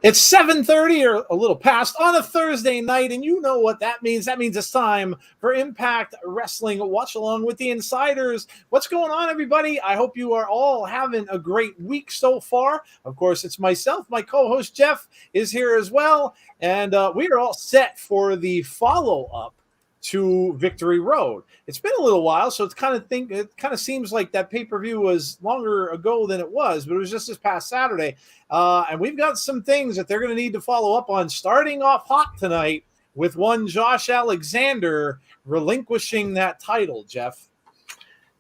It's 7:30 or a little past on a Thursday night, and you know what that means. That means it's time for Impact Wrestling Watch Along with the Insiders. What's going on, everybody? I hope you are all having a great week so far. Of course, it's myself. My co-host Jeff is here as well, and we are all set for the follow-up to Victory Road. It's been a little while, so it kind of seems like that pay-per-view was longer ago than it was, but it was just this past Saturday. And we've got some things that they're going to need to follow up on, starting off hot tonight with one Josh Alexander relinquishing that title, Jeff.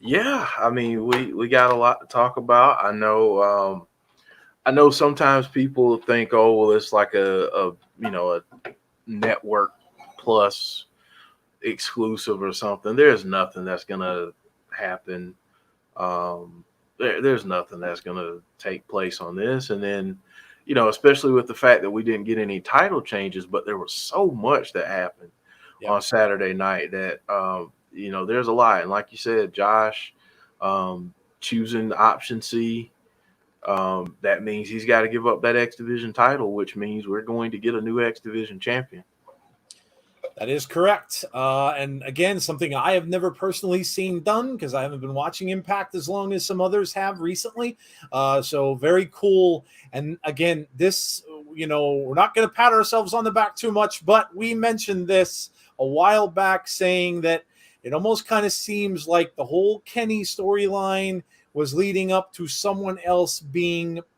Yeah, I mean, we got a lot to talk about. I know sometimes people think, oh, well, it's like a network plus exclusive or something. There's nothing that's gonna happen. There's nothing that's gonna take place on this. And then, especially with the fact that we didn't get any title changes, but there was so much that happened on Saturday night that there's a lot. And like you said, Josh choosing option C, that means he's got to give up that X Division title, which means we're going to get a new X Division champion. That is correct. And again, something I have never personally seen done because I haven't been watching Impact as long as some others have recently. So very cool. And again, this, we're not going to pat ourselves on the back too much, but we mentioned this a while back saying that it almost kind of seems like the whole Kenny storyline was leading up to someone else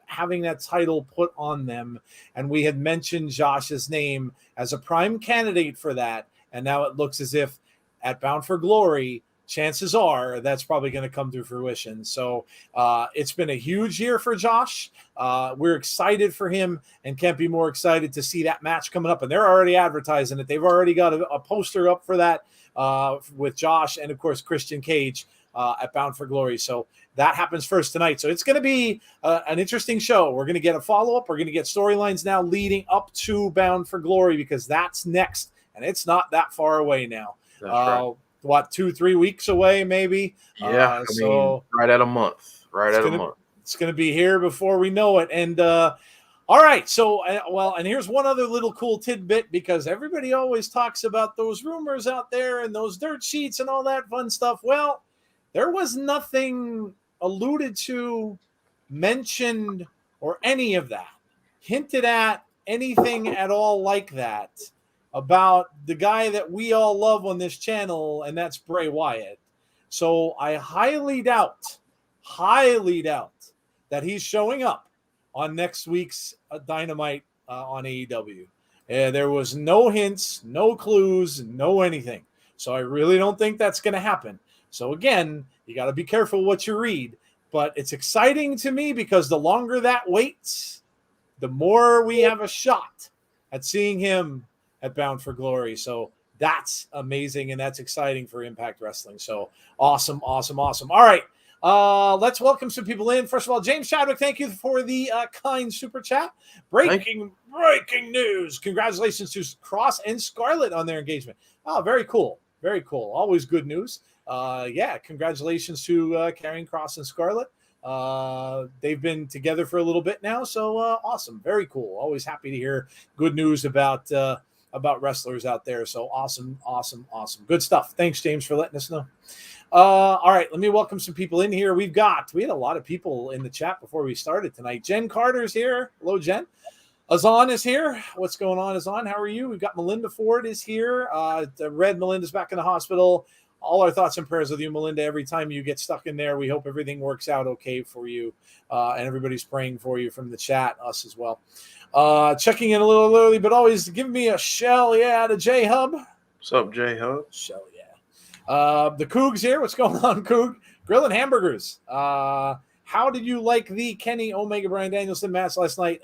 having that title put on them. And we had mentioned Josh's name as a prime candidate for that. And now it looks as if at Bound for Glory, chances are that's probably going to come to fruition. So it's been a huge year for Josh. We're excited for him and can't be more excited to see that match coming up. And they're already advertising it. They've already got a poster up for that with Josh and, of course, Christian Cage at Bound for Glory. So that happens first tonight. So it's going to be an interesting show. We're going to get a follow-up. We're going to get storylines now leading up to Bound for Glory because that's next, and it's not that far away now. That's right. What, 2-3 weeks away maybe? Yeah, right at a month. It's going to be here before we know it. And all right, so, and here's one other little cool tidbit because everybody always talks about those rumors out there and those dirt sheets and all that fun stuff. Well, there was nothing alluded to, mentioned, or any of that, hinted at, anything at all like that about the guy that we all love on this channel, and that's Bray Wyatt. So I highly doubt that he's showing up on next week's Dynamite on AEW. There was no hints, no clues, no anything. So I really don't think that's going to happen. So again, you got to be careful what you read, but it's exciting to me because the longer that waits, the more we have a shot at seeing him at Bound for Glory. So that's amazing, and that's exciting for Impact Wrestling. So awesome. All right, let's welcome some people in. First of all, James Chadwick, thank you for the kind super chat. Breaking news. Congratulations to Cross and Scarlett on their engagement. Oh, very cool. Very cool. Always good news. Congratulations to Karrion Kross and Scarlett. They've been together for a little bit now, so awesome. Very cool. Always happy to hear good news about wrestlers out there. So awesome. Good stuff. Thanks, James, for letting us know. All right, let me welcome some people in here. We had a lot of people in the chat before we started tonight. Jen Carter's here. Hello, Jen. Azan is here. What's going on, Azan? How are you? We've got Melinda Ford is here. Melinda's back in the hospital. All our thoughts and prayers with you, Melinda. Every time you get stuck in there, we hope everything works out okay for you. And everybody's praying for you from the chat, us as well. Checking in a little early, but always give me a shell, to J-Hub. What's up, J-Hub? Shell, the Cougs here. What's going on, Coug? Grilling hamburgers. How did you like the Kenny Omega Bryan Danielson match last night?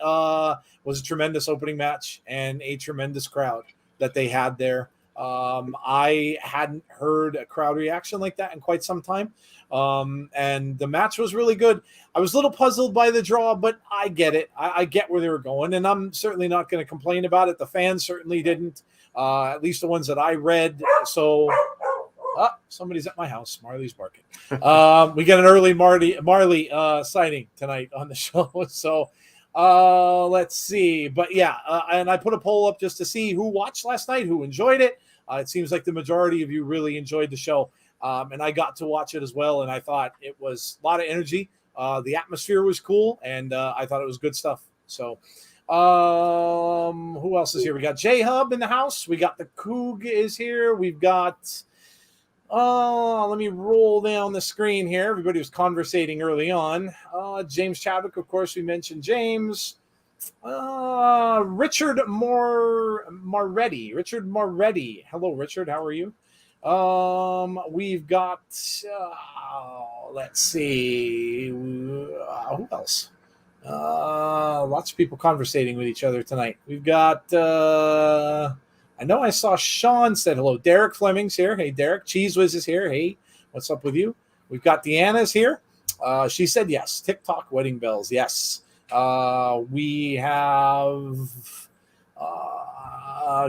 Was a tremendous opening match and a tremendous crowd that they had there. I hadn't heard a crowd reaction like that in quite some time. And the match was really good. I was a little puzzled by the draw, but I get it. I get where they were going, and I'm certainly not going to complain about it. The fans certainly didn't, at least the ones that I read. So somebody's at my house. Marley's barking. We get an early Marley sighting tonight on the show. So Let's see. But yeah, and I put a poll up just to see who watched last night, who enjoyed it. It seems like the majority of you really enjoyed the show. And I got to watch it as well. And I thought it was a lot of energy. The atmosphere was cool. And I thought it was good stuff. So who else is here? We got J-Hub in the house. We got the Coog is here. We've got... let me roll down the screen here. Everybody was conversating early on. James Chadwick, of course, we mentioned James. Richard Moretti. Richard Moretti. Hello, Richard. How are you? We've got, let's see, who else? Lots of people conversating with each other tonight. We've got, I know I saw Sean said hello. Derek Fleming's here. Hey, Derek. Cheese Whiz is here. Hey, what's up with you? We've got Deanna's here. She said yes. TikTok wedding bells. Yes. We have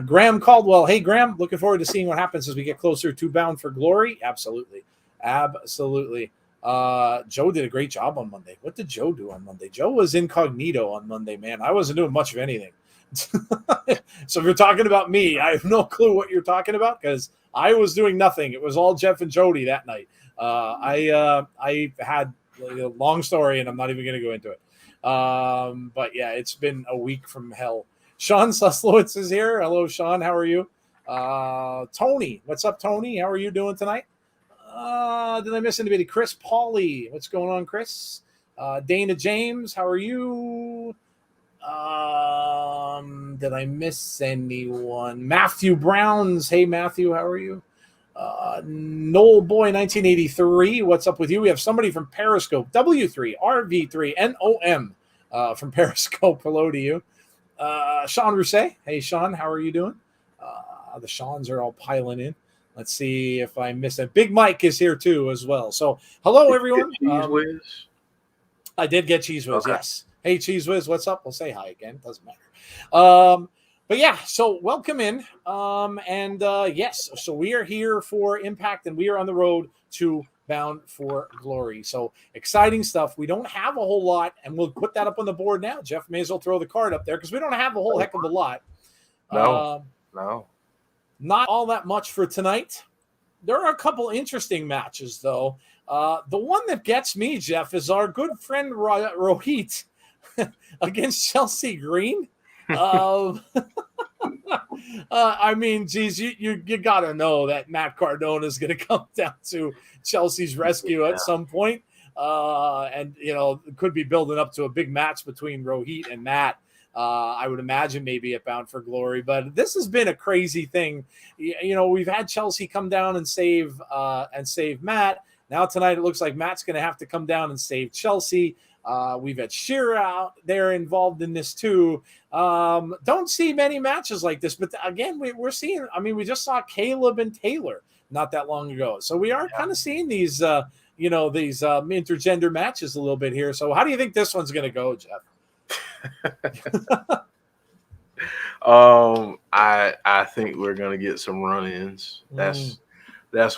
Graham Caldwell. Hey, Graham. Looking forward to seeing what happens as we get closer to Bound for Glory. Absolutely. Absolutely. Joe did a great job on Monday. What did Joe do on Monday? Joe was incognito on Monday, man. I wasn't doing much of anything. So if you're talking about me, I have no clue what you're talking about because I was doing nothing. It was all Jeff and Jody that night. I had a long story, and I'm not even going to go into it. But yeah, it's been a week from hell. Sean Suslowitz is here. Hello, Sean. How are you? Tony, what's up, Tony? How are you doing tonight? Did I miss anybody? Chris Pauly, what's going on, Chris? Dana James, how are you? Did I miss anyone? Matthew Browns. Hey, Matthew, how are you? Noel Boy 1983. What's up with you? We have somebody from Periscope. W3, RV3, NOM from Periscope. Hello to you. Sean Rousset. Hey, Sean, how are you doing? The Seans are all piling in. Let's see if I missed it. Big Mike is here too as well. So hello, everyone. Cheese Whiz? I did get Cheese Whiz, Okay. yes. Hey, Cheese Whiz, what's up? We'll say hi again. Doesn't matter. But yeah, so welcome in. Yes, so we are here for Impact, and we are on the road to Bound for Glory. So exciting stuff. We don't have a whole lot, and we'll put that up on the board now. Jeff may as well throw the card up there because we don't have a whole heck of a lot. No. Not all that much for tonight. There are a couple interesting matches, though. The one that gets me, Jeff, is our good friend Rohit against Chelsea Green. I mean, geez, you got to know that Matt Cardona is going to come down to Chelsea's rescue at some point. And, you know, it could be building up to a big match between Rohit and Matt. I would imagine maybe at Bound for Glory, but this has been a crazy thing. You know, we've had Chelsea come down and save Matt. Now tonight, it looks like Matt's going to have to come down and save Chelsea. We've had Shearer out there involved in this too. Don't see many matches like this, but again, we're seeing, I mean, we just saw Caleb and Taylor not that long ago. So we are kind of seeing these, these intergender matches a little bit here. So how do you think this one's going to go, Jeff? I think we're gonna get some run-ins. That's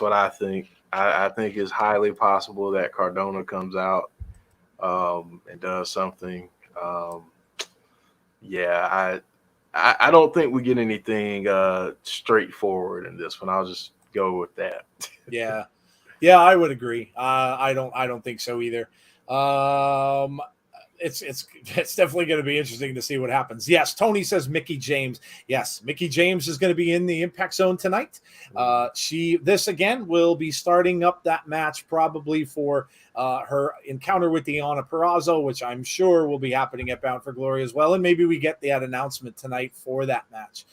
what I think. I think it's highly possible that Cardona comes out and does something. I don't think we get anything straightforward in this one. I'll just go with that. Yeah, I would agree. I don't think so either. It's definitely going to be interesting to see what happens. Yes, Tony says Mickie James. Yes, Mickie James is going to be in the Impact Zone tonight. This again will be starting up that match probably for her encounter with Deonna Purrazzo, which I'm sure will be happening at Bound for Glory as well. And maybe we get that announcement tonight for that match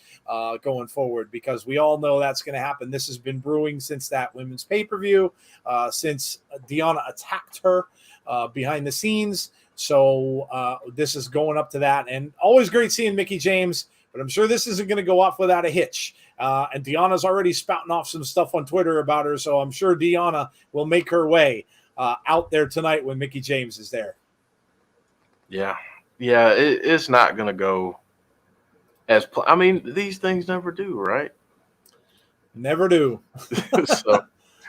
going forward, because we all know that's going to happen. This has been brewing since that women's pay-per-view, since Deonna attacked her behind the scenes. So this is going up to that, and always great seeing Mickie James, but I'm sure this isn't going to go off without a hitch. And Deonna's already spouting off some stuff on Twitter about her, so I'm sure Deonna will make her way out there tonight when Mickie James is there. Yeah, it's not going to go as I mean, these things never do, right? Never do. So.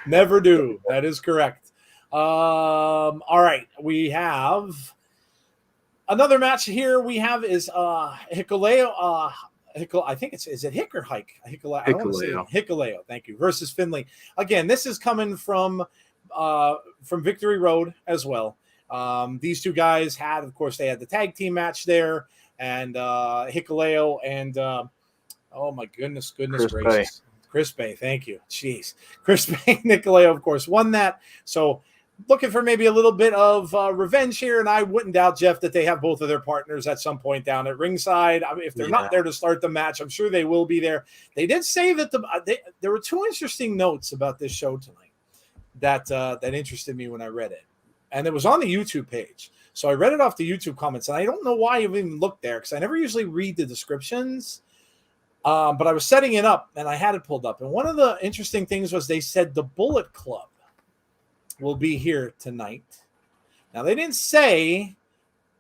Never do. That is correct. All right, we have Another match here we have is Hikuleo. I think is it Hick or Hike? Hikuleo. I don't want to say Hikuleo. Thank you. Versus Finley. Again, this is coming from Victory Road as well. These two guys had, of course, they had the tag team match there, and Hikuleo and oh my goodness gracious. Chris Bay, thank you. Jeez. Chris Bay and Hikuleo, of course, won that. So looking for maybe a little bit of revenge here, and I wouldn't doubt, Jeff, that they have both of their partners at some point down at ringside. I mean, if they're not there to start the match, I'm sure they will be there. They did say that there were two interesting notes about this show tonight that interested me when I read it, and it was on the YouTube page. So I read it off the YouTube comments, and I don't know why I even looked there because I never usually read the descriptions. But I was setting it up, and I had it pulled up. And one of the interesting things was they said the Bullet Club will be here tonight. Now, they didn't say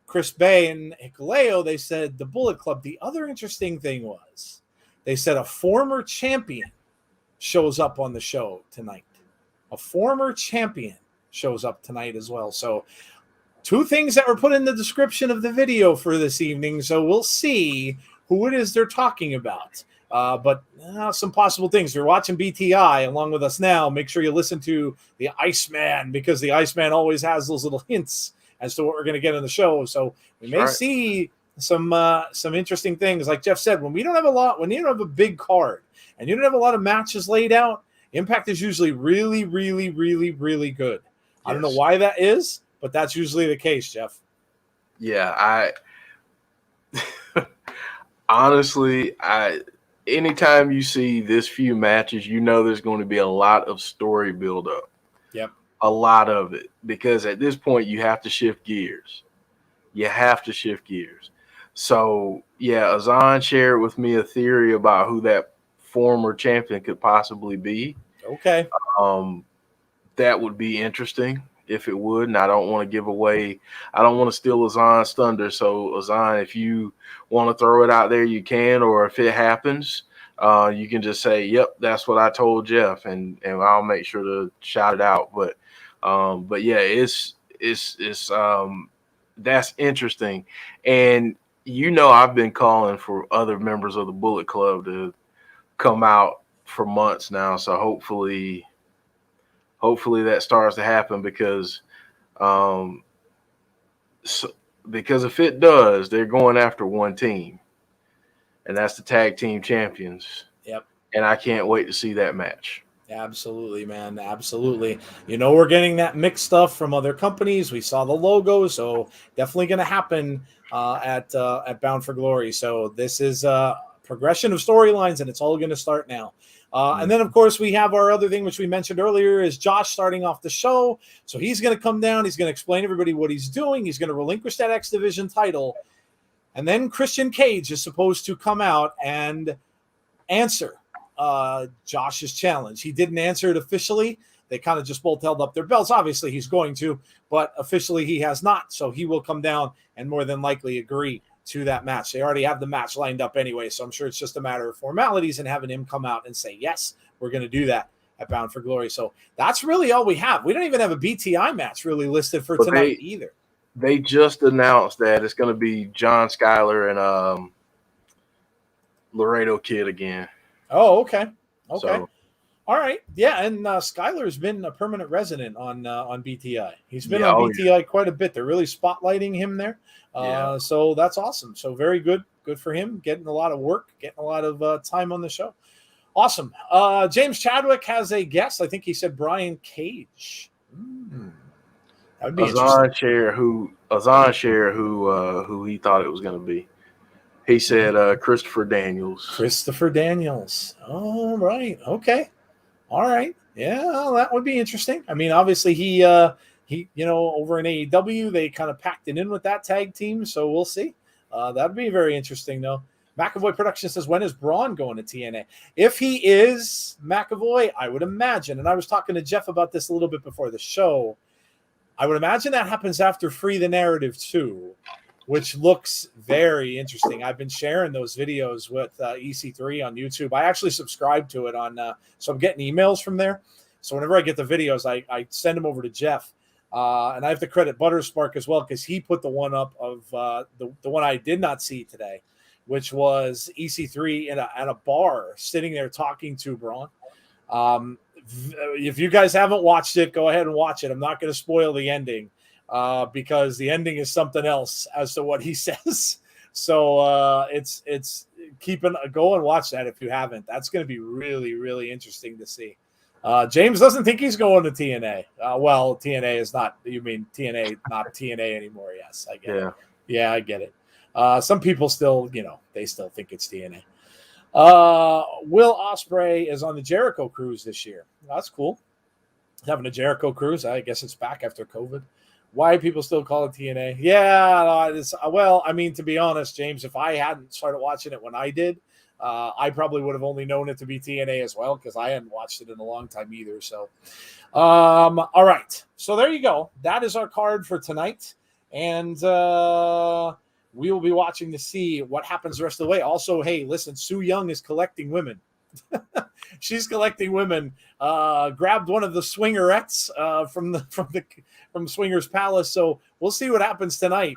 Chris Bay and Hikuleo. They said the Bullet Club. The other interesting thing was they said a former champion shows up on the show tonight. A former champion shows up tonight as well. So two things that were put in the description of the video for this evening. So we'll see who it is they're talking about. But some possible things. If you're watching BTI along with us now, make sure you listen to the Iceman, because the Iceman always has those little hints as to what we're going to get in the show. So we may see some interesting things. Like Jeff said, when you don't have a big card and you don't have a lot of matches laid out, Impact is usually really, really, really, really good. Yes. I don't know why that is, but that's usually the case, Jeff. Yeah, honestly, anytime you see this few matches, you know there's going to be a lot of story buildup. Yep. A lot of it. Because at this point, you have to shift gears. So, yeah, Azan shared with me a theory about who that former champion could possibly be. Okay. That would be interesting if it would. And I don't want to steal Azan's thunder. So, Azan, if you want to throw it out there, you can, or if it happens, you can just say, yep, that's what I told Jeff, and I'll make sure to shout it out. But yeah, it's that's interesting. And I've been calling for other members of the Bullet Club to come out for months now. So hopefully that starts to happen, because if it does, they're going after one team, and that's the tag team champions. Yep. And I can't wait to see that match. Absolutely, man. Absolutely. We're getting that mixed stuff from other companies. We saw the logo, so definitely going to happen at Bound for Glory. So this is a progression of storylines, and it's all going to start now. And then, of course, we have our other thing, which we mentioned earlier, is Josh starting off the show. So he's going to come down. He's going to explain to everybody what he's doing. He's going to relinquish that X Division title. And then Christian Cage is supposed to come out and answer Josh's challenge. He didn't answer it officially. They kind of just both held up their belts. Obviously, he's going to, but officially he has not. So he will come down and more than likely agree to that match. They already have the match lined up anyway, so I'm sure it's just a matter of formalities and having him come out and say, yes, we're going to do that at Bound for Glory. So that's really all we have. We don't even have a BTI match really listed for tonight either. They just announced that it's going to be John Skyler and Laredo Kid again. Oh, okay. So, all right. Yeah, and Skyler has been a permanent resident on BTI. He's been on BTI quite a bit. They're really spotlighting him there. So that's awesome. So very good. Good for him. Getting a lot of work, getting a lot of time on the show. Awesome. James Chadwick has a guest. I think he said Brian Cage. That would be Azan share who he thought it was going to be. He said Christopher Daniels. Christopher Daniels. All right. Okay. All right. Yeah, well, that would be interesting. I mean, obviously he over in AEW, they kind of packed it in with that tag team, so we'll see. That'd be very interesting, though. McAvoy Productions says, when is Braun going to TNA? If he is McAvoy, I would imagine, and I was talking to Jeff about this a little bit before the show, I would imagine that happens after Free the Narrative 2, which looks very interesting. I've been sharing those videos with EC3 on YouTube. I actually subscribe to it so I'm getting emails from there. So whenever I get the videos, I send them over to Jeff. And I have to credit Butterspark as well because he put the one up of the one I did not see today, which was EC3 at a bar sitting there talking to Braun. If you guys haven't watched it, go ahead and watch it. I'm not going to spoil the ending because the ending is something else as to what he says. So it's go and watch that if you haven't. That's going to be really, really interesting to see. James doesn't think he's going to TNA. Well, TNA is not, you mean TNA, not TNA anymore. Yes, I get it. Yeah, I get it. Some people still, they still think it's TNA. Will Ospreay is on the Jericho cruise this year. That's cool. Having a Jericho cruise. I guess it's back after COVID. Why people still call it TNA? Yeah, well, I mean, to be honest, James, if I hadn't started watching it when I did, I probably would have only known it to be TNA as well because I hadn't watched it in a long time either. So, all right. So there you go. That is our card for tonight. And we will be watching to see what happens the rest of the way. Also, hey, listen, Su Yung is collecting women. She's collecting women. Grabbed one of the swingerettes from Swingers Palace. So we'll see what happens tonight.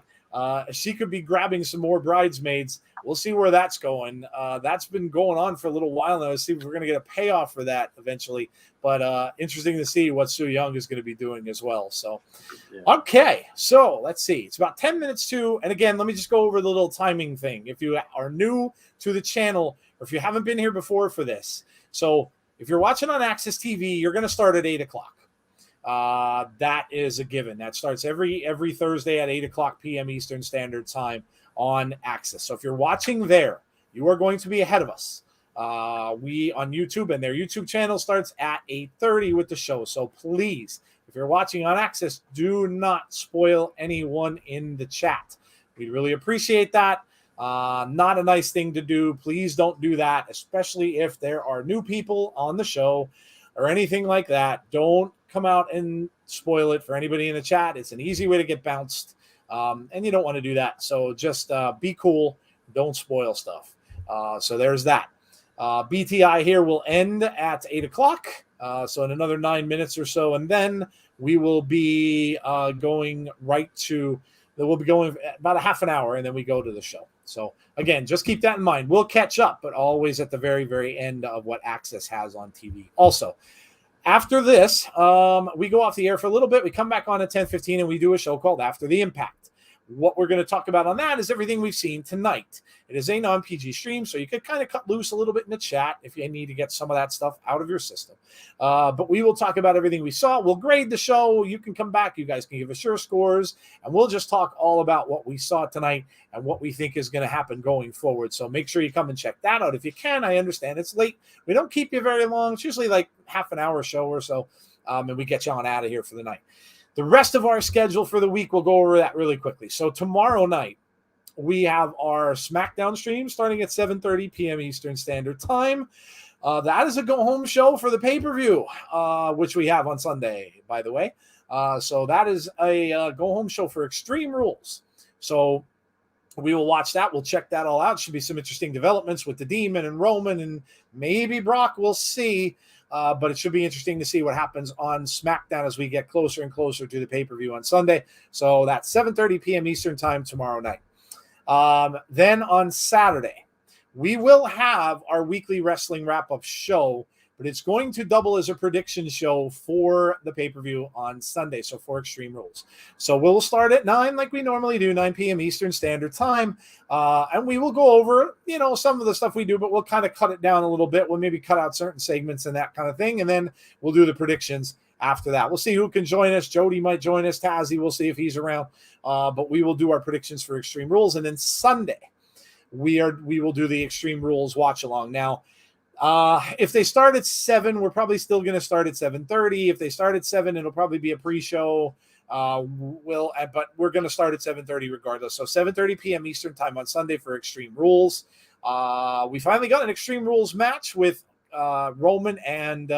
She could be grabbing some more bridesmaids. We'll see where that's going. That's been going on for a little while now. Let's see if we're going to get a payoff for that eventually. But interesting to see what Su Yung is going to be doing as well. So, okay. So let's see. It's about 10 minutes to, and again, let me just go over the little timing thing. If you are new to the channel, or if you haven't been here before for this. So if you're watching on Access TV, you're going to start at 8 o'clock. That is a given. That starts every Thursday at 8 o'clock p.m. Eastern Standard Time on Access. So if you're watching there, you are going to be ahead of us. We on YouTube, and their YouTube channel starts at 8:30 with the show. So please, if you're watching on Access, do not spoil anyone in the chat. We'd really appreciate that. Not a nice thing to do. Please don't do that, especially if there are new people on the show or anything like that. Don't come out and spoil it for anybody in the chat. It's an easy way to get bounced, and you don't want to do that. So just be cool. Don't spoil stuff. So there's that. BTI here will end at 8 o'clock. So in another 9 minutes or so, and then we will be going we'll be going about a half an hour, and then we go to the show. So again, just keep that in mind. We'll catch up, but always at the very, very end of what Access has on TV. Also, after this, we go off the air for a little bit. We come back on at 10:15, and we do a show called After the Impact. What we're going to talk about on that is everything we've seen tonight. It is a non-PG stream, so you could kind of cut loose a little bit in the chat if you need to get some of that stuff out of your system. But we will talk about everything we saw. We'll grade the show. You can come back. You guys can give us your scores, and we'll just talk all about what we saw tonight and what we think is going to happen going forward. So make sure you come and check that out if you can. I understand it's late. We don't keep you very long. It's usually like half an hour show or so, and we get you on out of here for the night. The rest of our schedule for the week, we'll go over that really quickly. So tomorrow night, we have our SmackDown stream starting at 7:30 p.m. Eastern Standard Time. That is a go-home show for the pay-per-view, which we have on Sunday, by the way. So that is a go-home show for Extreme Rules. So we will watch that. We'll check that all out. Should be some interesting developments with the Demon and Roman and maybe Brock. We'll see. But it should be interesting to see what happens on SmackDown as we get closer and closer to the pay-per-view on Sunday. So that's 7:30 p.m. Eastern Time tomorrow night. Then on Saturday, we will have our weekly wrestling wrap-up show, but it's going to double as a prediction show for the pay-per-view on Sunday, so for Extreme Rules. So we'll start at 9 like we normally do, 9 p.m. Eastern Standard Time, and we will go over, some of the stuff we do, but we'll kind of cut it down a little bit. We'll maybe cut out certain segments and that kind of thing, and then we'll do the predictions after that. We'll see who can join us. Jody might join us. Tazzy, we'll see if he's around, but we will do our predictions for Extreme Rules, and then Sunday, we will do the Extreme Rules watch-along. Now, if they start at 7, we're probably still going to start at 7:30. If they start at 7, it'll probably be a pre-show. But we're going to start at 7:30 regardless. So 7:30 p.m. Eastern Time on Sunday for Extreme Rules. We finally got an Extreme Rules match with Roman and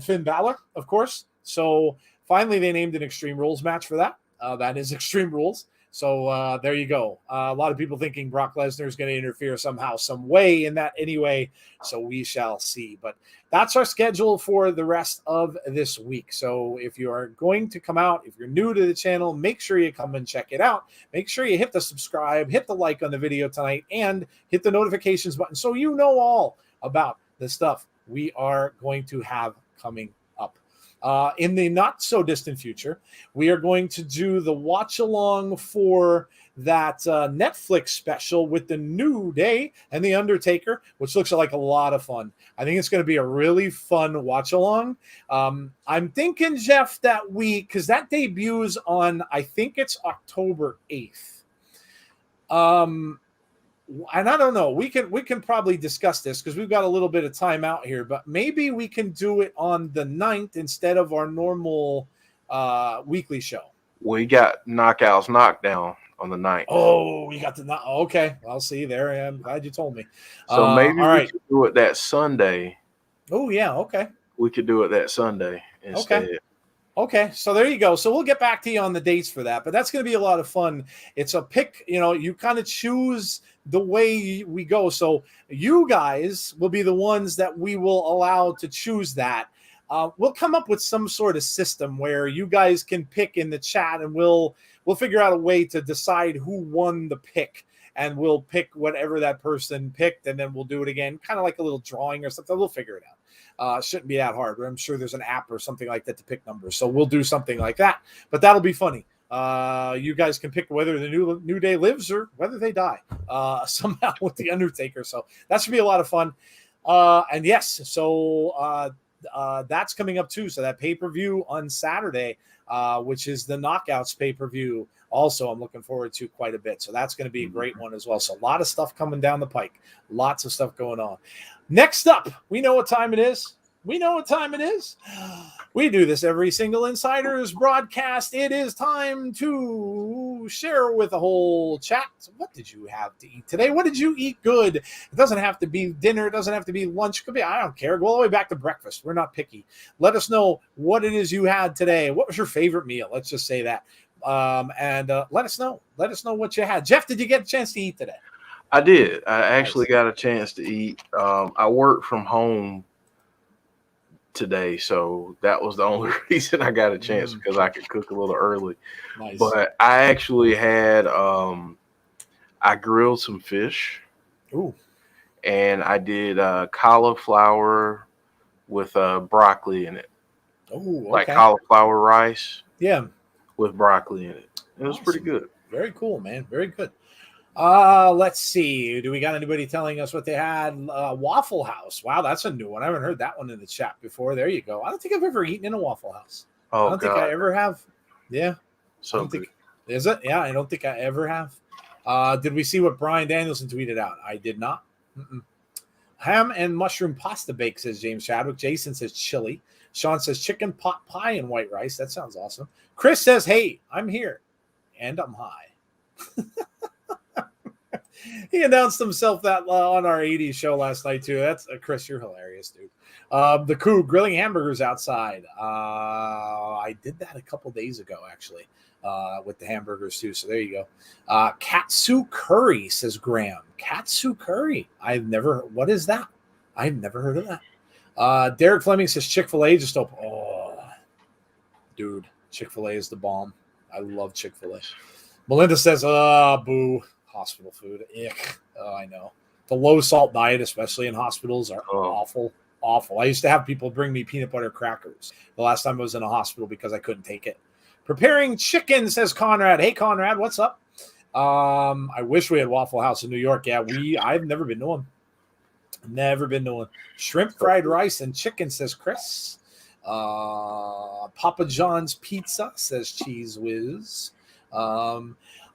Finn Balor, of course. So finally they named an Extreme Rules match for that. That is Extreme Rules. So there you go. A lot of people thinking Brock Lesnar is going to interfere somehow, some way in that anyway. So we shall see. But that's our schedule for the rest of this week. So if you are going to come out, if you're new to the channel, make sure you come and check it out. Make sure you hit the subscribe, hit the like on the video tonight, and hit the notifications button so you know all about the stuff we are going to have coming up. In the not so distant future, we are going to do the watch along for that Netflix special with the New Day and the Undertaker, which looks like a lot of fun. I think it's going to be a really fun watch along. I'm thinking, Jeff, that because that debuts on, I think it's October 8th. And I don't know. We can probably discuss this because we've got a little bit of time out here, but maybe we can do it on the 9th instead of our normal weekly show. We got Knockouts Knockdown on the 9th. Oh, we got the okay. I'll see there. I am glad you told me. So maybe all we right. could do it that Sunday. Oh yeah, okay. We could do it that Sunday instead. Okay, so there you go. So we'll get back to you on the dates for that, but that's going to be a lot of fun. It's a pick, you kind of choose the way we go. So you guys will be the ones that we will allow to choose that. We'll come up with some sort of system where you guys can pick in the chat, and we'll figure out a way to decide who won the pick, and we'll pick whatever that person picked, and then we'll do it again, kind of like a little drawing or something. We'll figure it out. Shouldn't be that hard. I'm sure there's an app or something like that to pick numbers. So we'll do something like that, but that'll be funny. You guys can pick whether the New Day lives or whether they die somehow with the Undertaker. So that should be a lot of fun. And yes, so that's coming up too. So that pay-per-view on Saturday, which is the Knockouts pay-per-view. Also, I'm looking forward to quite a bit. So that's going to be a great one as well. So a lot of stuff coming down the pike. Lots of stuff going on. Next up, we know what time it is. We know what time it is. We do this every single Insiders broadcast. It is time to share with the whole chat. What did you have to eat today? What did you eat good? It doesn't have to be dinner. It doesn't have to be lunch. It could be, I don't care. Go all the way back to breakfast. We're not picky. Let us know what it is you had today. What was your favorite meal? Let's just say that. And let us know. Let us know what you had. Jeff, did you get a chance to eat today? I did. I actually got a chance to eat. I worked from home today, so that was the only reason I got a chance, because I could cook a little early. Nice. But I actually had I grilled some fish. Ooh. And I did cauliflower with broccoli in it. Oh, okay. Like cauliflower rice. Yeah. With broccoli in it. It was awesome. Pretty good. Very cool, man. Very good. Let's see. Do we got anybody telling us what they had? Waffle House. Wow, that's a new one. I haven't heard that one in the chat before. There you go. I don't think I've ever eaten in a Waffle House. Oh, I don't think I ever have. Yeah. So good. Is it? Yeah, I don't think I ever have. Did we see what Brian Danielson tweeted out? I did not. Ham and mushroom pasta bake, says James Chadwick. Jason says chili. Sean says chicken pot pie and white rice. That sounds awesome. Chris says, hey, I'm here and I'm high. He announced himself that on our 80s show last night too. That's Chris, you're hilarious, dude. The Coup grilling hamburgers outside. I did that a couple days ago, actually, with the hamburgers too. So there you go. Katsu curry, says Graham. Katsu curry. What is that? I've never heard of that. Derek Fleming says Chick-fil-A just opened. Oh, dude, Chick-fil-A is the bomb. I love Chick-fil-A. Melinda says, boo. Hospital food. Ick. Oh, I know. The low salt diet, especially in hospitals, are awful. I used to have people bring me peanut butter crackers the last time I was in a hospital because I couldn't take it. Preparing chicken, says Conrad. Hey, Conrad, what's up? I wish we had Waffle House in New York. Yeah, I've never been to one. Never been to one. Shrimp fried rice and chicken, says Chris. Papa John's pizza, says Cheese Whiz.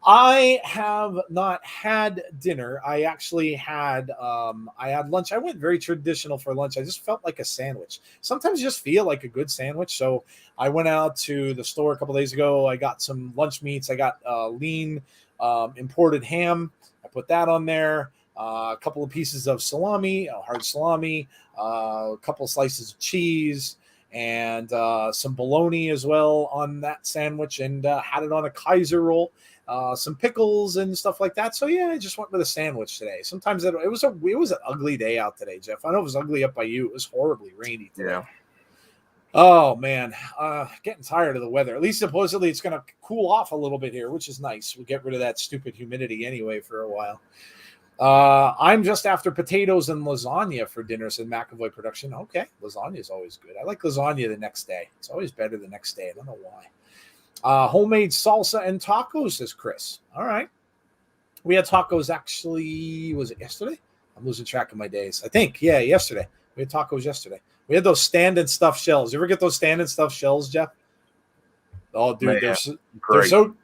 I have not had dinner. I actually had lunch. I went very traditional for lunch. I just felt like a sandwich. Sometimes you just feel like a good sandwich. So I went out to the store a couple days ago. I got some lunch meats. I got lean imported ham. I put that on there. A couple of pieces of salami, hard salami, a couple of slices of cheese, and some bologna as well on that sandwich, and had it on a Kaiser roll. some pickles and stuff like that. So yeah, I just went with a sandwich today. Sometimes it was an ugly day out today, Jeff. I know it was ugly up by you. It was horribly rainy today. Yeah. Oh man, getting tired of the weather. At least supposedly it's going to cool off a little bit here, which is nice. We'll get rid of that stupid humidity anyway for a while. I'm just after potatoes and lasagna for dinner, said McAvoy Production. Okay, lasagna is always good. I like lasagna the next day. It's always better the next day. I don't know why. Homemade salsa and tacos, says Chris. All right. We had tacos actually, was it yesterday? I'm losing track of my days. I think, yeah, yesterday. We had tacos yesterday. We had those stand and stuffed shells. You ever get those stand and stuffed shells, Jeff? Oh, dude, Man,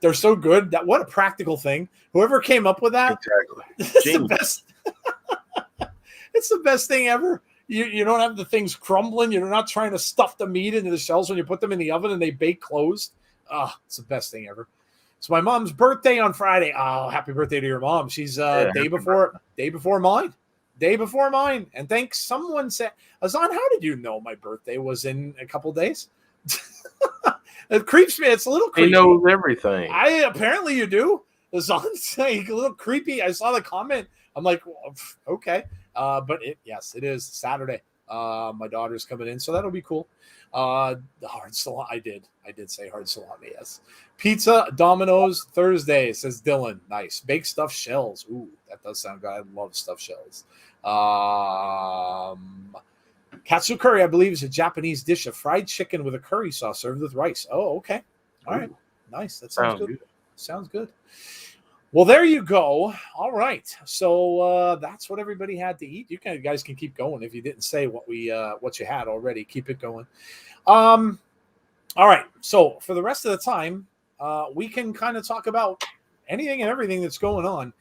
they're so good. That what a practical thing. Whoever came up with that, exactly. It's the best. It's the best thing ever. You don't have the things crumbling. You're not trying to stuff the meat into the shells when you put them in the oven and they bake closed. Oh, it's the best thing ever. It's my mom's birthday on Friday. Oh, happy birthday to your mom. She's day before mine. Day before mine. And thanks. Someone said, Azan, how did you know my birthday was in a couple days? It creeps me. It's a little creepy. He knows everything. Apparently you do. Azan's saying a little creepy. I saw the comment. I'm like, well, okay. But yes, it is Saturday. My daughter's coming in, so that'll be cool. The hard salami. I did say hard salami, yes. Pizza, Domino's, Thursday, says Dylan. Nice. Baked stuffed shells. Ooh, that does sound good. I love stuffed shells. Katsu curry, I believe, is a Japanese dish of fried chicken with a curry sauce served with rice. Oh, okay. All right. Nice. That sounds good. Sounds good. Well, there you go. All right. So that's what everybody had to eat. You guys can keep going if you didn't say what you had already. Keep it going. All right. So for the rest of the time, we can kind of talk about anything and everything that's going on.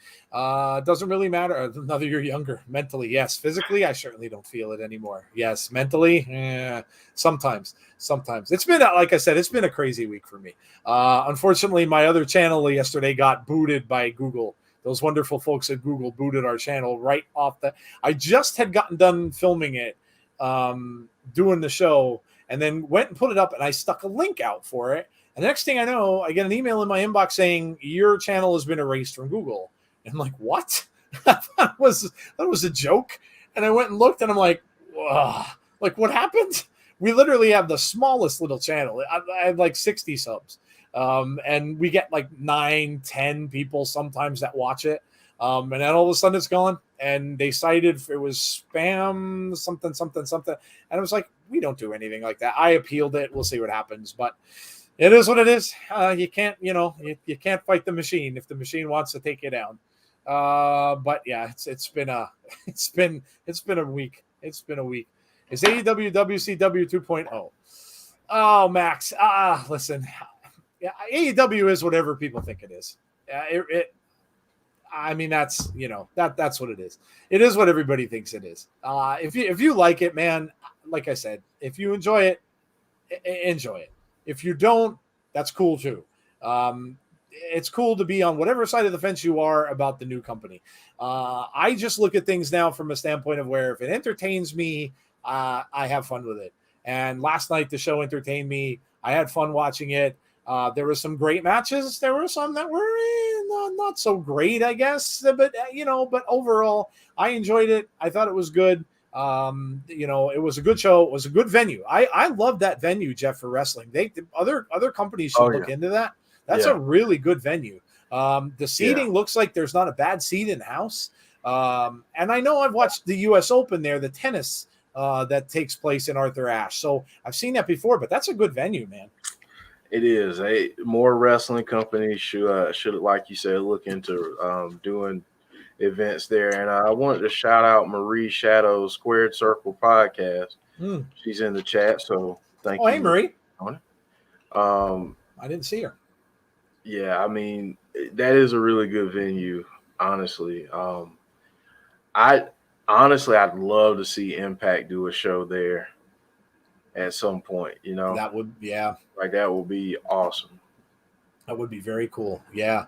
Doesn't really matter. Another year younger. Mentally, yes. Physically, I certainly don't feel it anymore. Yes. Mentally, sometimes. It's been, like I said, it's been a crazy week for me. Unfortunately, my other channel yesterday got booted by Google. Those wonderful folks at Google booted our channel right off the. I just had gotten done filming it, doing the show, and then went and put it up, and I stuck a link out for it. And the next thing I know, I get an email in my inbox saying your channel has been erased from Google. And I'm like, what? that was a joke. And I went and looked, and I'm like, whoa, like what happened? We literally have the smallest little channel. I have like 60 subs. And we get like 9, 10 people sometimes that watch it. And then all of a sudden it's gone. And they cited it was spam, something. And I was like, we don't do anything like that. I appealed it. We'll see what happens. But it is what it is. You can't, you can't fight the machine if the machine wants to take you down. But yeah, it's been a week. It's been a week. It's AEW WCW 2.0. Oh, Max. Listen. Yeah, AEW is whatever people think it is. I mean, that's that's what it is. It is what everybody thinks it is. If you like it, man, like I said, if you enjoy it, enjoy it. If you don't, that's cool too. It's cool to be on whatever side of the fence you are about the new company. I just look at things now from a standpoint of where if it entertains me, I have fun with it. And last night the show entertained me. I had fun watching it. There were some great matches. There were some that were not so great, I guess. But but overall, I enjoyed it. I thought it was good. It was a good show. It was a good venue. I love that venue, Jeff, for wrestling. Other companies should look into that. That's a really good venue. The seating looks like there's not a bad seat in the house. And I know I've watched the U.S. Open there, the tennis that takes place in Arthur Ashe. So I've seen that before, but that's a good venue, man. It is. More wrestling companies should, like you said, look into doing events there. And I wanted to shout out Marie Shadow's Squared Circle podcast. She's in the chat, so thank you. Hey, Marie. I didn't see her. Yeah, I mean, that is a really good venue, honestly. I'd love to see Impact do a show there at some point, That would, that would be awesome. That would be very cool. Yeah,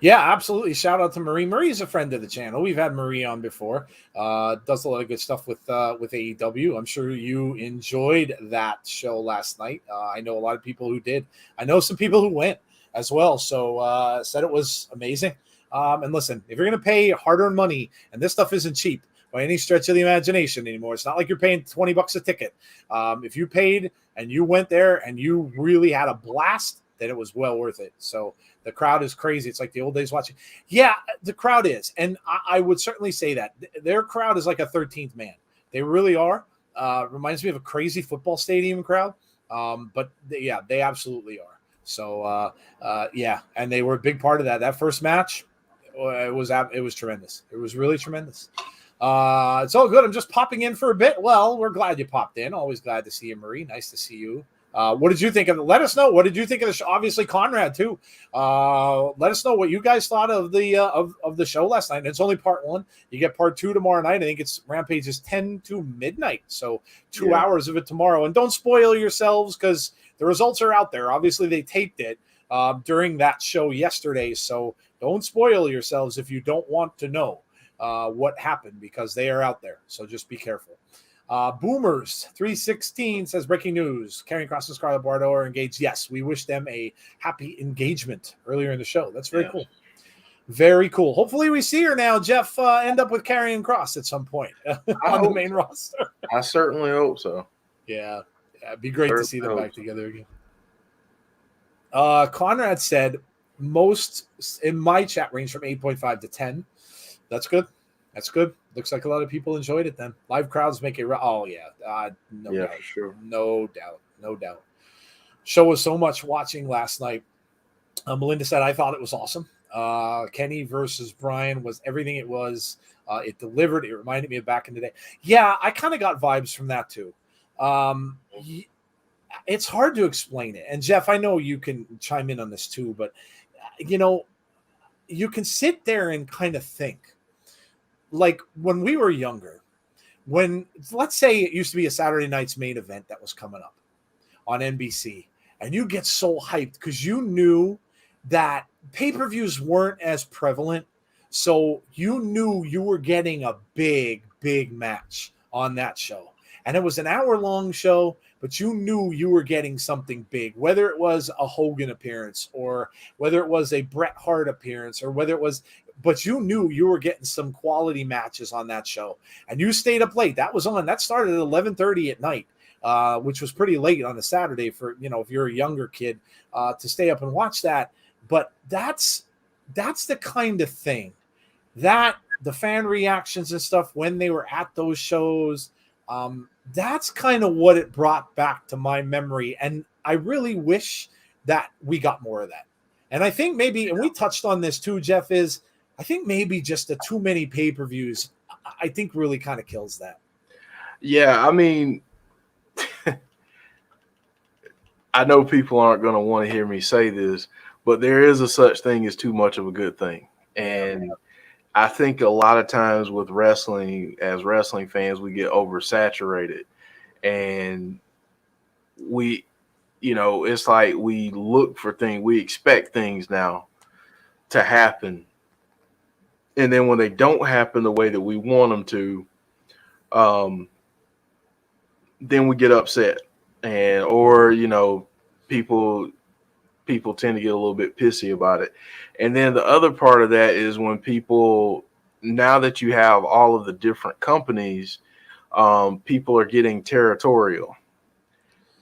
absolutely. Shout out to Marie. Marie's a friend of the channel. We've had Marie on before. Does a lot of good stuff with AEW. I'm sure you enjoyed that show last night. I know a lot of people who did. I know some people who went. as well. So said it was amazing. And listen, if you're going to pay hard-earned money, and this stuff isn't cheap by any stretch of the imagination anymore, it's not like you're paying $20 a ticket. If you paid and you went there and you really had a blast, then it was well worth it. So the crowd is crazy. It's like the old days watching. Yeah, the crowd is. And I would certainly say that. Their crowd is like a 13th man. They really are. Reminds me of a crazy football stadium crowd. But they absolutely are. So and they were a big part of that. That first match, it was tremendous. It was really tremendous. It's all good. I'm just popping in for a bit. Well, we're glad you popped in. Always glad to see you, Marie. Nice to see you. What did you think of it? Let us know. What did you think of the show? Obviously, Conrad too. Let us know what you guys thought of the of the show last night. And it's only part 1. You get part 2 tomorrow night. I think it's Rampage is 10 to midnight, so 2 hours of it tomorrow. And don't spoil yourselves because the results are out there. Obviously, they taped it during that show yesterday, so don't spoil yourselves if you don't want to know what happened because they are out there. So just be careful. Boomers 316 says breaking news: Karrion Kross and Scarlett Bordeaux are engaged. Yes, we wish them a happy engagement earlier in the show. That's very cool. Very cool. Hopefully we see her now, Jeff, end up with Karrion Kross at some point on the main roster. I certainly hope so. Yeah, it'd be great to see them back together again. Conrad said most in my chat range from 8.5 to 10. That's good. That's good. Looks like a lot of people enjoyed it then. Live crowds make it. Oh, yeah. No doubt. Sure. No doubt. Show was so much watching last night. Melinda said, I thought it was awesome. Kenny versus Brian was everything it was. It delivered. It reminded me of back in the day. Yeah, I kind of got vibes from that too. It's hard to explain it. And Jeff, I know you can chime in on this too, but you can sit there and kind of think. Like when we were younger, let's say it used to be a Saturday night's main event that was coming up on NBC, and you get so hyped because you knew that pay-per-views weren't as prevalent, so you knew you were getting a big match on that show. And it was an hour-long show, but you knew you were getting something big, whether it was a Hogan appearance or whether it was a Bret Hart appearance or whether it was – but you knew you were getting some quality matches on that show. And you stayed up late. That was on. That started at 11:30 at night, which was pretty late on a Saturday for, if you're a younger kid to stay up and watch that. But that's the kind of thing that the fan reactions and stuff when they were at those shows, that's kind of what it brought back to my memory. And I really wish that we got more of that. And I think maybe, and we touched on this too, Jeff, I think maybe just the too many pay-per-views, I think really kind of kills that. Yeah, I mean, I know people aren't going to want to hear me say this, but there is a such thing as too much of a good thing. And I think a lot of times with wrestling, as wrestling fans, we get oversaturated. And it's like we look for things, we expect things now to happen. And then when they don't happen the way that we want them to, then we get upset, or people tend to get a little bit pissy about it. And then the other part of that is when people, now that you have all of the different companies, people are getting territorial,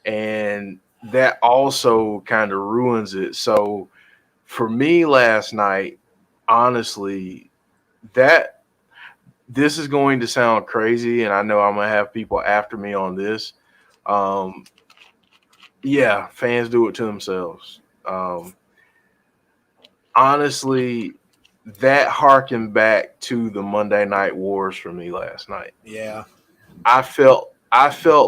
and that also kind of ruins it. So for me last night, honestly, this is going to sound crazy, and I know I'm going to have people after me on this. Fans do it to themselves. Honestly, that harkened back to the Monday Night Wars for me last night. Yeah. I felt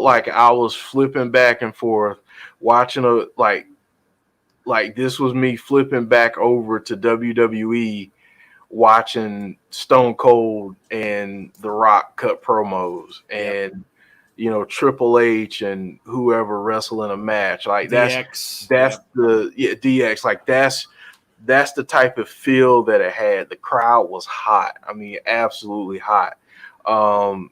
like I was flipping back and forth, watching like this was me flipping back over to WWE, watching Stone Cold and The Rock cut promos, and Triple H and whoever wrestle in a match. Like DX. That's DX. Like that's the type of feel that it had. The crowd was hot. I mean, absolutely hot. And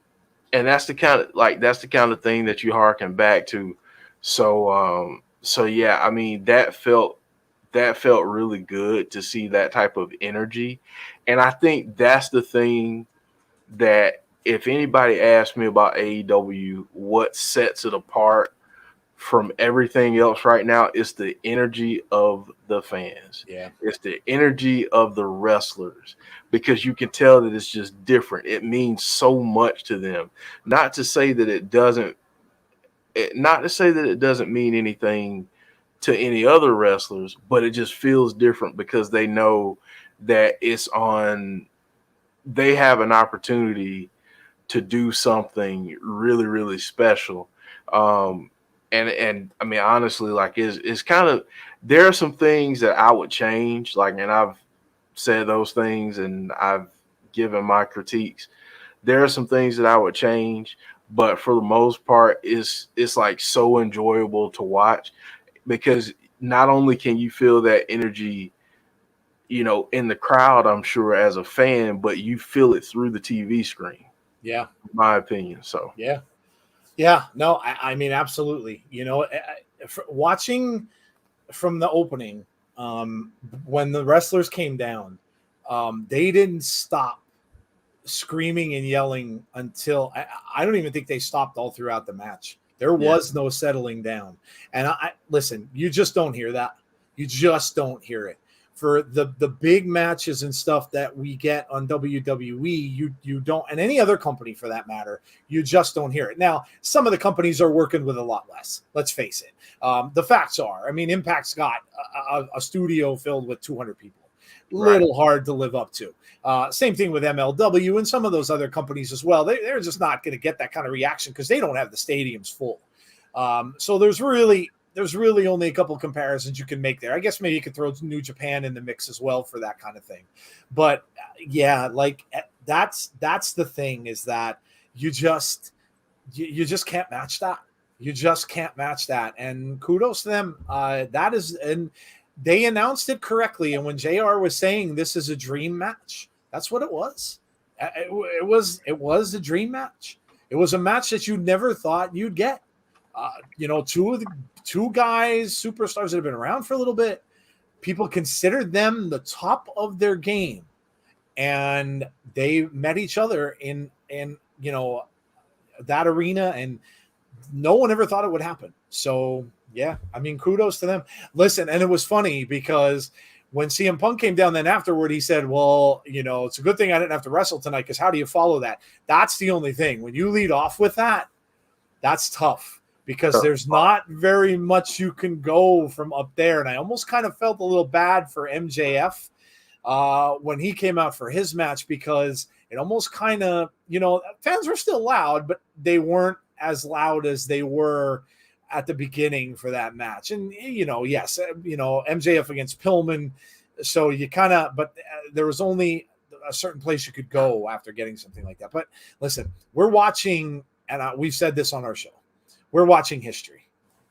that's the kind of thing that you harken back to. So yeah, I mean, that felt that felt really good to see that type of energy. And I think that's the thing that if anybody asks me about AEW, what sets it apart from everything else right now, it's the energy of the fans. Yeah. It's the energy of the wrestlers, because you can tell that it's just different. It means so much to them. Not to say that it doesn't mean anything to any other wrestlers, but it just feels different because they know that they have an opportunity to do something really, really special. And I mean, honestly, like it's kind of, there are some things that I would change, like, and I've said those things and I've given my critiques. There are some things that I would change, but for the most part, it's like so enjoyable to watch, because not only can you feel that energy, in the crowd, I'm sure, as a fan, but you feel it through the TV screen. Yeah. In my opinion. So Yeah. Yeah. No, I mean, absolutely. Watching from the opening, when the wrestlers came down, they didn't stop screaming and yelling until I don't even think they stopped all throughout the match. There was no settling down. And I listen, you just don't hear that. You just don't hear it. For the big matches and stuff that we get on WWE, you don't, and any other company for that matter, you just don't hear it. Now, some of the companies are working with a lot less. Let's face it. The facts are, I mean, Impact's got a studio filled with 200 people. Little hard to live up to. Same thing with MLW and some of those other companies as well. They're just not going to get that kind of reaction because they don't have the stadiums full. So there's really only a couple comparisons you can make there. I guess maybe you could throw New Japan in the mix as well for that kind of thing. But yeah, like that's the thing, is that you just can't match that. You just can't match that. And kudos to them. That is, and they announced it correctly. And when JR was saying this is a dream match, that's what it was. It was a dream match. It was a match that you never thought you'd get. Two guys, superstars that have been around for a little bit. People considered them the top of their game, and they met each other in that arena, and no one ever thought it would happen. So yeah, I mean, kudos to them. Listen, and it was funny because when CM Punk came down, then afterward, he said, well, it's a good thing I didn't have to wrestle tonight, because how do you follow that? That's the only thing. When you lead off with that, that's tough, because there's not very much you can go from up there. And I almost kind of felt a little bad for MJF when he came out for his match, because it almost kind of, fans were still loud, but they weren't as loud as they were at the beginning for that match. And, yes, MJF against Pillman. So you kind of, but there was only a certain place you could go after getting something like that. But listen, we're watching, and we've said this on our show, we're watching history.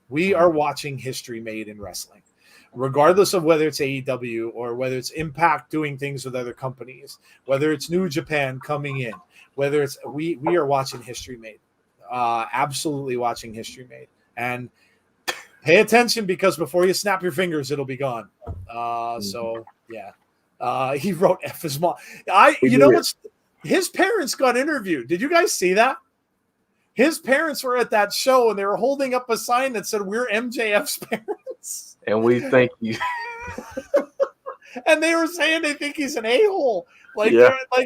We are watching history made in wrestling, regardless of whether it's AEW or whether it's Impact doing things with other companies, whether it's New Japan coming in, whether it's, we are watching history made, absolutely watching history made. And pay attention, because before you snap your fingers, it'll be gone. So yeah, he wrote F his mom. His parents got interviewed. Did you guys see that? His parents were at that show, and they were holding up a sign that said, "We're MJF's parents." And we thank you. And they were saying they think he's an a-hole, like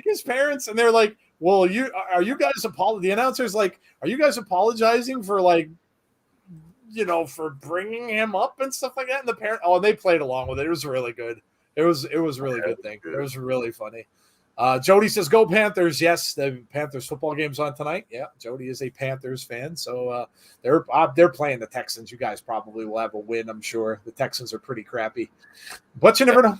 his parents. And they're like, well, are you guys the announcer's like, are you guys apologizing for, like, for bringing him up and stuff like that? And the parent, and they played along with it. It was really good. It was really good thing. It was really funny. Jody says, go Panthers. Yes, the Panthers football game's on tonight. Yeah, Jody is a Panthers fan. So they're playing the Texans. You guys probably will have a win, I'm sure. The Texans are pretty crappy. But you never know.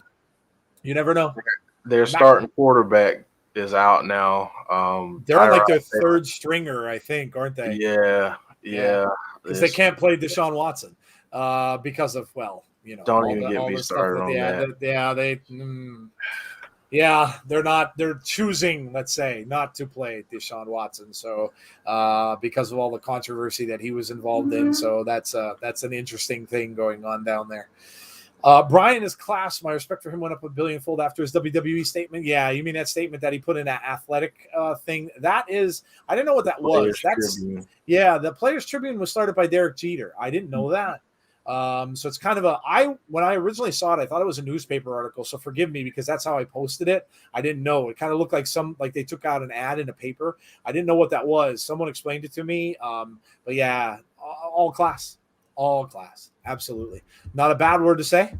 You never know. Their starting quarterback is out now. They're on like their third stringer, I think, aren't they? Yeah. Because they can't play Deshaun Watson because of, don't even get me started on that. They're choosing, let's say, not to play Deshaun Watson. So because of all the controversy that he was involved in. So that's an interesting thing going on down there. Brian is class. My respect for him went up a billionfold after his WWE statement. Yeah, you mean that statement that he put in that athletic thing? That is, I didn't know what that was. The Players Tribune was started by Derek Jeter. I didn't know that. So it's kind of when I originally saw it, I thought it was a newspaper article. So forgive me because that's how I posted it. I didn't know. It kind of looked like they took out an ad in a paper. I didn't know what that was. Someone explained it to me. But yeah, all class. All class, absolutely. Not a bad word to say.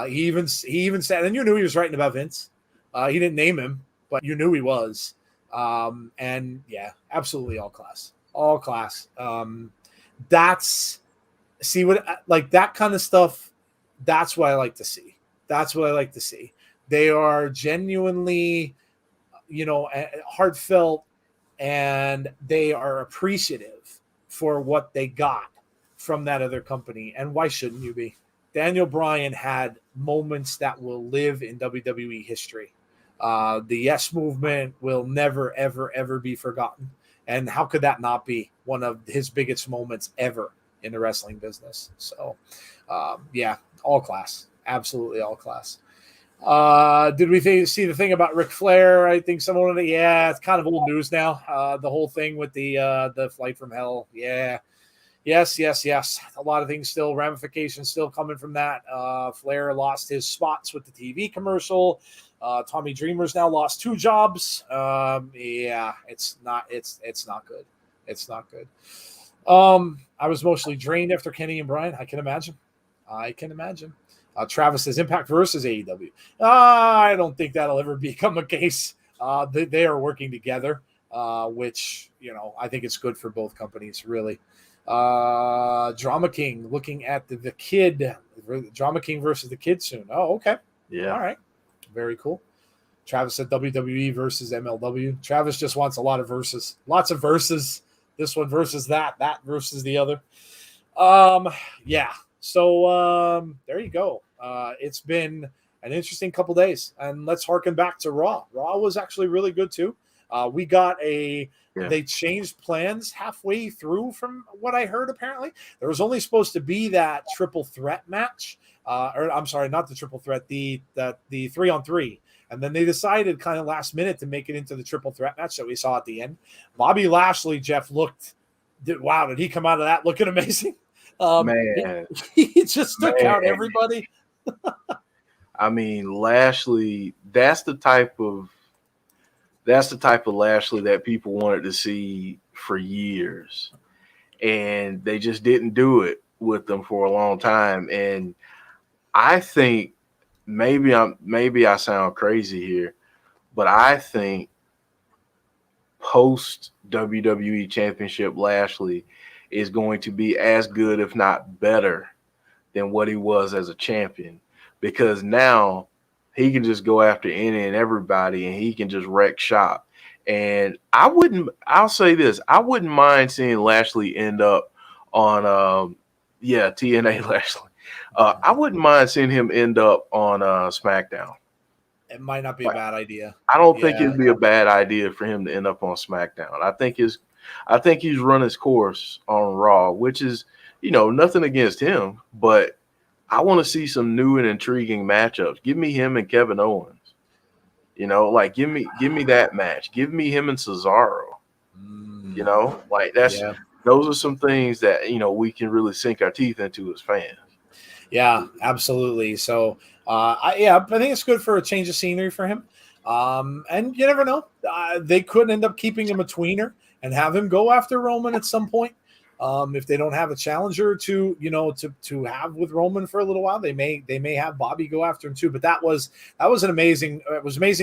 He even said, and you knew he was writing about Vince. He didn't name him, but you knew he was. And yeah, absolutely all class, all class. That's see what like that kind of stuff. That's what I like to see. That's what I like to see. They are genuinely, heartfelt, and they are appreciative for what they got from that other company. And why shouldn't you be? Daniel Bryan had moments that will live in WWE history. The Yes Movement will never, ever, ever be forgotten. And how could that not be one of his biggest moments ever in the wrestling business? So, yeah, all class. Absolutely all class. Did we see the thing about Ric Flair? I think someone, it's kind of old news now. The whole thing with the flight from hell. Yeah. Yes. A lot of things still, ramifications still coming from that. Flair lost his spots with the TV commercial. Tommy Dreamer's now lost 2 jobs. It's not good. It's not good. I was mostly drained after Kenny and Bryan. I can imagine. Travis says Impact versus AEW. I don't think that'll ever become a case. They are working together, which, I think it's good for both companies, really. Drama King looking at the kid. Drama King versus the kid soon. Oh, okay. Yeah. All right. Very cool. Travis said WWE versus MLW. Travis just wants a lot of verses. Lots of verses. This one versus that versus the other. Yeah. So there you go. It's been an interesting couple days, and let's harken back to Raw. Raw was actually really good too. We got they changed plans halfway through from what I heard. Apparently there was only supposed to be that triple threat match, or I'm sorry, not the triple threat, the 3-on-3. And then they decided kind of last minute to make it into the triple threat match that we saw at the end. Bobby Lashley, Jeff, did he come out of that looking amazing? Man, he just took out everybody. I mean, Lashley, that's the type of Lashley that people wanted to see for years. And they just didn't do it with them for a long time. And I think maybe I sound crazy here, but I think post WWE Championship Lashley is going to be as good, if not better, than what he was as a champion, because now he can just go after any and everybody and he can just wreck shop. And I'll say this, I wouldn't mind seeing Lashley end up on TNA Lashley. I wouldn't mind seeing him end up on SmackDown. It might not be a bad idea. I don't think it'd be a bad idea for him to end up on SmackDown. I think he's run his course on Raw, which is, nothing against him, but I want to see some new and intriguing matchups. Give me him and Kevin Owens. Give me that match. Give me him and Cesaro. Those are some things that, we can really sink our teeth into as fans. Yeah, absolutely. So, I think it's good for a change of scenery for him. And you never know. They could end up keeping him a tweener and have him go after Roman at some point. If they don't have a challenger to have with Roman for a little while, they may have Bobby go after him too. But that was an amazing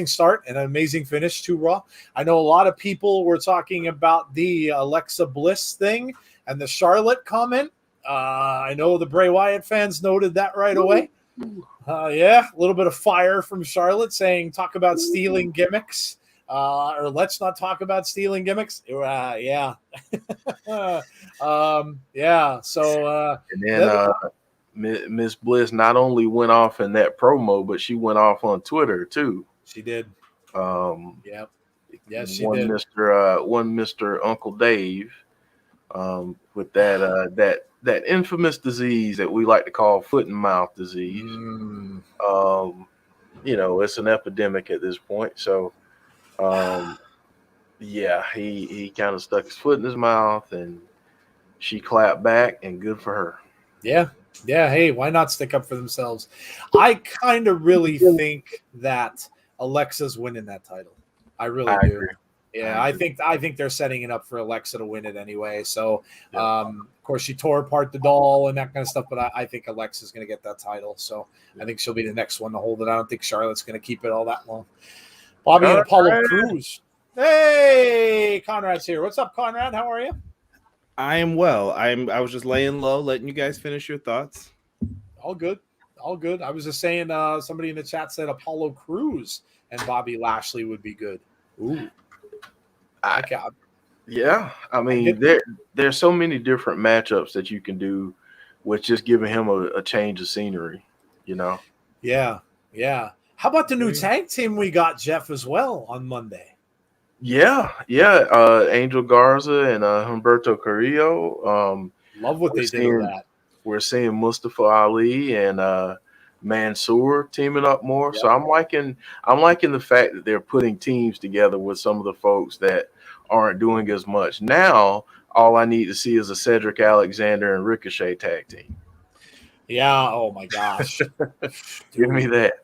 start and an amazing finish to Raw. I know a lot of people were talking about the Alexa Bliss thing and the Charlotte comment. I know the Bray Wyatt fans noted that right away. A little bit of fire from Charlotte saying, talk about stealing gimmicks. Or let's not talk about stealing gimmicks. Yeah. So, and then Miss Bliss not only went off in that promo, but she went off on Twitter too. She did. Yes, she did. One Mr. Uncle Dave with that infamous disease that we like to call foot and mouth disease. It's an epidemic at this point. So, yeah, he kind of stuck his foot in his mouth, and she clapped back, and good for her. Yeah. Hey, why not stick up for themselves? I kind of really think that Alexa's winning that title. I really do. Agree. Yeah, I think they're setting it up for Alexa to win it anyway. So, of course, she tore apart the doll and that kind of stuff, but I think Alexa's going to get that title. So, I think she'll be the next one to hold it. I don't think Charlotte's going to keep it all that long. Bobby and Apollo Crews. Hey, Conrad's here. What's up, Conrad? How are you? I am well. I was just laying low, letting you guys finish your thoughts. All good. I was just saying, somebody in the chat said Apollo Crews and Bobby Lashley would be good. Ooh. Yeah, I mean, there's so many different matchups that you can do with just giving him a change of scenery, Yeah. How about the new tag team we got, Jeff, as well on Monday? Yeah. Angel Garza and Humberto Carrillo. Love what they did with that. We're seeing Mustafa Ali and Mansoor teaming up more. Yep. So I'm liking the fact that they're putting teams together with some of the folks that aren't doing as much. Now, all I need to see is a Cedric Alexander and Ricochet tag team. Yeah. Oh my gosh. Give me that.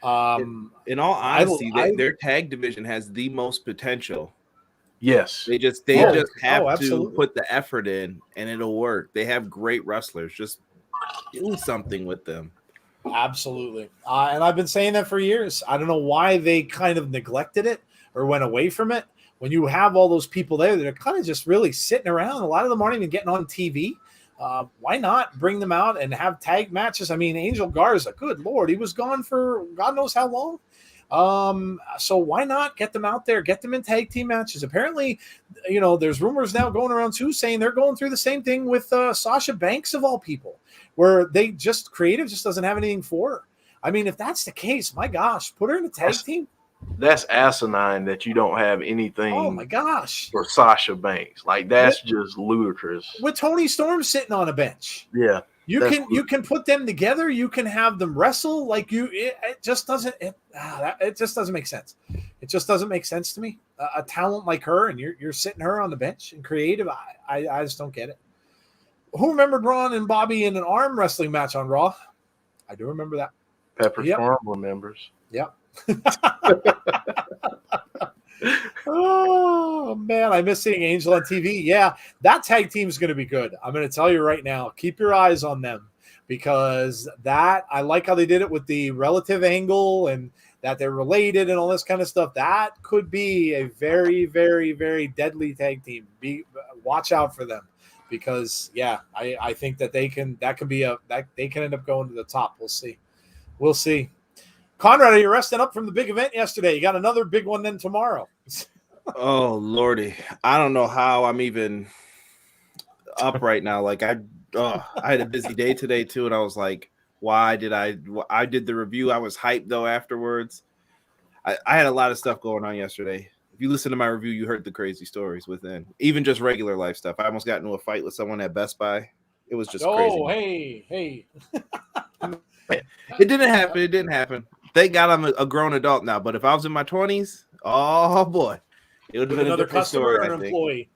In all honesty, their tag division has the most potential. Yes. They just have to put the effort in and it'll work. They have great wrestlers. Just do something with them. Absolutely. And I've been saying that for years. I don't know why they kind of neglected it or went away from it. When you have all those people there that are kind of just really sitting around, a lot of them aren't even getting on TV. Why not bring them out and have tag matches? I mean, Angel Garza, good Lord, he was gone for God knows how long. So why not get them out there, get them in tag team matches? Apparently, there's rumors now going around too saying they're going through the same thing with Sasha Banks of all people, where creative just doesn't have anything for her. I mean, if that's the case, my gosh, put her in a tag team. That's asinine that you don't have anything. Oh my gosh, for Sasha Banks, like that's just ludicrous. With Toni Storm sitting on a bench, yeah, you can put them together. You can have them wrestle. Like it just doesn't. It just doesn't make sense. It just doesn't make sense to me. A talent like her, and you're sitting her on the bench and creative. I just don't get it. Who remembered Ron and Bobby in an arm wrestling match on Raw? I do remember that. Pepper Farm remembers. Yep. Oh man, I miss seeing Angel on TV. Yeah, that tag team is going to be good. I'm going to tell you right now, keep your eyes on them, because I like how they did it with the relative angle and that they're related and all this kind of stuff. That could be a very, very, very deadly tag team. Watch out for them, because I think that they can end up going to the top. We'll see. Conrad, are you resting up from the big event yesterday? You got another big one then tomorrow. Oh Lordy, I don't know how I'm even up right now. Like I had a busy day today too, and I was like, why did I did the review? I was hyped though afterwards. I had a lot of stuff going on yesterday. If you listen to my review, you heard the crazy stories within, even just regular life stuff. I almost got into a fight with someone at Best Buy. It was just crazy. Oh, hey. It didn't happen. Thank God I'm a grown adult now. But if I was in my 20s, oh boy, it would have been another a different customer story. or an employee.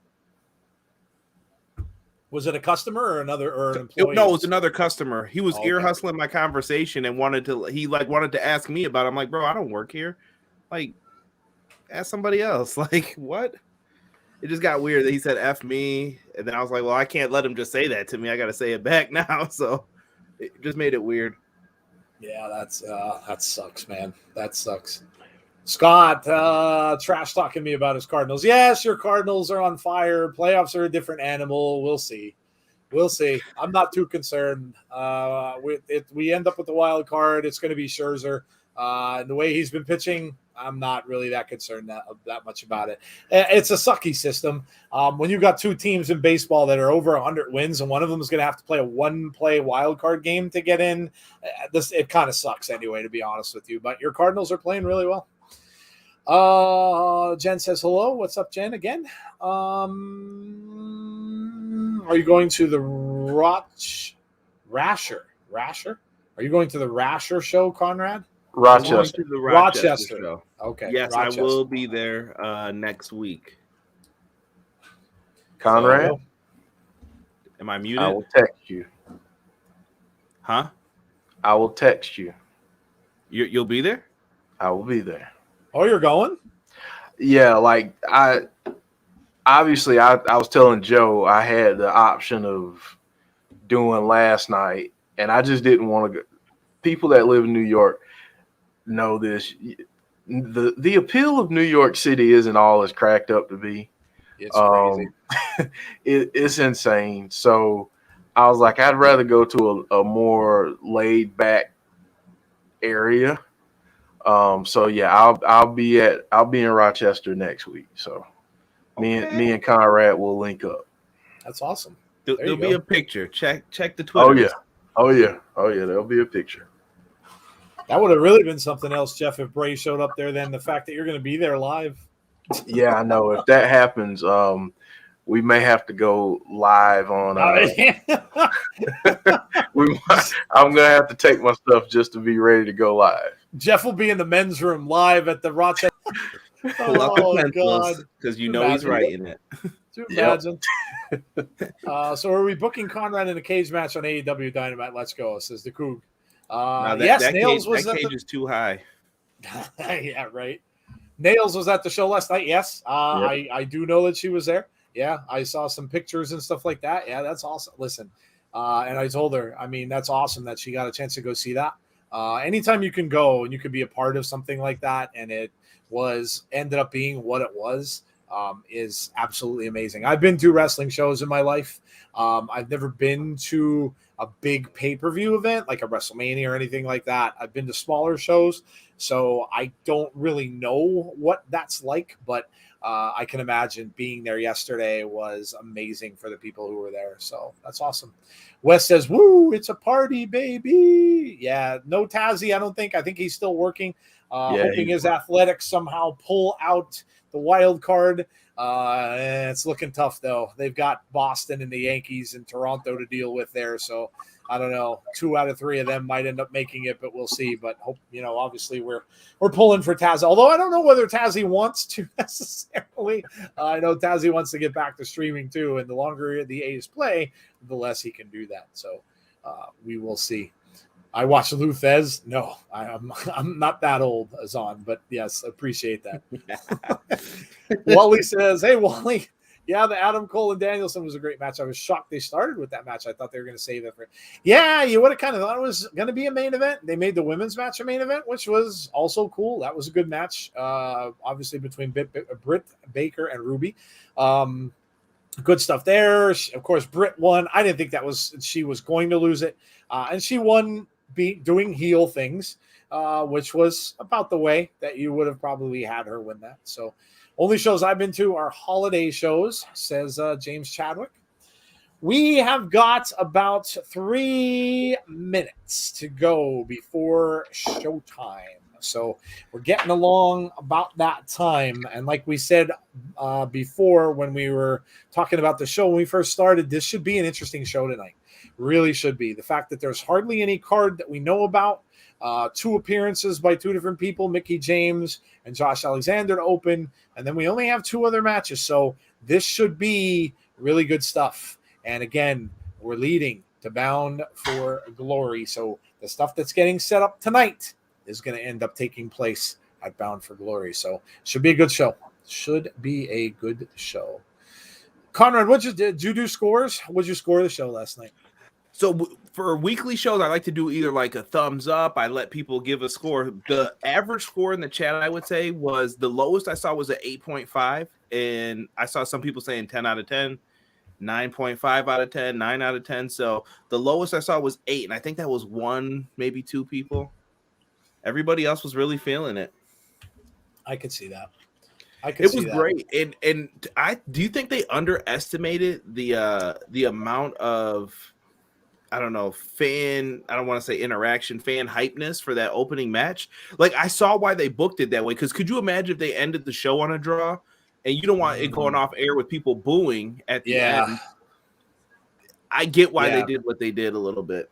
Was it a customer or an employee? No, it was another customer. He was ear hustling my conversation and wanted to ask me about it. I'm like, bro, I don't work here. Like, ask somebody else. Like, what? It just got weird that he said F me. And then I was like, well, I can't let him just say that to me. I got to say it back now. So it just made it weird. Yeah, that sucks, man. That sucks. Scott, trash talking me about his Cardinals. Yes, your Cardinals are on fire. Playoffs are a different animal. We'll see. I'm not too concerned. We end up with the wild card. It's going to be Scherzer. And the way he's been pitching, I'm not really that concerned that much about it. It's a sucky system. When you've got two teams in baseball that are over 100 wins and one of them is going to have to play a one-play wild card game to get in, it kind of sucks anyway, to be honest with you. But your Cardinals are playing really well. Jen says hello. What's up, Jen? Again. Are you going to the Rasher? Are you going to the Rasher show, Conrad? Going to Rochester. the Rochester show. Okay. Yes, Rochester. I will be there next week. Conrad, So, am I I muted? will text you. Huh? I will text you. You'll be there? I will be there. oh, you're going? Yeah, like I was telling Joe I had the option of doing last night, and I just didn't want to go. People that live in New York know this. The appeal of New York City isn't all it's cracked up to be. It's crazy. It's insane. So I was like, I'd rather go to a more laid back area. So yeah, I'll be in Rochester next week. So me and Conrad will link up. That's awesome. There'll be a picture. Check the Oh Twitter. yeah. Oh yeah. There'll be a picture. That would have really been something else, Jeff, if Bray showed up there. Then the fact that you're going to be there live. Yeah, I know. If that happens, we may have to go live on. I'm gonna have to take my stuff just to be ready to go live. Jeff will be in the men's room live at the Rochester. Pull out the pencils because you know he's writing it. Do you imagine? So are we booking Conrad in a cage match on AEW Dynamite? Let's go, says the Coug. Yes, Nails was that cage is too high. Yeah, right. Nails was at the show last night. Yes, yep. I do know that she was there. Yeah, I saw some pictures and stuff like that. Yeah, that's awesome. Listen, and I told her, I mean, that's awesome that she got a chance to go see that. Anytime you can go and you can be a part of something like that, and it ended up being what it was, is absolutely amazing. I've been to wrestling shows in my life. I've never been to a big pay-per-view event like a WrestleMania or anything like that. I've been to smaller shows, so I don't really know what that's like, but I can imagine being there yesterday was amazing for the people who were there. So that's awesome. Wes says, woo, it's a party, baby. Yeah, no Tazzy, I don't think. I think he's still working, hoping his athletics somehow pull out the wild card. It's looking tough, though. They've got Boston and the Yankees and Toronto to deal with there. So I don't know. 2 out of 3 of them might end up making it, but we'll see. But hope, obviously we're pulling for Taz. Although I don't know whether Tazzy wants to necessarily. I know Tazzy wants to get back to streaming too, and the longer the A's play, the less he can do that. So we will see. I watched Luthez. No, I'm not that old, Azan, but yes, appreciate that. Wally says, hey, Wally. Yeah, the Adam Cole and Danielson was a great match. I was shocked they started with that match. I thought they were going to save it for. Yeah, you would have kind of thought it was going to be a main event. They made the women's match a main event, which was also cool. That was a good match, obviously between Britt Baker and Ruby. Good stuff there. Of course, Britt won. I didn't think she was going to lose it, and she won doing heel things, which was about the way that you would have probably had her win that. So. Only shows I've been to are holiday shows, says James Chadwick. We have got about 3 minutes to go before showtime. So we're getting along about that time. And like we said before when we were talking about the show when we first started, this should be an interesting show tonight. Really should be. The fact that there's hardly any card that we know about. 2 appearances by 2 different people, Mickie James and Josh Alexander to open, and then we only have 2 other matches. So this should be really good stuff. And again, we're leading to Bound for Glory. So the stuff that's getting set up tonight is going to end up taking place at Bound for Glory. So should be a good show. Should be a good show. Conrad, did you do scores? What'd you score the show last night? So for weekly shows, I like to do either like a thumbs up. I let people give a score. The average score in the chat, I would say, was the lowest I saw was an 8.5. And I saw some people saying 10 out of 10, 9.5 out of 10, 9 out of 10. So the lowest I saw was 8. And I think that was 1, maybe 2 people. Everybody else was really feeling it. I could see that. It was great. And do you think they underestimated the amount of I don't know, I don't want to say interaction, fan hypeness for that opening match. Like, I saw why they booked it that way. Because could you imagine if they ended the show on a draw and you don't want it going off air with people booing at the end? I get why they did what they did a little bit.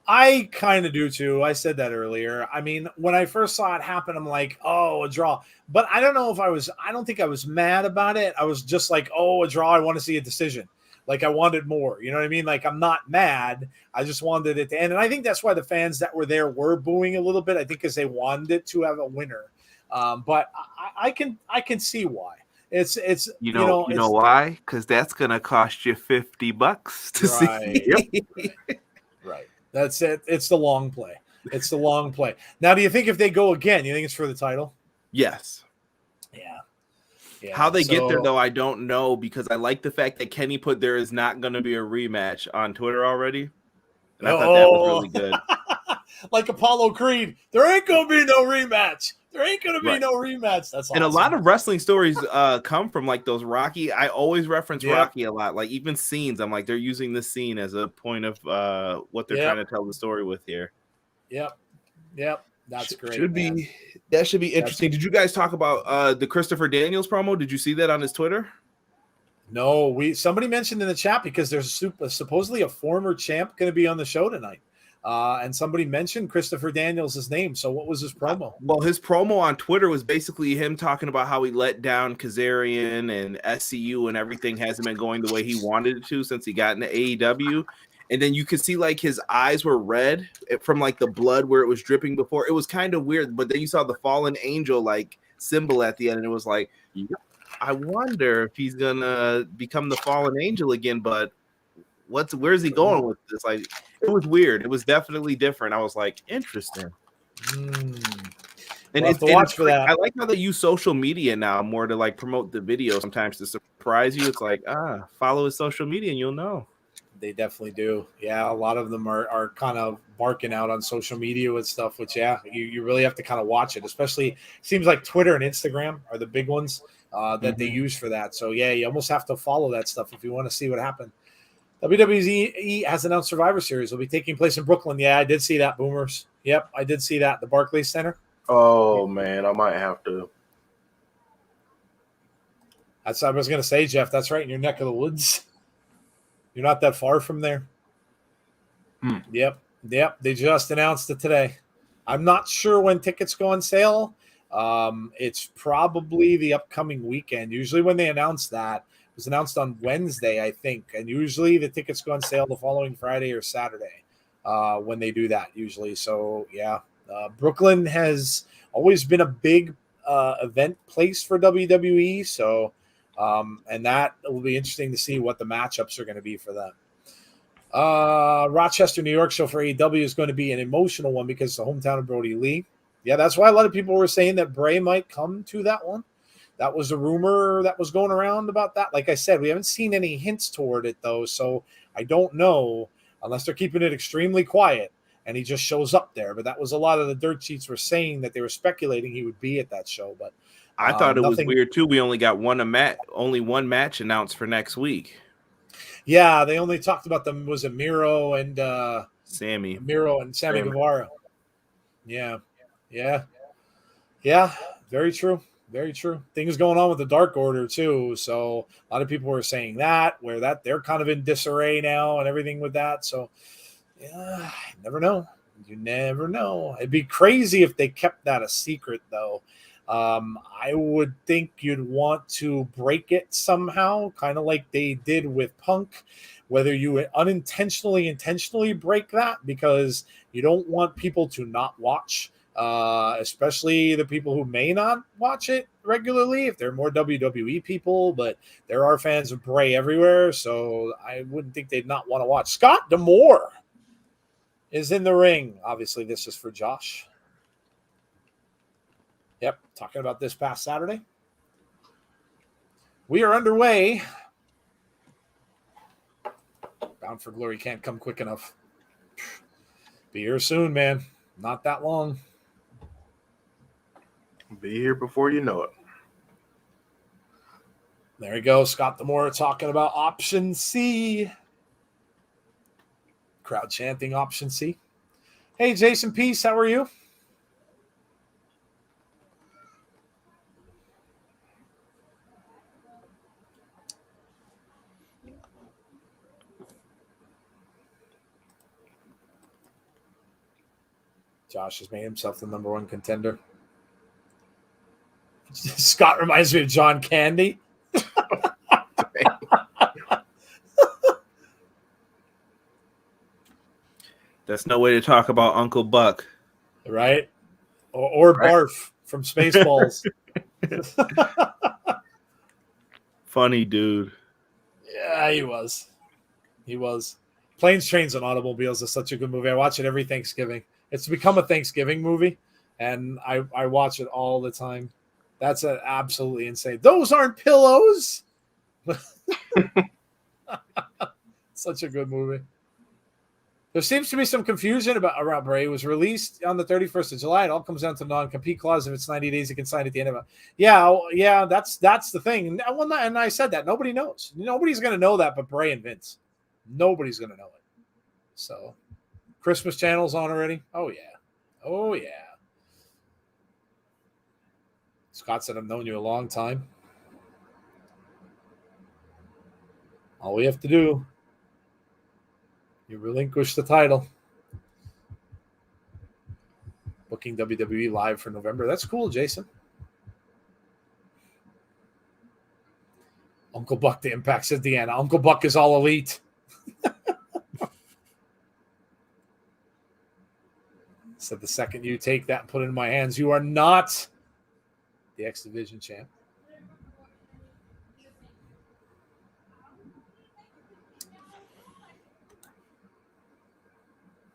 I kind of do too. I said that earlier. I mean, when I first saw it happen, I'm like, oh, a draw. But I don't know if I don't think I was mad about it. I was just like, oh, a draw. I want to see a decision. Like, I wanted more. You know what I mean? Like, I'm not mad. I just wanted it to end. And I think that's why the fans that were there were booing a little bit. I think because they wanted it to have a winner. But I can see why. It's you know why? Because that's gonna cost you $50 to see. Right. That's it. It's the long play. It's the long play. Now, do you think if they go again, you think it's for the title? Yes. Yeah. How they get there, though, I don't know, because I like the fact that Kenny put there is not going to be a rematch on Twitter already. And I thought that was really good. Like Apollo Creed, there ain't going to be no rematch. There ain't going to be no rematch. That's awesome. And a lot of wrestling stories come from like those Rocky. I always reference Rocky a lot. Like even scenes, I'm like, they're using this scene as a point of what they're trying to tell the story with here. Yep. That's great. That should be interesting. Did you guys talk about the Christopher Daniels promo? Did you see that on his Twitter? No, somebody mentioned in the chat because there's supposedly a former champ going to be on the show tonight. And somebody mentioned Christopher Daniels' name. So what was his promo? Well, his promo on Twitter was basically him talking about how he let down Kazarian and SCU and everything hasn't been going the way he wanted it to since he got into AEW. And then you could see like his eyes were red from like the blood where it was dripping before. It was kind of weird. But then you saw the fallen angel like symbol at the end. And it was like, I wonder if he's going to become the fallen angel again. But where's he going with this? Like, it was weird. It was definitely different. I was like, interesting. And it's watch for that. I like how they use social media now more to like promote the video sometimes to surprise you. It's like, follow his social media and you'll know. They definitely do. Yeah, a lot of them are kind of barking out on social media with stuff, which, you really have to kind of watch it. Especially, seems like Twitter and Instagram are the big ones that they use for that. So, you almost have to follow that stuff if you want to see what happened. WWE has announced Survivor Series will be taking place in Brooklyn. Yeah, I did see that, Boomers. Yep, I did see that. The Barclays Center. Oh, man, I might have to. That's what I was going to say, Jeff. That's right in your neck of the woods. You're not that far from there. Yep. They just announced it today. I'm not sure when tickets go on sale. It's probably the upcoming weekend. Usually when they announce that, it was announced on Wednesday, I think. And usually the tickets go on sale the following Friday or Saturday when they do that usually. So, Brooklyn has always been a big event place for WWE. So, and that will be interesting to see what the matchups are going to be for them. Rochester, New York show for AEW is going to be an emotional one because it's the hometown of Brody Lee. Yeah, that's why a lot of people were saying that Bray might come to that one. That was a rumor that was going around about that. Like I said, we haven't seen any hints toward it, though, so I don't know unless they're keeping it extremely quiet and he just shows up there. But that was a lot of the dirt sheets were saying that they were speculating he would be at that show. But I thought it was weird, too. We only got only one match announced for next week. Yeah, they only talked about them. Was it Miro and Sammy Guevara? Yeah. Very true. Very true. Things going on with the Dark Order too. So a lot of people were saying that they're kind of in disarray now and everything with that. So you never know. You never know. It'd be crazy if they kept that a secret though. I would think you'd want to break it somehow, kind of like they did with Punk, whether you intentionally break that because you don't want people to not watch, especially the people who may not watch it regularly if they're more WWE people, but there are fans of Bray everywhere, so I wouldn't think they'd not want to watch. Scott D'Amore is in the ring. Obviously, this is for Josh. Yep, talking about this past Saturday. We are underway. Bound for Glory can't come quick enough. Be here soon, man. Not that long. Be here before you know it. There you go. Scott D'Amore talking about option C. Crowd chanting, option C. Hey, Jason Peace, how are you? Josh has made himself the number one contender. Scott reminds me of John Candy. That's no way to talk about Uncle Buck. Right? Or Right. Barf from Spaceballs. Funny dude. Yeah, he was. He was. Planes, Trains, and Automobiles is such a good movie. I watch it every Thanksgiving. It's become a Thanksgiving movie, and I watch it all the time. That's absolutely insane. Those aren't pillows. Such a good movie. There seems to be some confusion around Bray. It was released on the 31st of July. It all comes down to non-compete clause. If it's 90 days, you can sign at the end of it. Yeah, that's the thing. And I said that. Nobody knows. Nobody's going to know that but Bray and Vince. Nobody's going to know it. So, Christmas channel's on already? Oh, yeah. Scott said, I've known you a long time. All we have to do, you relinquish the title. Booking WWE Live for November. That's cool, Jason. Uncle Buck, the Impact, said Deonna. Uncle Buck is all elite. Said the second you take that and put it in my hands, you are not the X Division champ.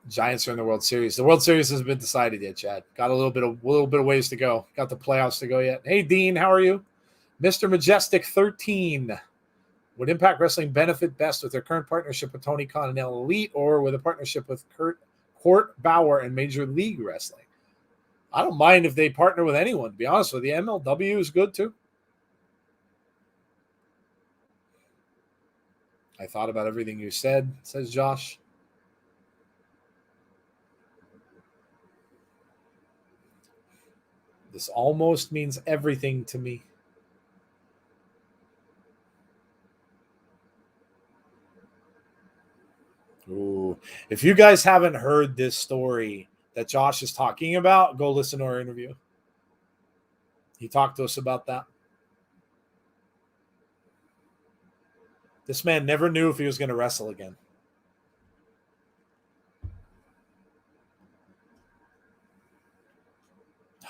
Giants are in the World Series. The World Series hasn't been decided yet, Chad. Got a little bit of ways to go. Got the playoffs to go yet. Hey, Dean, how are you? Mr. Majestic 13. Would Impact Wrestling benefit best with their current partnership with Tony Khan and El Elite, or with a partnership with Court Bauer and Major League Wrestling? I don't mind if they partner with anyone, to be honest with you. MLW is good too. I thought about everything you said, says Josh. This almost means everything to me. Ooh. If you guys haven't heard this story that Josh is talking about, go listen to our interview. He talked to us about that. This man never knew if he was going to wrestle again.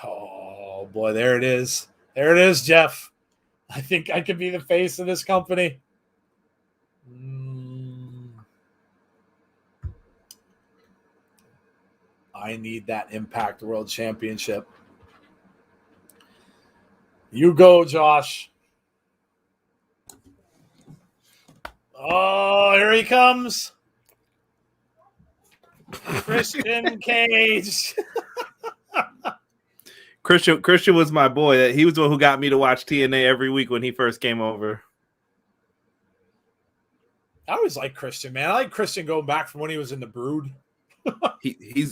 Oh, boy, there it is. There it is, Jeff. I think I could be the face of this company. I need that Impact World Championship. You go, Josh. Oh, here he comes. Christian Cage. Christian was my boy. He was the one who got me to watch TNA every week when he first came over. I always like Christian, man. I like Christian going back from when he was in the Brood.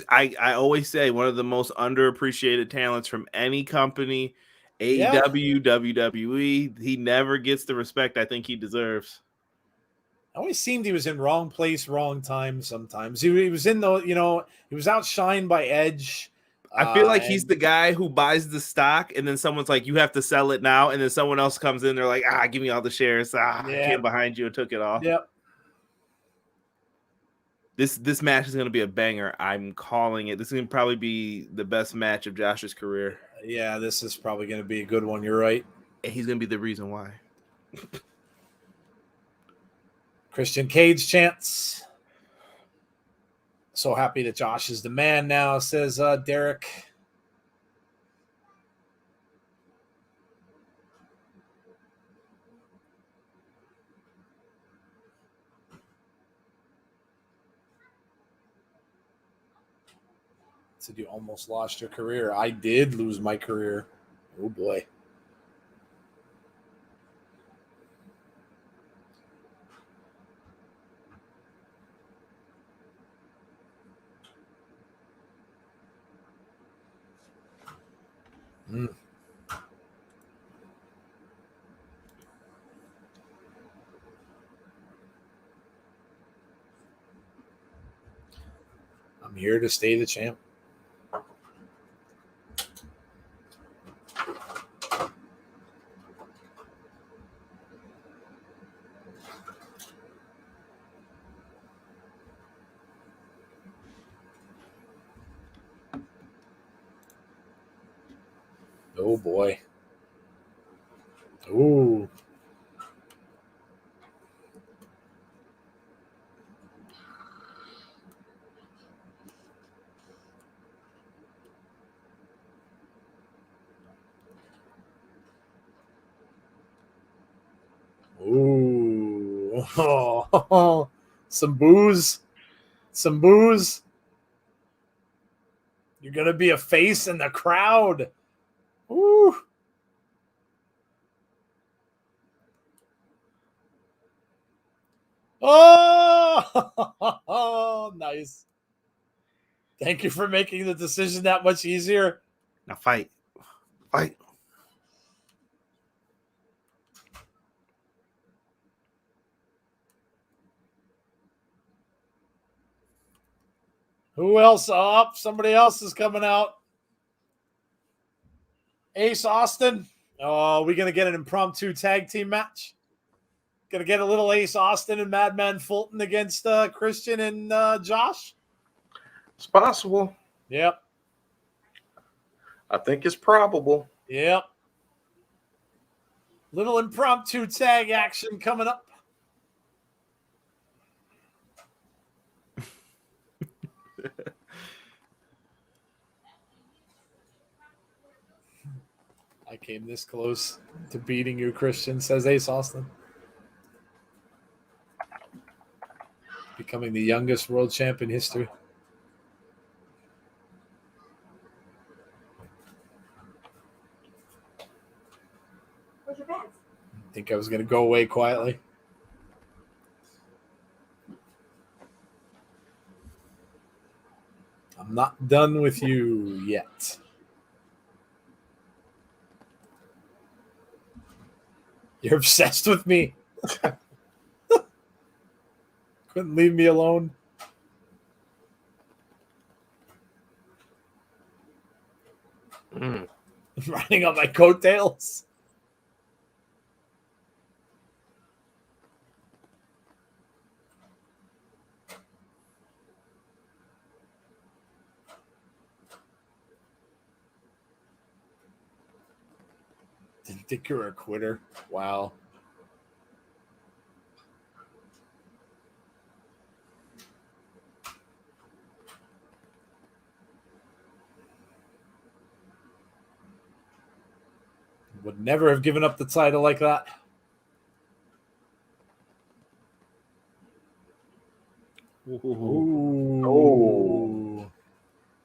I always say one of the most underappreciated talents from any company, AEW, WWE. He never gets the respect I think he deserves. It always seemed he was in wrong place, wrong time sometimes. He was in the, he was outshined by Edge. I feel like he's the guy who buys the stock and then someone's like, you have to sell it now. And then someone else comes in. They're like, give me all the shares. I came behind you and took it all. Yep. This match is going to be a banger. I'm calling it. This is going to probably be the best match of Josh's career. Yeah, this is probably going to be a good one. You're right. And he's going to be the reason why. Christian Cage chants. So happy that Josh is the man now, says Derek. Said you almost lost your career. I did lose my career. Oh, boy. I'm here to stay the champ. Oh boy. Ooh. Ooh. Oh. Some booze. Some booze. You're going to be a face in the crowd. Ooh. Oh, nice. Thank you for making the decision that much easier. Now fight. Fight. Who else up? Somebody else is coming out. Ace Austin. Oh, are we going to get an impromptu tag team match? Going to get a little Ace Austin and Madman Fulton against Christian and Josh? It's possible. Yep. I think it's probable. Yep. Little impromptu tag action coming up. I came this close to beating you, Christian, says Ace Austin. Becoming the youngest world champ in history. Where's your bags? I think I was going to go away quietly. I'm not done with you yet. You're obsessed with me. Couldn't leave me alone. Riding on my coattails. Didn't think you were a quitter. Wow. Would never have given up the title like that. Ooh. Oh.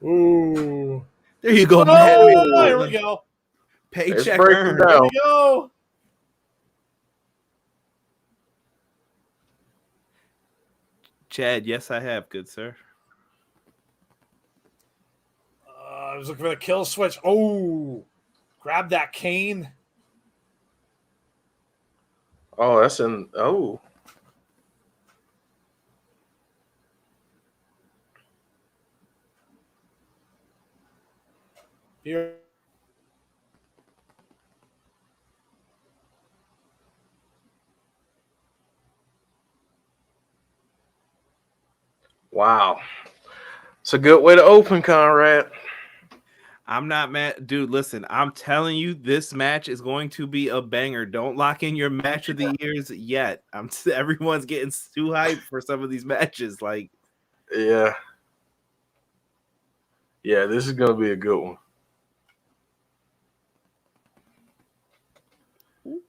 Ooh. There you go, Oh, man. here we go. Paycheck breaking earned. down. Here we go. Chad, yes, I have, good sir. I was looking for the kill switch. Oh, grab that cane. Oh, that's in. Oh. Here. Wow. It's a good way to open, Conrad. I'm not mad. Dude, listen, I'm telling you, this match is going to be a banger. Don't lock in your match of the years yet. Everyone's getting too hyped for some of these matches. Like, Yeah. Yeah, this is going to be a good one.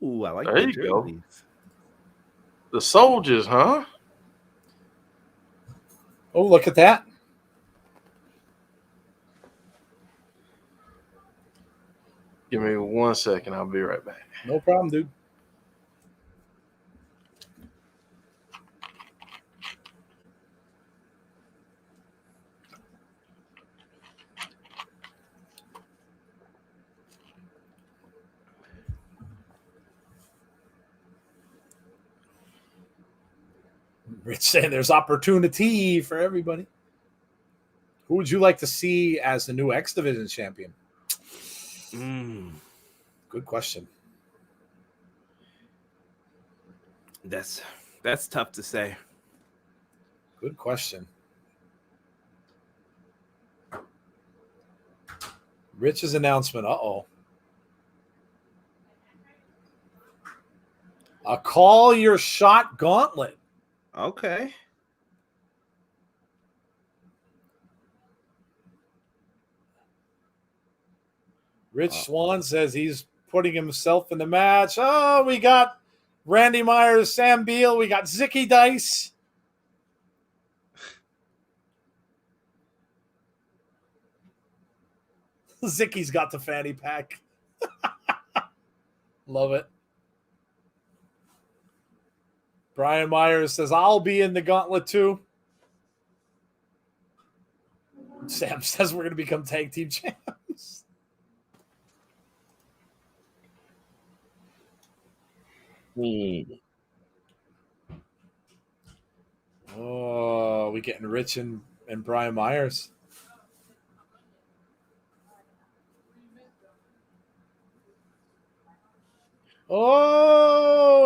ooh, I like There the you go. jerseys. The soldiers, huh? Oh, look at that. Give me 1 second. I'll be right back. No problem, dude. Rich saying there's opportunity for everybody. Who would you like to see as the new X Division champion? Good question. That's tough to say. Good question. Rich's announcement. Uh-oh. A call your shot gauntlet. Okay. Rich Swann says he's putting himself in the match. Oh, we got Randy Myers, Sam Beal. We got Zicky Dice. Zicky's got the fanny pack. Love it. Brian Myers says, I'll be in the gauntlet too. Sam says we're going to become tag team champs. Oh, we getting Rich and Brian Myers. Oh,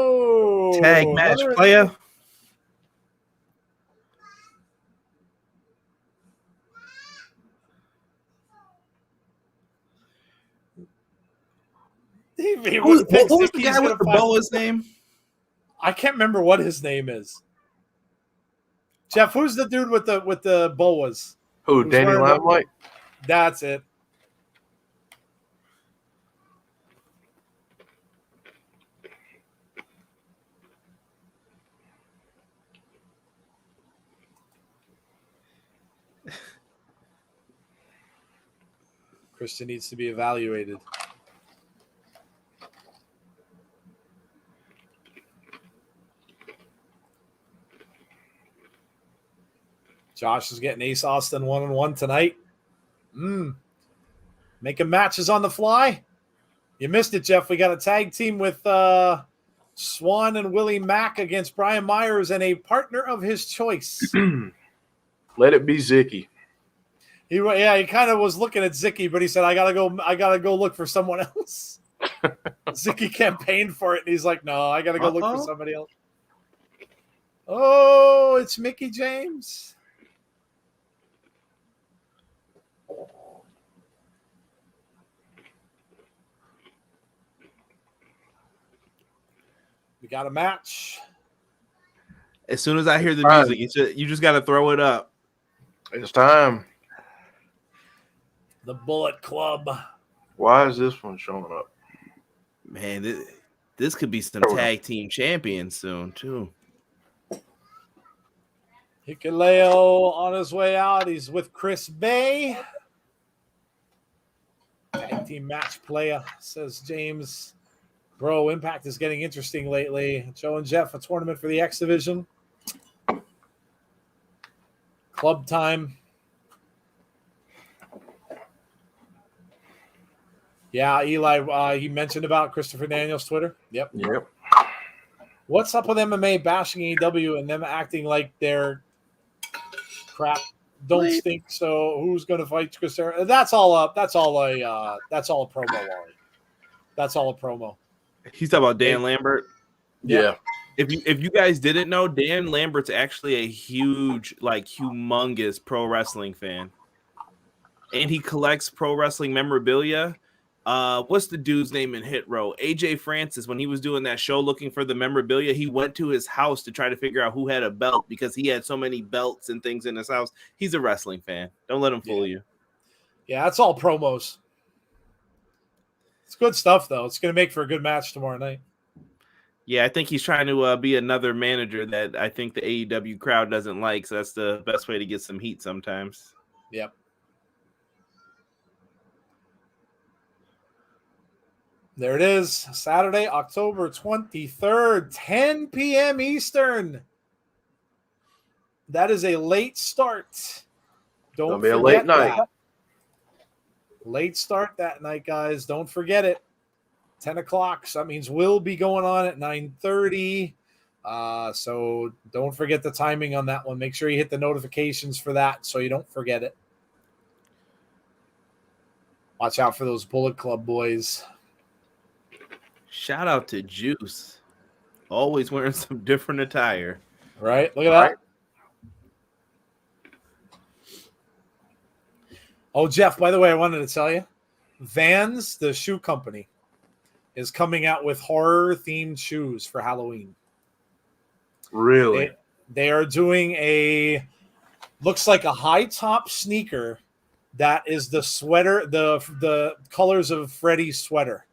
tag match player. What was the guy with the boa's name? I can't remember what his name is. Jeff, who's the dude with the boas? Who, Danny Limelight? That's it. Christian needs to be evaluated. Josh is getting Ace Austin 1-on-1 tonight. Making matches on the fly. You missed it, Jeff. We got a tag team with Swan and Willie Mack against Brian Myers and a partner of his choice. Let it be Zicky. He kind of was looking at Zicky, but he said, I gotta go look for someone else. Zicky campaigned for it, and he's like, no, I gotta go look for somebody else. Oh, it's Mickie James. We got a match. As soon as I hear the music, you just got to throw it up. It's time. The Bullet Club. Why is this one showing up? Man, this could be some tag team champions soon, too. Hikuleo on his way out. He's with Chris Bay. Tag team match player, says James. Bro, Impact is getting interesting lately. Joe and Jeff, a tournament for the X Division. Club time. Yeah, Eli, he mentioned about Christopher Daniels' Twitter. Yep. What's up with MMA bashing AEW and them acting like they're crap? Don't stink. So who's going to fight Christopher? That's all a promo, Wally. That's all a promo. He's talking about Dan Lambert. Yeah. If you guys didn't know, Dan Lambert's actually a huge, humongous pro wrestling fan, and he collects pro wrestling memorabilia. What's the dude's name in Hit Row? AJ Francis. When he was doing that show looking for the memorabilia, he went to his house to try to figure out who had a belt because he had so many belts and things in his house. He's a wrestling fan. Don't let him fool you. Yeah, that's all promos. It's good stuff, though. It's going to make for a good match tomorrow night. Yeah, I think he's trying to be another manager that I think the AEW crowd doesn't like, so that's the best way to get some heat sometimes. Yep. There it is. Saturday, October 23rd, 10 p.m. Eastern. That is a late start. Don't be a late night. Late start that night, guys. Don't forget it. 10 o'clock. So that means we'll be going on at 9:30. So don't forget the timing on that one. Make sure you hit the notifications for that so you don't forget it. Watch out for those Bullet Club boys. Shout out to Juice. Always wearing some different attire. Right? Look at that. Oh, Jeff, by the way, I wanted to tell you, Vans, the shoe company, is coming out with horror-themed shoes for Halloween. Really? They are doing looks like a high-top sneaker that is the sweater, the colors of Freddy's sweater.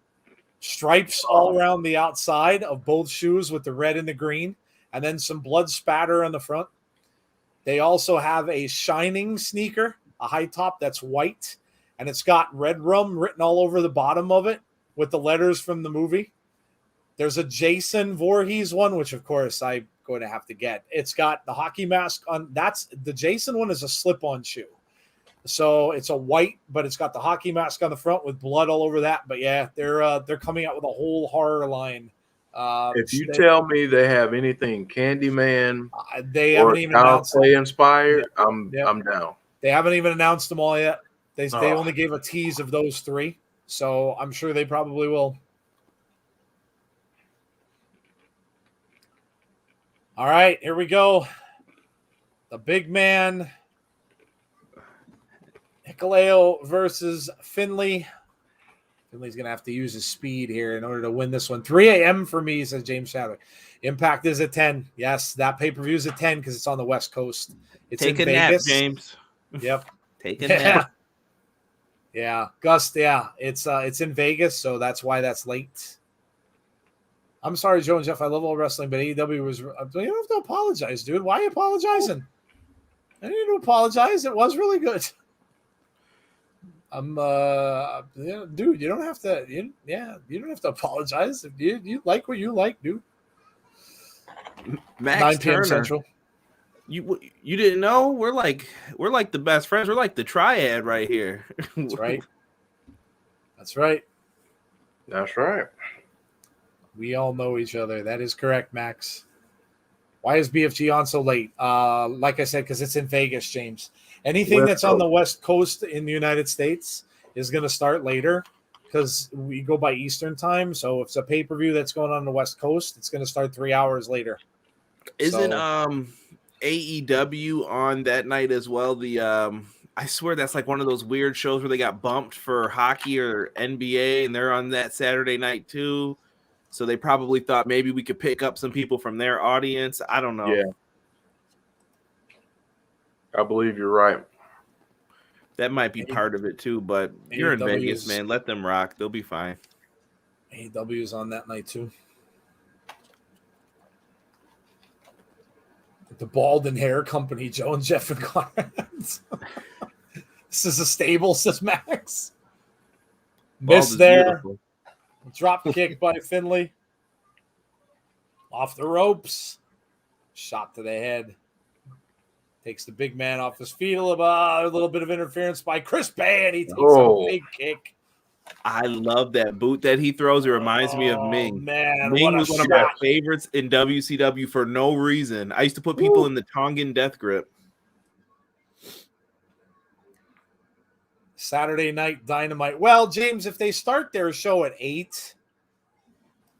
Stripes all around the outside of both shoes with the red and the green, and then some blood spatter on the front. They also have a shining sneaker, a high top that's white, and it's got Red Rum written all over the bottom of it with the letters from the movie. There's a Jason Voorhees one, which of course I'm going to have to get. It's got the hockey mask on. That's the Jason one is a slip-on shoe. So it's a white, but it's got the hockey mask on the front with blood all over that. But yeah, they're coming out with a whole horror line. If you tell me they have anything Candyman, they haven't even announced inspired, I'm down. They haven't even announced them all yet. They only gave a tease of those three, so I'm sure they probably will. All right, here we go. The big man, Hikuleo versus Finley. Finley's going to have to use his speed here in order to win this one. 3 a.m. for me, says James Shadwick. Impact is at 10. Yes, that pay-per-view is at 10 because it's on the West Coast. It's Take in a Vegas. nap, James. Yep. Take a nap. Yeah, Gus. Yeah, it's in Vegas, so that's why that's late. I'm sorry, Joe and Jeff. I love all wrestling, but AEW was. You don't have to apologize, dude. Why are you apologizing? I didn't need to apologize. It was really good. Dude, you don't have to. You don't have to apologize. If you like what you like, dude. Max 9 p.m. Turner. Central. You didn't know? We're like the best friends. We're like the triad right here. That's right. That's right. That's right. We all know each other. That is correct, Max. Why is BFG on so late? Like I said, because it's in Vegas, James. Anything that's on the West Coast in the United States is going to start later because we go by Eastern time. So if it's a pay-per-view that's going on the West Coast, it's going to start 3 hours later. Isn't AEW on that night as well? I swear that's like one of those weird shows where they got bumped for hockey or NBA, and they're on that Saturday night too. So they probably thought maybe we could pick up some people from their audience. I don't know. Yeah. I believe you're right. That might be part of it too, but you're in Vegas, man. Let them rock. They'll be fine. AEW is on that night too. The Bald and Hair Company, Joe and Jeff and Clarence. This is a stable, says Max. Miss there. Beautiful. Drop kick by Finley. Off the ropes. Shot to the head. Takes the big man off his feet a little bit of interference by Chris Bay, and he takes a big kick. I love that boot that he throws. It reminds me of Ming. Man, Ming was one of my favorites in WCW for no reason. I used to put people in the Tongan death grip. Saturday Night Dynamite. Well, James, if they start their show at 8,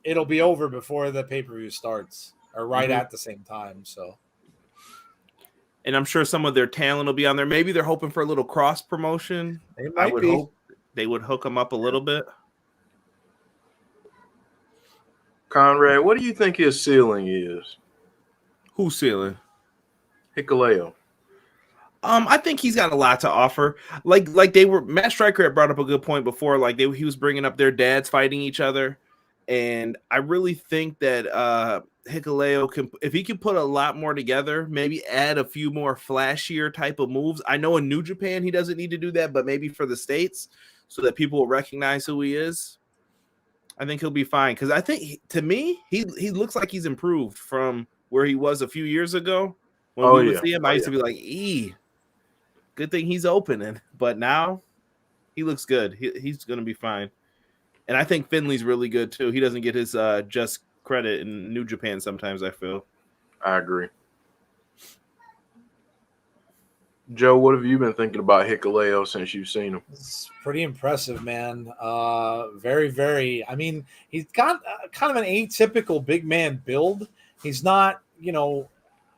it'll be over before the pay-per-view starts, or right at the same time. So, and I'm sure some of their talent will be on there. Maybe they're hoping for a little cross promotion. I would hope they would hook them up a little bit. Conrad, what do you think his ceiling is? Who's ceiling? Hikuleo. I think he's got a lot to offer. Like they were. Matt Stryker had brought up a good point before. Like he was bringing up their dads fighting each other, and I really think that Hikuleo can, if he can put a lot more together, maybe add a few more flashier type of moves. I know in New Japan he doesn't need to do that, but maybe for the States, so that people will recognize who he is. I think he'll be fine because I think to me he looks like he's improved from where he was a few years ago. When we would see him, I used to be like, good thing he's opening. But now he looks good. He's going to be fine. And I think Finley's really good too. He doesn't get his just credit in New Japan sometimes, I feel. I agree. Joe, what have you been thinking about Hikuleo since you've seen him? It's pretty impressive, man. Very, very. I mean, he's got kind of an atypical big man build. He's not,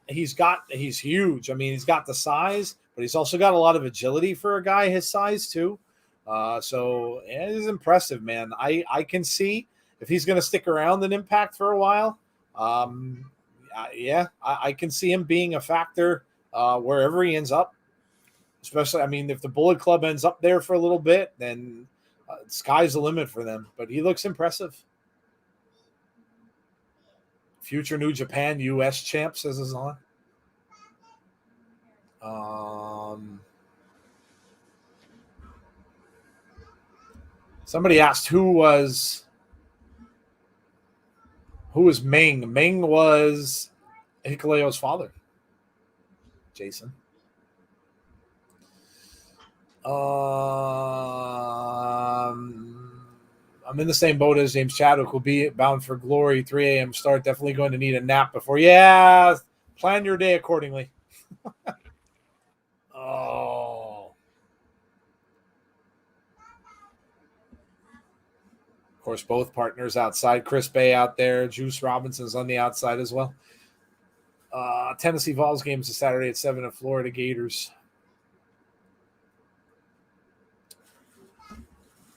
he's huge. I mean, he's got the size, but he's also got a lot of agility for a guy his size too. So it is impressive, man. I can see if he's going to stick around in Impact for a while. I can see him being a factor wherever he ends up. Especially, I mean, if the Bullet Club ends up there for a little bit, then sky's the limit for them. But he looks impressive. Future New Japan US champ says is on. Somebody asked who was Ming. Ming was Hikuleo's father, Jason. I'm in the same boat as James Chadwick. Will be bound for glory. 3 a.m. start. Definitely going to need a nap before. Yeah, plan your day accordingly. Oh. Of course, both partners outside. Chris Bay out there. Juice Robinson's on the outside as well. Tennessee Vols games is Saturday at 7 at Florida Gators.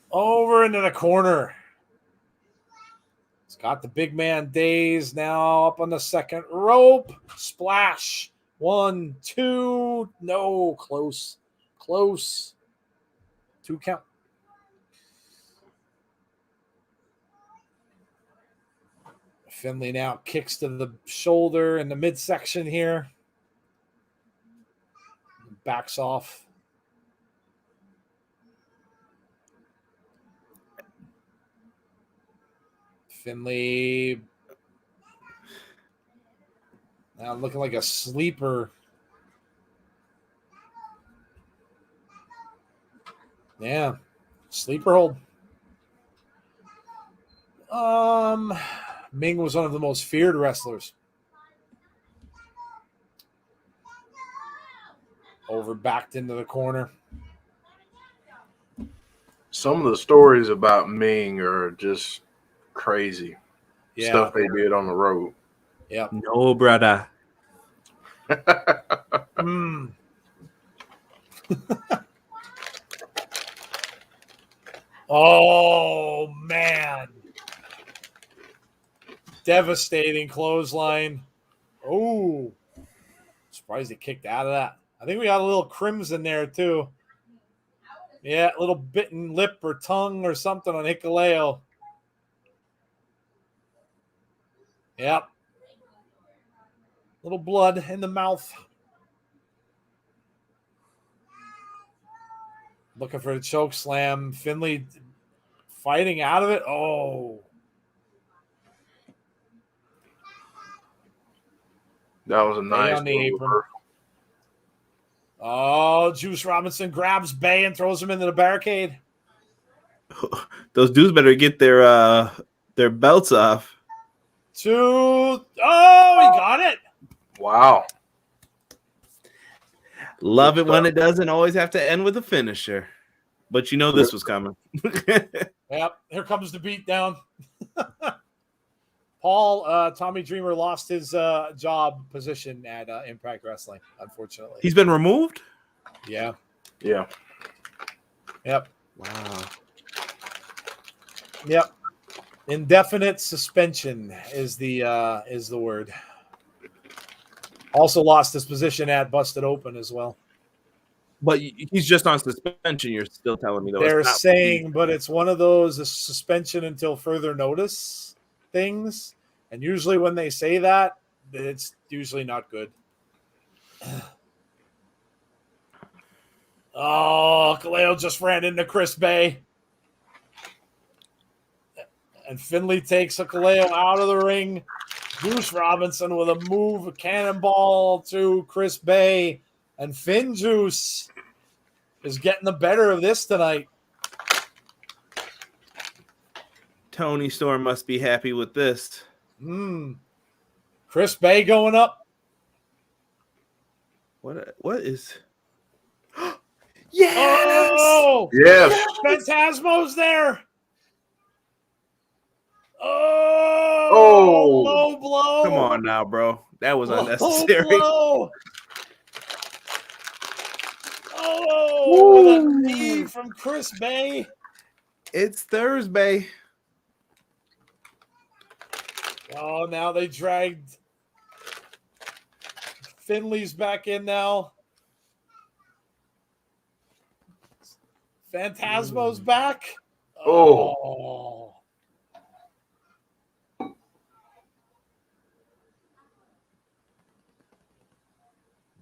Over into the corner. It's got the big man Days now up on the second rope. Splash. 1, 2. No, close. 2 count. Finley now kicks to the shoulder in the midsection here. Backs off. Finley now looking like a sleeper. Yeah, sleeper hold. Ming was one of the most feared wrestlers. Backed into the corner. Some of the stories about Ming are just crazy. Yeah. Stuff they did on the road. Yep. No, brother. Oh, man. Devastating clothesline. Oh. Surprised he kicked out of that. I think we got a little crimson there, too. Yeah, a little bitten lip or tongue or something on Hikuleo. Yep. Little blood in the mouth. Looking for the choke slam. Finley fighting out of it. Oh. That was a nice on the apron. Oh, Juice Robinson grabs Bay and throws him into the barricade. Those dudes better get their belts off. 2. Oh, he got it. Wow. Love it when it doesn't always have to end with a finisher. But you know this was coming. Yep, here comes the beatdown. Paul, Tommy Dreamer lost his job position at Impact Wrestling, unfortunately. He's been removed? Yeah. Yeah. Yep. Wow. Yep. Indefinite suspension is the word. Also lost his position at Busted Open as well. But he's just on suspension, you're still telling me, though. They're saying, but it's one of those suspension until further notice things. And usually when they say that, it's usually not good. Oh, Kaleo just ran into Chris Bay. And Finley takes a Kaleo out of the ring. Juice Robinson with a move, a cannonball to Chris Bay. And Finn Juice is getting the better of this tonight. Tony Storm must be happy with this. Chris Bay going up. What is? Yes. Oh, Yes. Phantasmo's there. Oh, Oh. low blow. Come on now, bro. That was Low unnecessary. blow. Oh, with a knee from Chris Bay. It's Thursday. Oh, now they dragged Finley's back in now. Phantasmo's back. Oh.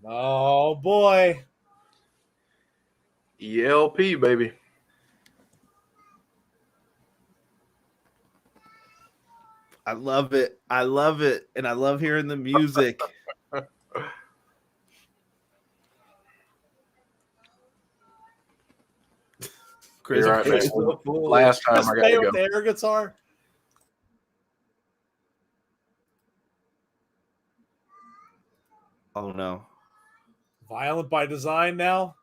Oh boy. ELP, baby. I love it. I love it. And I love hearing the music. Be right back. Chris Last time I got Bay to with go. the air guitar. Oh no. Violent by design now.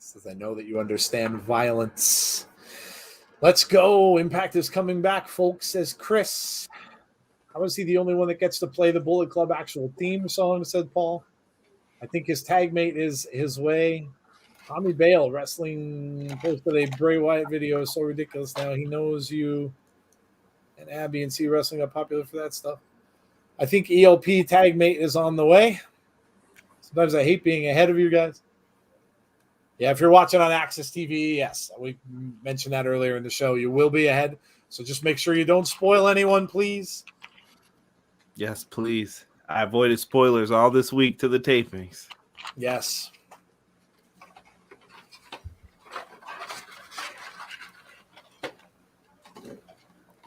Says, I know that you understand violence. Let's go. Impact is coming back, folks, says Chris. How is he the only one that gets to play the Bullet Club actual theme song, said Paul. I think his tag mate is his way. Tommy Bale wrestling posted a Bray Wyatt video. So ridiculous now. He knows you and Abby and C Wrestling are popular for that stuff. I think ELP tag mate is on the way. Sometimes I hate being ahead of you guys. Yeah, if you're watching on Access TV, yes, we mentioned that earlier in the show. You will be ahead. So just make sure you don't spoil anyone, please. Yes, please. I avoided spoilers all this week to the tapings. Yes.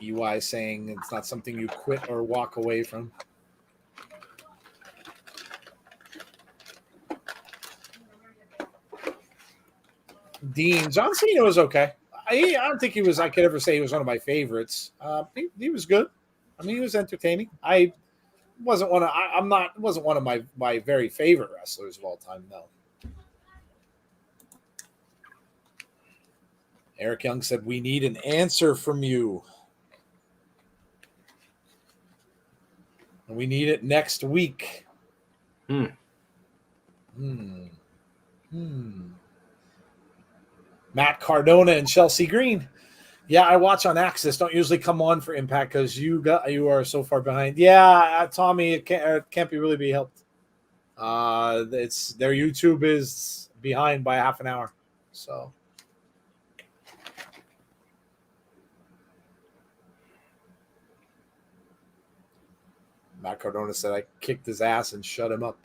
EY saying it's not something you quit or walk away from. Dean, John Cena was okay. I don't think he was. I could ever say he was one of my favorites. He was good. I mean, he was entertaining. I wasn't one of. I'm not. Wasn't one of my very favorite wrestlers of all time. No. Eric Young said, "We need an answer from you, and we need it next week." Matt Cardona and Chelsea Green. Yeah, I watch on Access. Don't usually come on for Impact because you are so far behind. Yeah, Tommy, it can't really be helped. It's their YouTube is behind by half an hour. So Matt Cardona said I kicked his ass and shut him up.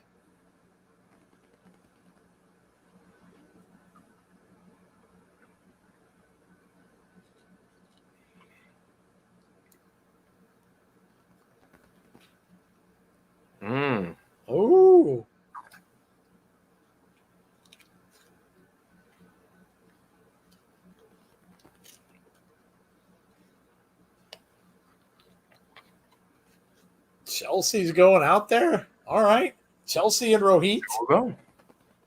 Oh. Chelsea's going out there. All right. Chelsea and Rohit. We'll go.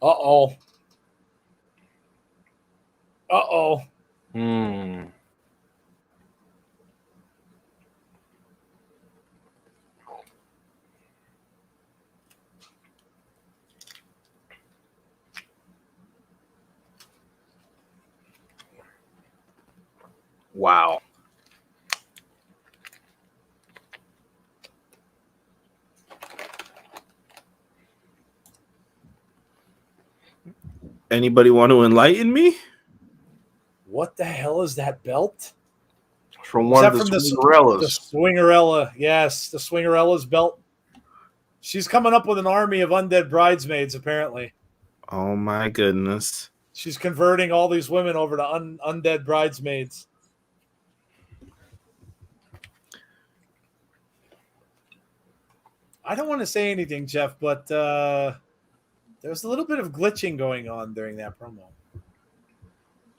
Uh-oh. Uh-oh. Wow. Anybody want to enlighten me? What the hell is that belt? From one of the Swingerellas. The Swingerella. Yes, the Swingerella's belt. She's coming up with an army of undead bridesmaids, apparently. Oh, my goodness. She's converting all these women over to undead bridesmaids. I don't want to say anything, Jeff, but there was a little bit of glitching going on during that promo.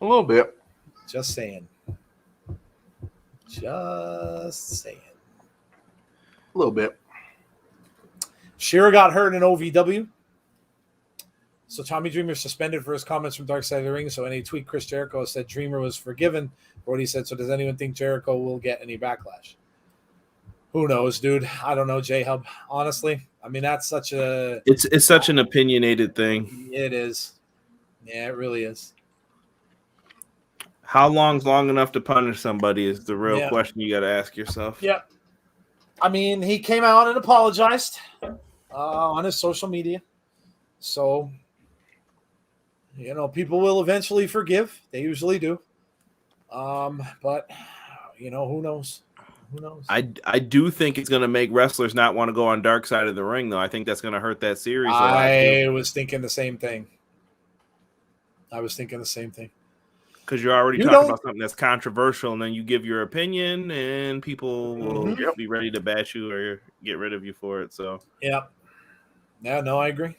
A little bit. Just saying. Just saying. A little bit. Shira got hurt in OVW. So Tommy Dreamer suspended for his comments from Dark Side of the Ring. So in a tweet, Chris Jericho said Dreamer was forgiven for what he said. So does anyone think Jericho will get any backlash? Who knows, dude? I don't know, J-Hub. Honestly, I mean, that's such a... It's such an opinionated thing. It is. Yeah, it really is. How long's long enough to punish somebody is the real question you got to ask yourself. Yeah. I mean, he came out and apologized on his social media. So, you know, people will eventually forgive. They usually do. But, you know, who knows? Who knows? I do think it's going to make wrestlers not want to go on Dark Side of the Ring, though. I think that's going to hurt that series. I was thinking the same thing. Because you're already talking about something that's controversial, and then you give your opinion, and people will be ready to bash you or get rid of you for it. So, yeah, no, I agree.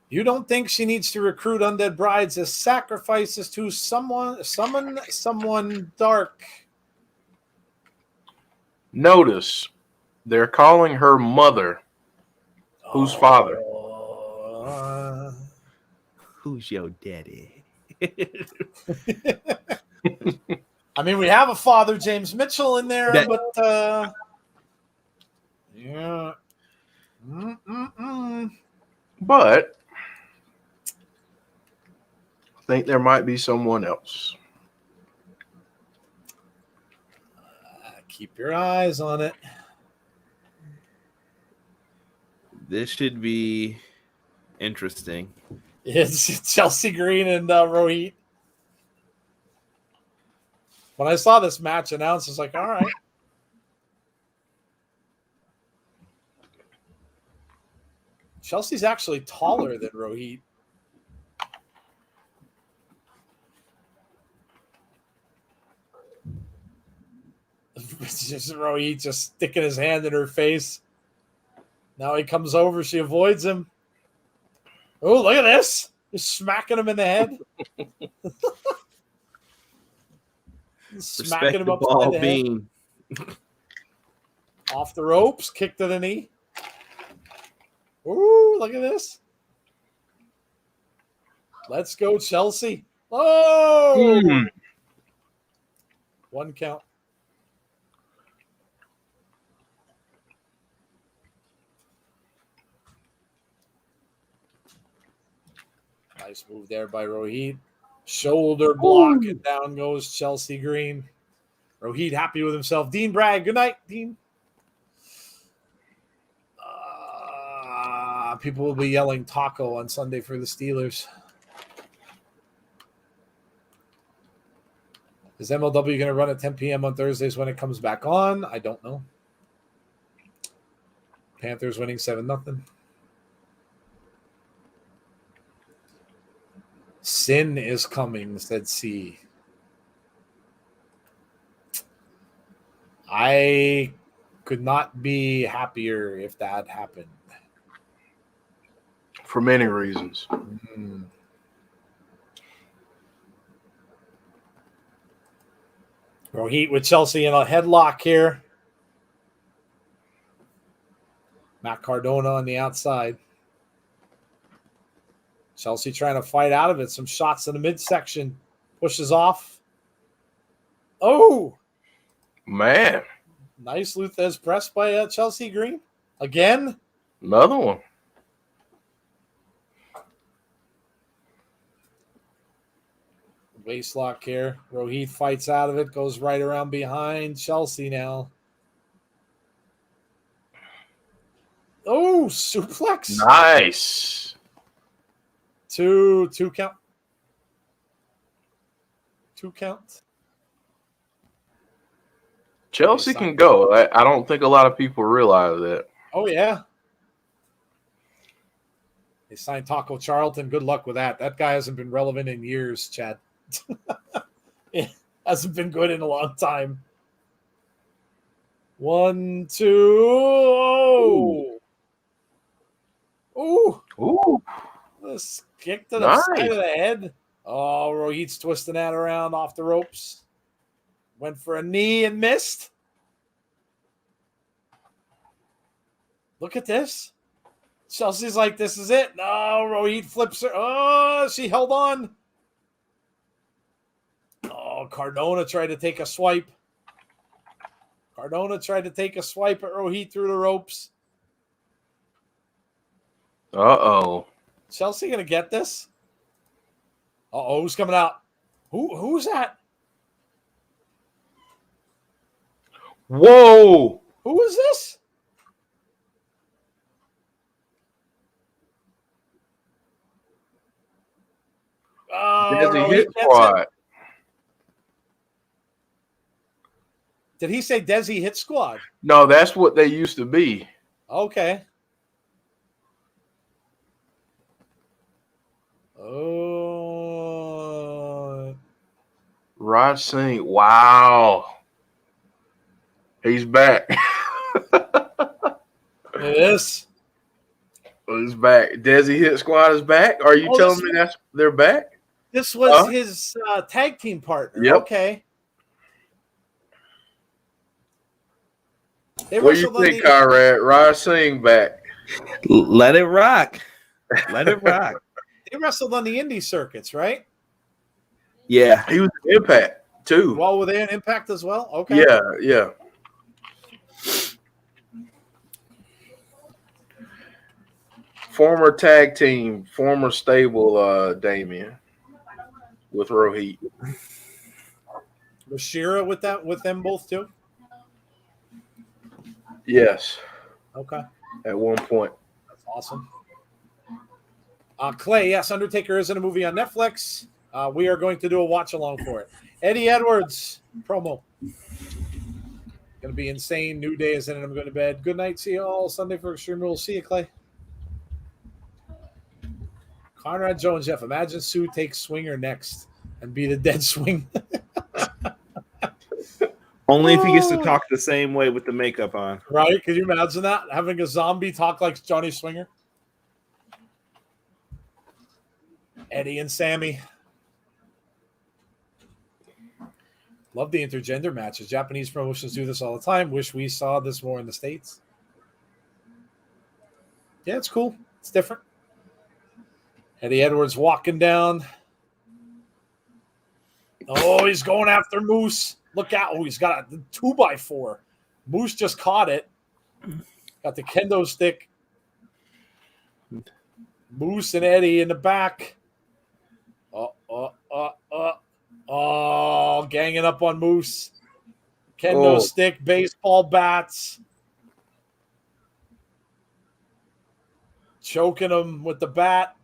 You don't think she needs to recruit undead brides as sacrifices to summon someone dark? Notice they're calling her mother. Whose father? Who's your daddy? I mean, we have a father, James Mitchell, in there, but yeah. But I think there might be someone else. Keep your eyes on it. This should be interesting. It's Chelsea Green and Rohit. When I saw this match announced, I was like, all right. Chelsea's actually taller than Rohit. It's just Rohit just sticking his hand in her face. Now he comes over. She avoids him. Oh, look at this. Just smacking him in the head. Smacking him upside the head. Off the ropes. Kick to the knee. Ooh, look at this. Let's go, Chelsea. Oh! One count. Nice move there by Rohit. Shoulder block, and down goes Chelsea Green. Rohit happy with himself. Dean Bragg, good night, Dean. People will be yelling taco on Sunday for the Steelers. Is MLW going to run at 10 p.m. on Thursdays when it comes back on? I don't know. Panthers winning 7-0. Sin is coming, said C. I could not be happier if that happened. For many reasons. Rohit with Chelsea in a headlock here. Matt Cardona on the outside. Chelsea trying to fight out of it. Some shots in the midsection. Pushes off. Oh! Man. Nice Luthez press by Chelsea Green. Again. Another one. Waist lock here. Rohit fights out of it. Goes right around behind Chelsea now. Oh, suplex. Nice. Two count. 2 count. Chelsea can go. I don't think a lot of people realize that. Oh, yeah. They signed Taco Charlton. Good luck with that. That guy hasn't been relevant in years, Chad. It hasn't been good in a long time. 1, 2. Oh. Ooh. Ooh. This kick to the side of the head. Oh, Rohit's twisting that around off the ropes. Went for a knee and missed. Look at this. Chelsea's like, this is it. No, Rohit flips her. Oh, she held on. Oh, Cardona tried to take a swipe. Cardona tried to take a swipe at Rohit through the ropes. Uh-oh. Chelsea gonna get this? Uh-oh, who's coming out? Who's that? Whoa! Who is this? Oh, Desi Hit Squad. Did he say Desi Hit Squad? No, that's what they used to be. Okay. Oh. Raj Singh. Wow. He's back. It is. He's back. Desi Hit Squad is back. Are you telling me they're back? This was his tag team partner. Yep. Okay. What do you think, Conrad? Raj Singh back. Let it rock. Let it rock. They wrestled on the indie circuits, right? Yeah. He was in Impact, too. Well, were they in Impact as well? Okay. Yeah. Former tag team, former stable Damien with Rohit. Was Shira with them both too? Yes. Okay. At one point. That's awesome. Clay, yes, Undertaker is in a movie on Netflix. We are going to do a watch along for it. Eddie Edwards promo. Going to be insane. New Day is in it. I'm going to bed. Good night. See you all Sunday for Extreme Rules. See you, Clay. Conrad Jones, Jeff. Imagine Sue takes Swinger next and be the dead swing. Only if he gets to talk the same way with the makeup on. Right? Could you imagine that? Having a zombie talk like Johnny Swinger? Eddie and Sammy. Love the intergender matches. Japanese promotions do this all the time. Wish we saw this more in the States. Yeah, it's cool. It's different. Eddie Edwards walking down. Oh, he's going after Moose. Look out. Oh, he's got a 2x4. Moose just caught it. Got the kendo stick. Moose and Eddie in the back. Oh, ganging up on Moose. Kendo stick, baseball bats. Choking him with the bat.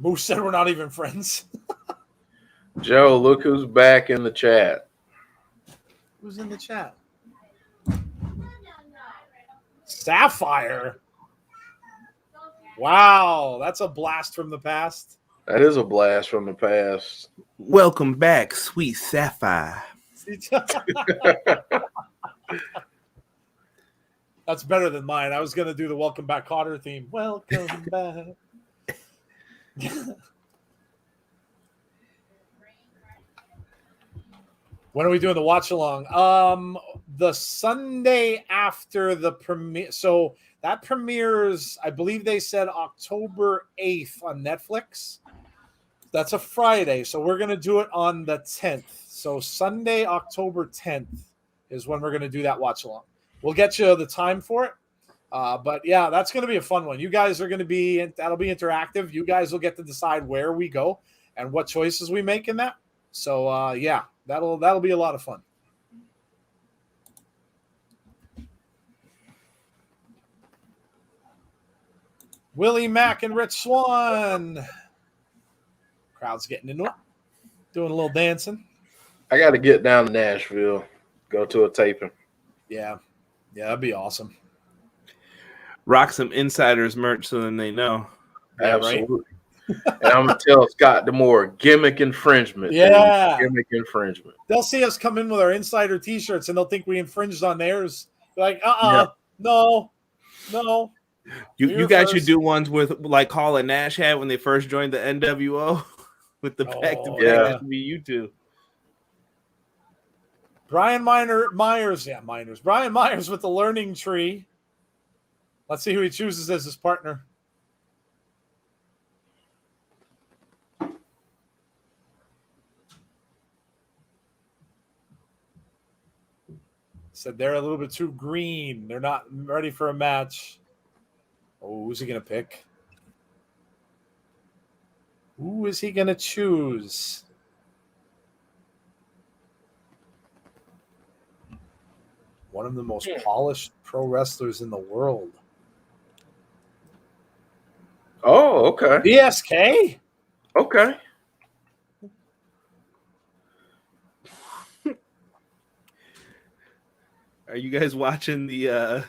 Moose said we're not even friends. Joe, look who's back in the chat. Who's in the chat? Sapphire. Wow, that's a blast from the past. That is a blast from the past. Welcome back, sweet Sapphire. That's better than mine. I was going to do the Welcome Back Cotter theme. Welcome back. When are we doing the watch along? The Sunday after the premiere. So that premieres, I believe they said October 8th on Netflix. That's a Friday. So we're going to do it on the 10th. So Sunday, October 10th is when we're going to do that watch along. We'll get you the time for it. But yeah, that's going to be a fun one. You guys are going to be, that'll be interactive. You guys will get to decide where we go and what choices we make in that. So yeah, that'll be a lot of fun. Willie Mack and Rich Swann. Crowd's getting into it. Doing a little dancing. I got to get down to Nashville, go to a taping. Yeah, that'd be awesome. rock some insiders merch so then they know. Yeah, Absolutely. Right? And I'm gonna tell Scott Demore, gimmick infringement. Yeah. Dude. Gimmick infringement. They'll see us come in with our insider T-shirts and they'll think we infringed on theirs. They're like, no. You guys should do ones with like Hall and Nash had when they first joined the NWO with the back to back. That should be you two. Brian Myers. Brian Myers with the learning tree. Let's see who he chooses as his partner. Said they're a little bit too green. They're not ready for a match. Oh, who's he going to pick? Who is he going to choose? One of the most polished pro wrestlers in the world. Oh, okay. BSK? Okay. Are you guys watching the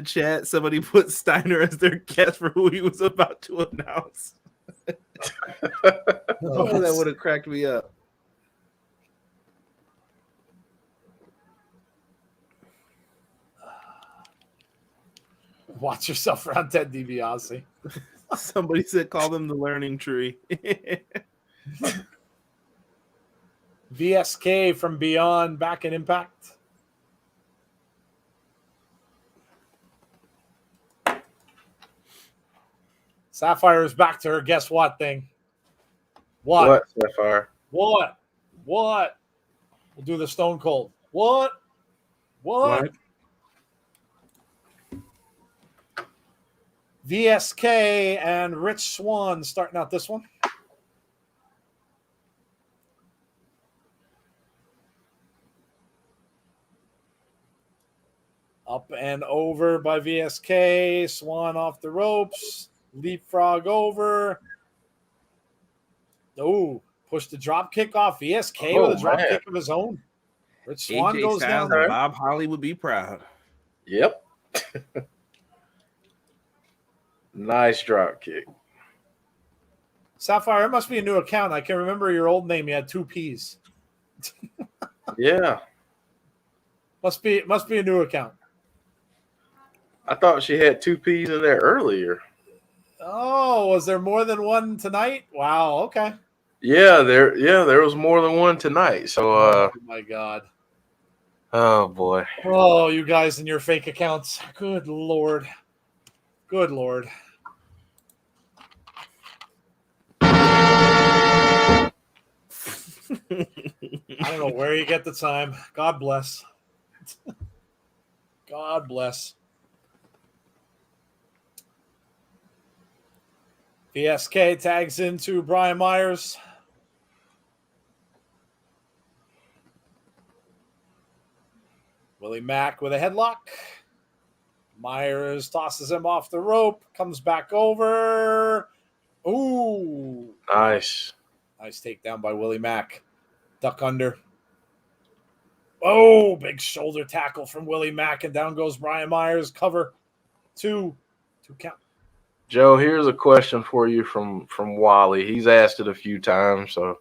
chat? Somebody put Steiner as their guest for who he was about to announce. Oh, that would have cracked me up. Watch yourself around Ted DiBiase. Somebody said call them the learning tree. VSK from Beyond back in Impact. Sapphire is back to her guess what thing. What, Sapphire? What? We'll do the Stone Cold. What? VSK and Rich Swann starting out this one. Up and over by VSK. Swann off the ropes. Leapfrog over. Oh, push the drop kick off. VSK with a drop kick of his own. Rich Swann AJ goes Styles down. And Bob Holly would be proud. Yep. Nice drop kick. Sapphire, it must be a new account. I can remember your old name. You had 2 P's. Yeah. Must be a new account. I thought she had 2 P's in there earlier. Oh, was there more than one tonight? Wow, okay. Yeah, there was more than one tonight. So oh my God. Oh boy. Oh, you guys and your fake accounts. Good Lord. I don't know where you get the time. God bless. God bless. VSK tags into Brian Myers. Willie Mack with a headlock. Myers tosses him off the rope. Comes back over. Ooh. Nice. Nice takedown by Willie Mack. Duck under. Oh, big shoulder tackle from Willie Mack. And down goes Brian Myers. Cover. 2 count. Joe, here's a question for you from Wally. He's asked it a few times. So,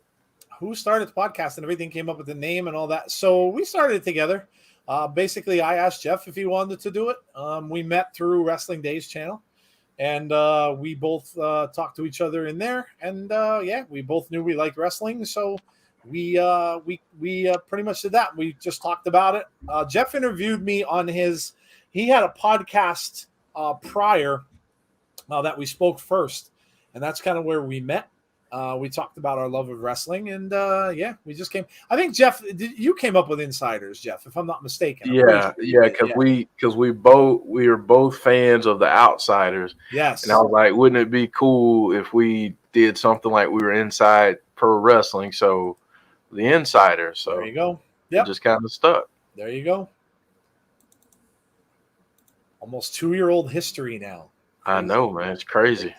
who started the podcast and everything came up with the name and all that? So we started it together. Basically, I asked Jeff if he wanted to do it. We met through Wrestling Days channel, and we both talked to each other in there. And we both knew we liked wrestling, so we pretty much did that. We just talked about it. Jeff interviewed me on his. He had a podcast prior. That we spoke first, and that's kind of where we met. We talked about our love of wrestling, and we just came. I think Jeff, you came up with Insiders, Jeff, if I'm not mistaken. Because we were both fans of the Outsiders. Yes, and I was like, wouldn't it be cool if we did something like we were inside pro wrestling? So the Insiders. So there you go. Yeah, just kind of stuck. There you go. Almost 2-year-old history now. I know, man. It's crazy.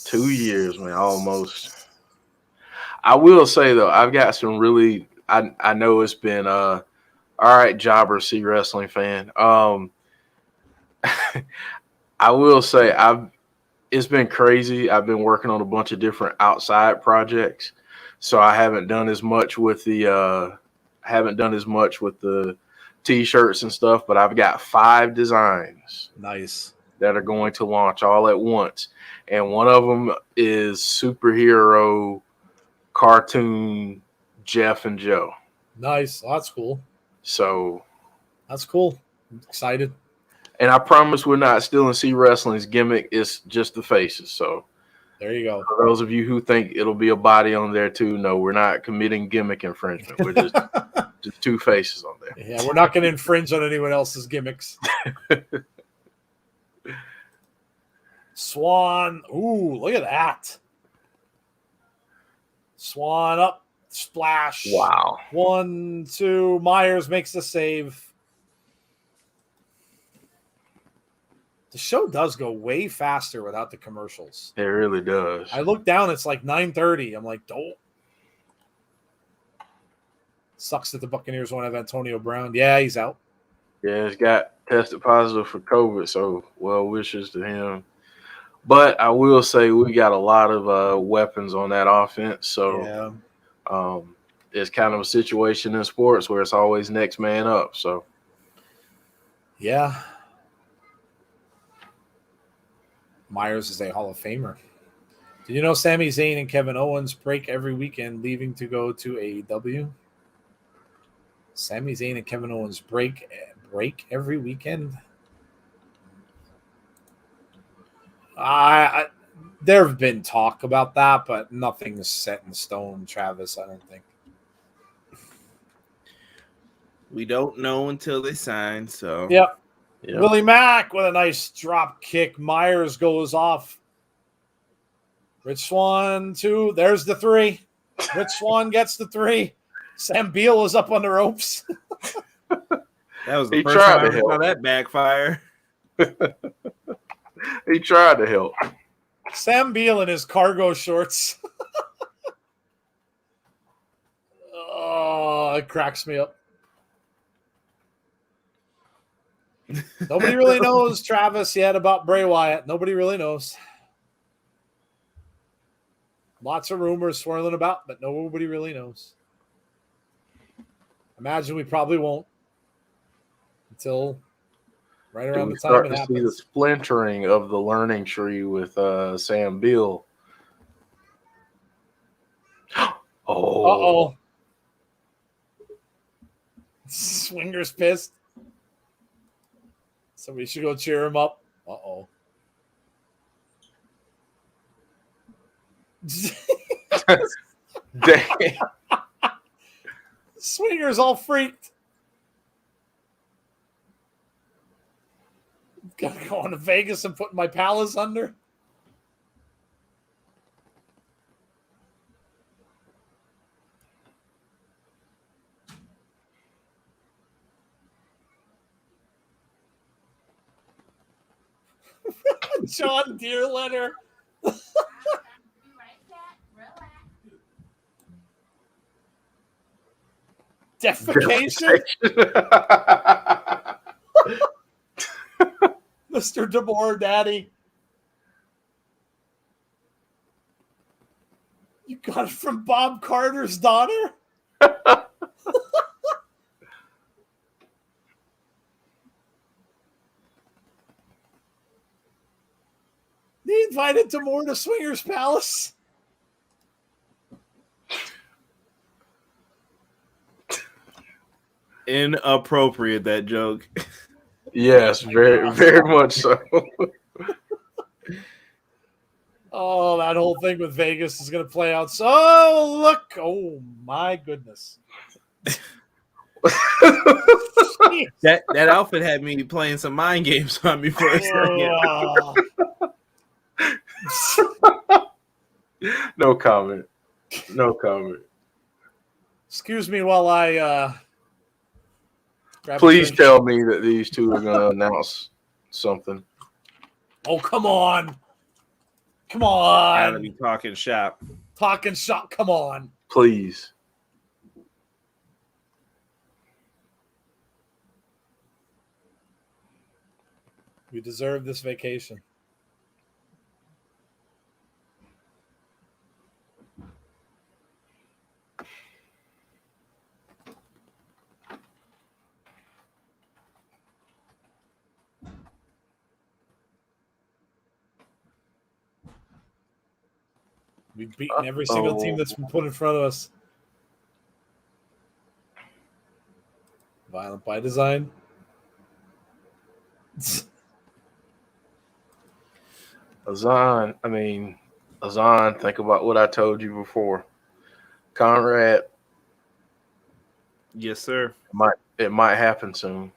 2 years, man, almost. I will say though, I've got some really I know it's been all right, Jobber C Wrestling fan. I will say it's been crazy. I've been working on a bunch of different outside projects, so I haven't done as much with the t-shirts and stuff. But I've got 5 designs Nice. that are going to launch all at once, and one of them is superhero cartoon Jeff and Joe. Nice. Oh, that's cool. So That's cool. I'm excited. And I promise we're not stealing C Wrestling's gimmick. It's just the faces. So There you go. for those of you who think it'll be a body on there too, no, we're not committing gimmick infringement. We're just 2 faces on there. Yeah, we're not going to infringe on anyone else's gimmicks. Swan. Ooh, look at that. Swan up. Splash. Wow. 1, 2. Myers makes the save. The show does go way faster without the commercials. It really does. I look down, it's like 9:30. I'm like, oh. Sucks that the Buccaneers won't have Antonio Brown. Yeah, he's out. Yeah, he's got tested positive for COVID, so well wishes to him. But I will say we got a lot of weapons on that offense, so it's kind of a situation in sports where it's always next man up. So yeah. Myers is a Hall of Famer. Did you know Sami Zayn and Kevin Owens break every weekend, leaving to go to AEW? Sami Zayn and Kevin Owens break every weekend. There have been talk about that, but nothing is set in stone, Travis. I don't think. We don't know until they sign. So Yep. yeah. Willie Mack with a nice drop kick. Myers goes off. Rich Swann, 2. There's the 3. Rich Swann gets the 3. Sam Beal is up on the ropes. that was the He first tried time I to ever help. saw that backfire. He tried to help. Sam Beal in his cargo shorts. Oh, it cracks me up. Nobody really knows, Travis, yet about Bray Wyatt. Nobody really knows. Lots of rumors swirling about, but nobody really knows. Imagine we probably won't until right around the time start it to see the happens. splintering of the learning tree with Sam Beal. Uh-oh. Swinger's pissed. Somebody should go cheer him up. Uh-oh. Dang. Swinger's all freaked. Gotta go on to Vegas and put my palace under. John Deere letter. Defecation. Mr. DeMore Daddy. You got it from Bob Carter's daughter? They invited DeMore to Swinger's Palace. Inappropriate, that joke. Yes, very, very much so. Oh, that whole thing with Vegas is going to play out. So, look. Oh, my goodness. That outfit had me playing some mind games on me for a second. No comment. No comment. Excuse me while I grab Please tell me that these two are going to announce something. Oh, come on. Come Gotta be on. talking shop. Talking shop. Come on. Please. We deserve this vacation. We've beaten every single team that's been put in front of us. Violent by design. Azan, think about what I told you before. Conrad, Yes, sir. it might happen soon.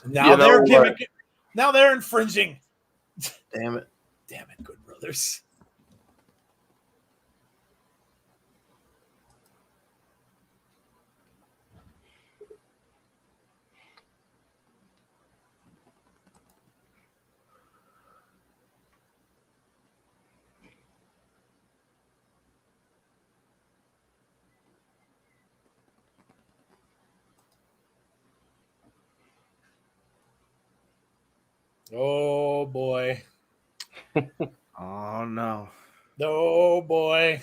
Now they're gimmick. Now they're infringing. Damn it, Good brothers. Oh boy. Oh no. Oh boy.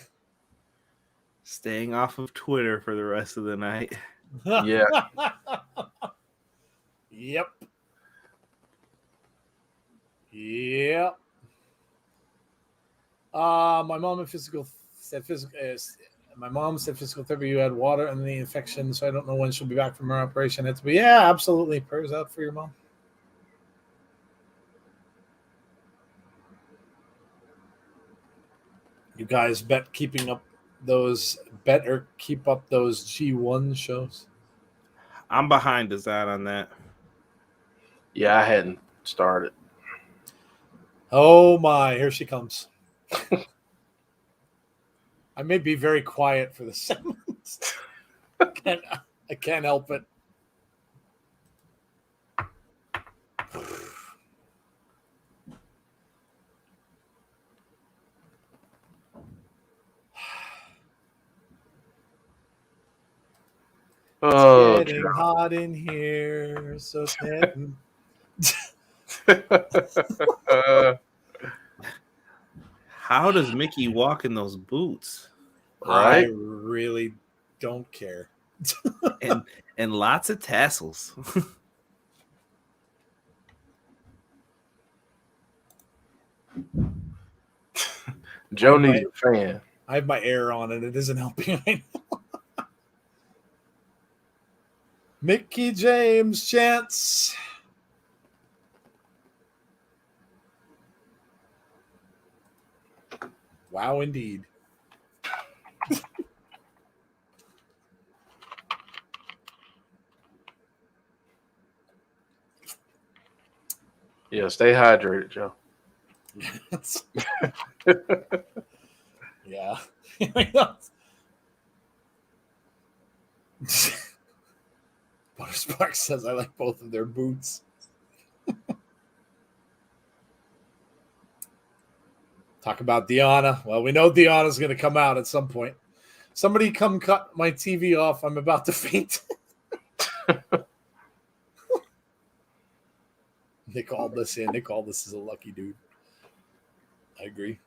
Staying off of Twitter for the rest of the night. Yeah. Yep. Yep. My mom said physical therapy. You had water and the infection, so I don't know when she'll be back from her operation. Yeah, absolutely. Prayers out for your mom. You guys better keep up those G1 shows. I'm behind design on that. Yeah, I hadn't started. Oh my, here she comes. I may be very quiet for the segments. I can't help it. It's getting hot in here, so it's getting... How does Mickie walk in those boots? Right? I really don't care. and lots of tassels. Joe needs a fan. I have my air on and it isn't helping. I know. Mickie James chance. Wow, indeed. Yeah, stay hydrated, Joe. Yeah. Butterspark says I like both of their boots. Talk about Deonna. Well, we know Deonna's going to come out at some point. Somebody come cut my TV off. I'm about to faint. They called this in. They called this as a lucky dude. I agree.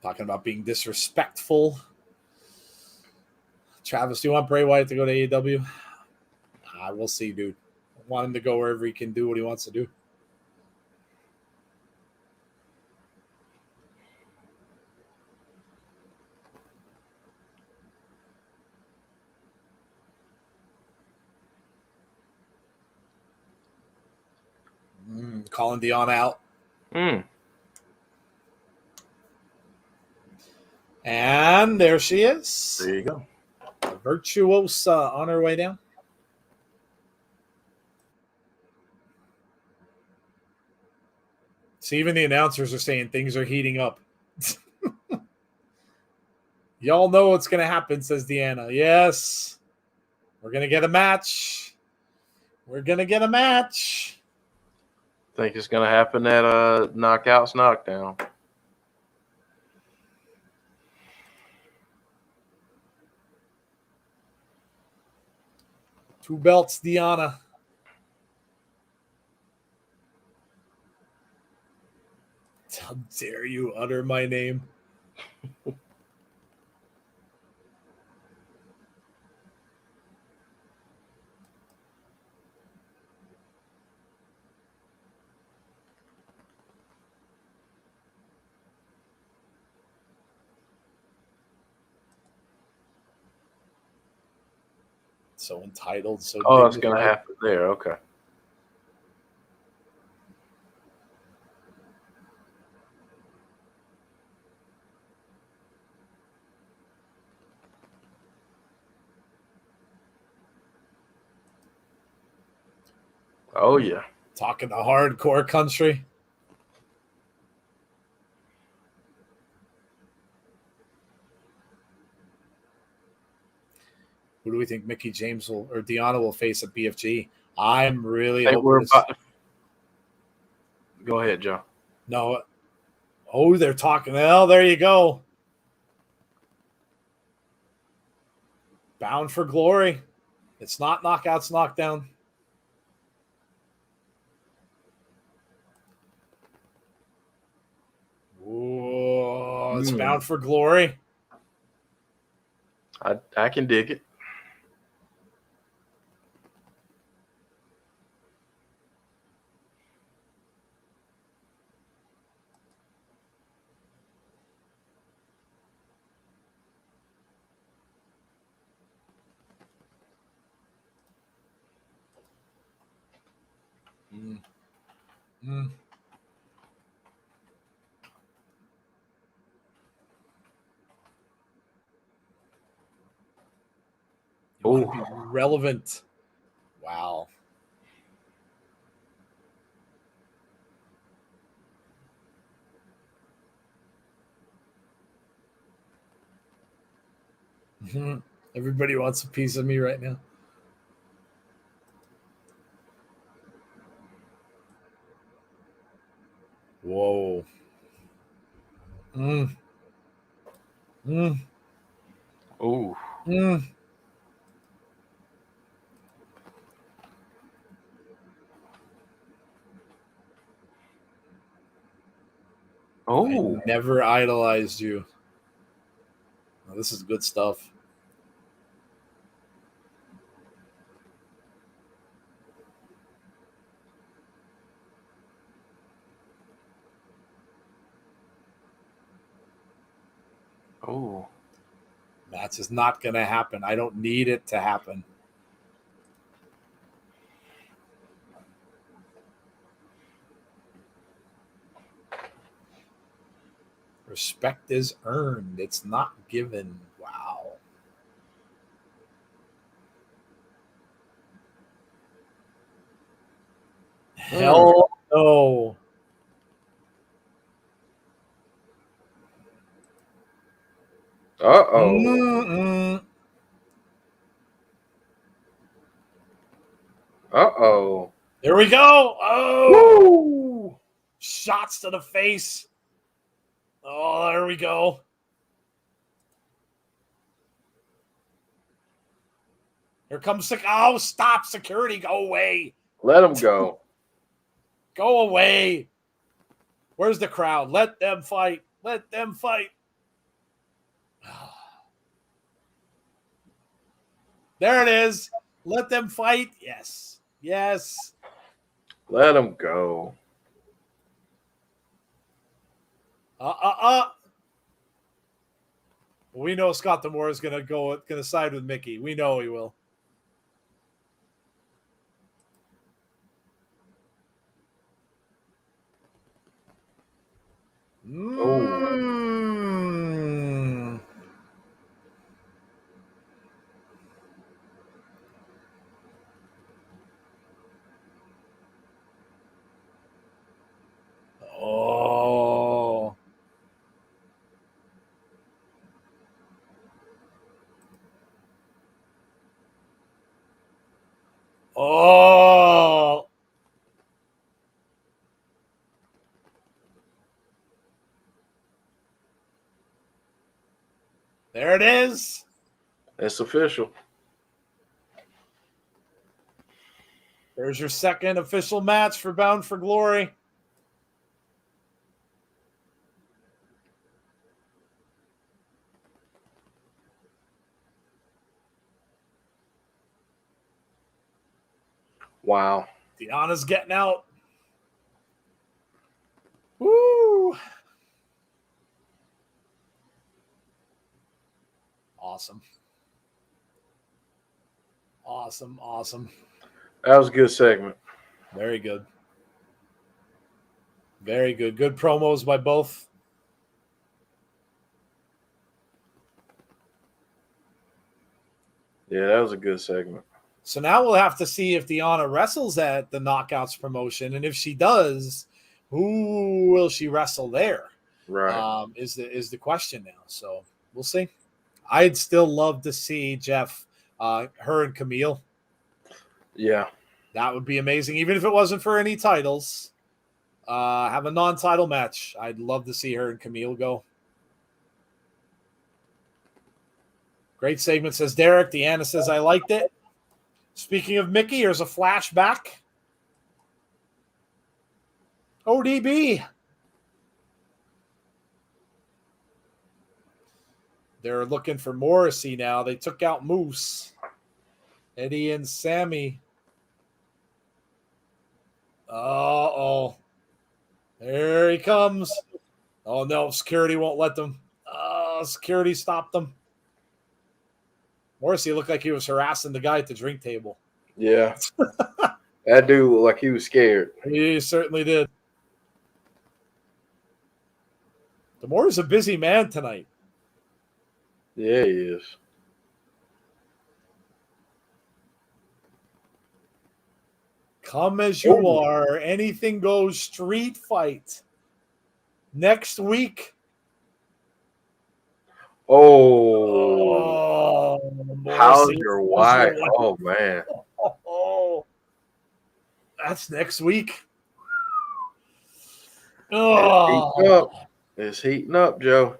Talking about being disrespectful. Travis, do you want Bray Wyatt to go to AEW? We'll see, dude. I want him to go wherever he can do what he wants to do. Calling Deonna out. And there she is. There you go. A virtuosa on her way down. See, even the announcers are saying things are heating up. Y'all know what's going to happen, says Deonna. Yes. We're going to get a match. We're going to get a match. Think it's going to happen at Knockouts Knockdown. Two belts, Deonna. How dare you utter my name? So entitled, so Oh, it's going to dignified. happen there. Okay. Oh, yeah. Talking the hardcore country. Who do we think Mickie James or Deonna will face at BFG? I'm really hoping this. Go ahead, Joe. No. Oh, they're talking. Well, there you go. Bound for glory. It's not knockouts, knockdown. Whoa, it's bound for glory. I can dig it. Mm. Mm. You want to be relevant. Wow. Everybody wants a piece of me right now. Whoa. Mm. Mm. Ooh. Mm. Oh. I never idolized you. Oh, this is good stuff. Oh. Match is not going to happen. I don't need it to happen. Respect is earned. It's not given. Wow. Hell no. Uh-oh. Mm-mm. Uh-oh. There we go. Oh. Woo! Shots to the face. Oh, there we go. Here comes oh, stop, security. Go away. Let him go. Go away. Where's the crowd? Let them fight. Let them fight. There it is. Let them fight. Yes. Yes. Let him go. We know Scott D'Amore is gonna side with Mickie. We know he will. Mm. Oh. There it is. It's official. There's your second official match for Bound for Glory. Wow. Deonna's getting out. Woo! Awesome. Awesome. That was a good segment. Very good. Very good. Good promos by both. Yeah, that was a good segment. So now we'll have to see if Deonna wrestles at the Knockouts promotion, and if she does, who will she wrestle there? Right. Is the question now. So we'll see. I'd still love to see Jeff, her and Camille. Yeah. That would be amazing, even if it wasn't for any titles. Have a non-title match. I'd love to see her and Camille go. Great segment, says Derek. Deanna says, I liked it. Speaking of Mickie, here's a flashback. ODB. They're looking for Morrissey now. They took out Moose. Eddie and Sammy. Uh-oh. There he comes. Oh, no. Security won't let them. Security stopped them. Morrissey looked like he was harassing the guy at the drink table. Yeah. That dude looked like he was scared. He certainly did. Demore's a busy man tonight. Yeah, he is. Come as you are. Anything goes street fight. Next week. Oh. How's Morrissey. your wife? Oh, man. Oh. That's next week. It's heating up, Joe.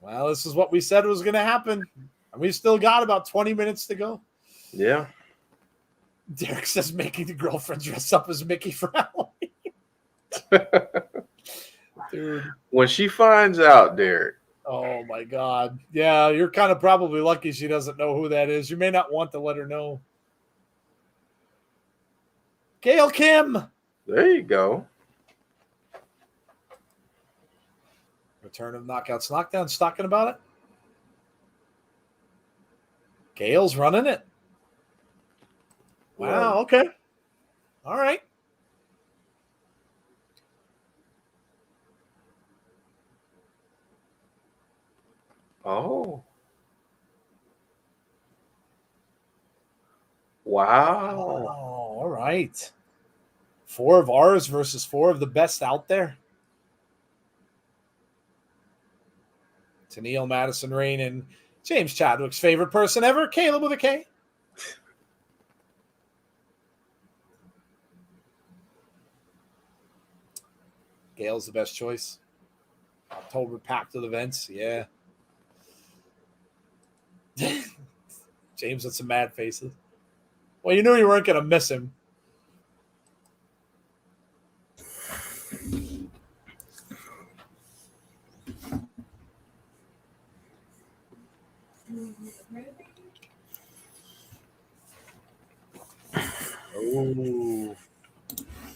Well, this is what we said was going to happen. And we've still got about 20 minutes to go. Yeah. Derek says making the girlfriend dress up as Mickie for Halloween. Dude. When she finds out, Derek. Oh, my God. Yeah, you're kind of probably lucky she doesn't know who that is. You may not want to let her know. Gail Kim. There you go. Return of Knockouts Knockdowns talking about it. Gail's running it. Wow, okay. All right. Oh. Wow. Oh, all right. 4 of ours versus 4 of the best out there. Tenille, Madison Rain, and James Chadwick's favorite person ever, Caleb with a K. Gail's the best choice. October packed with events, yeah. James with some mad faces. Well, you knew you weren't going to miss him. Oh,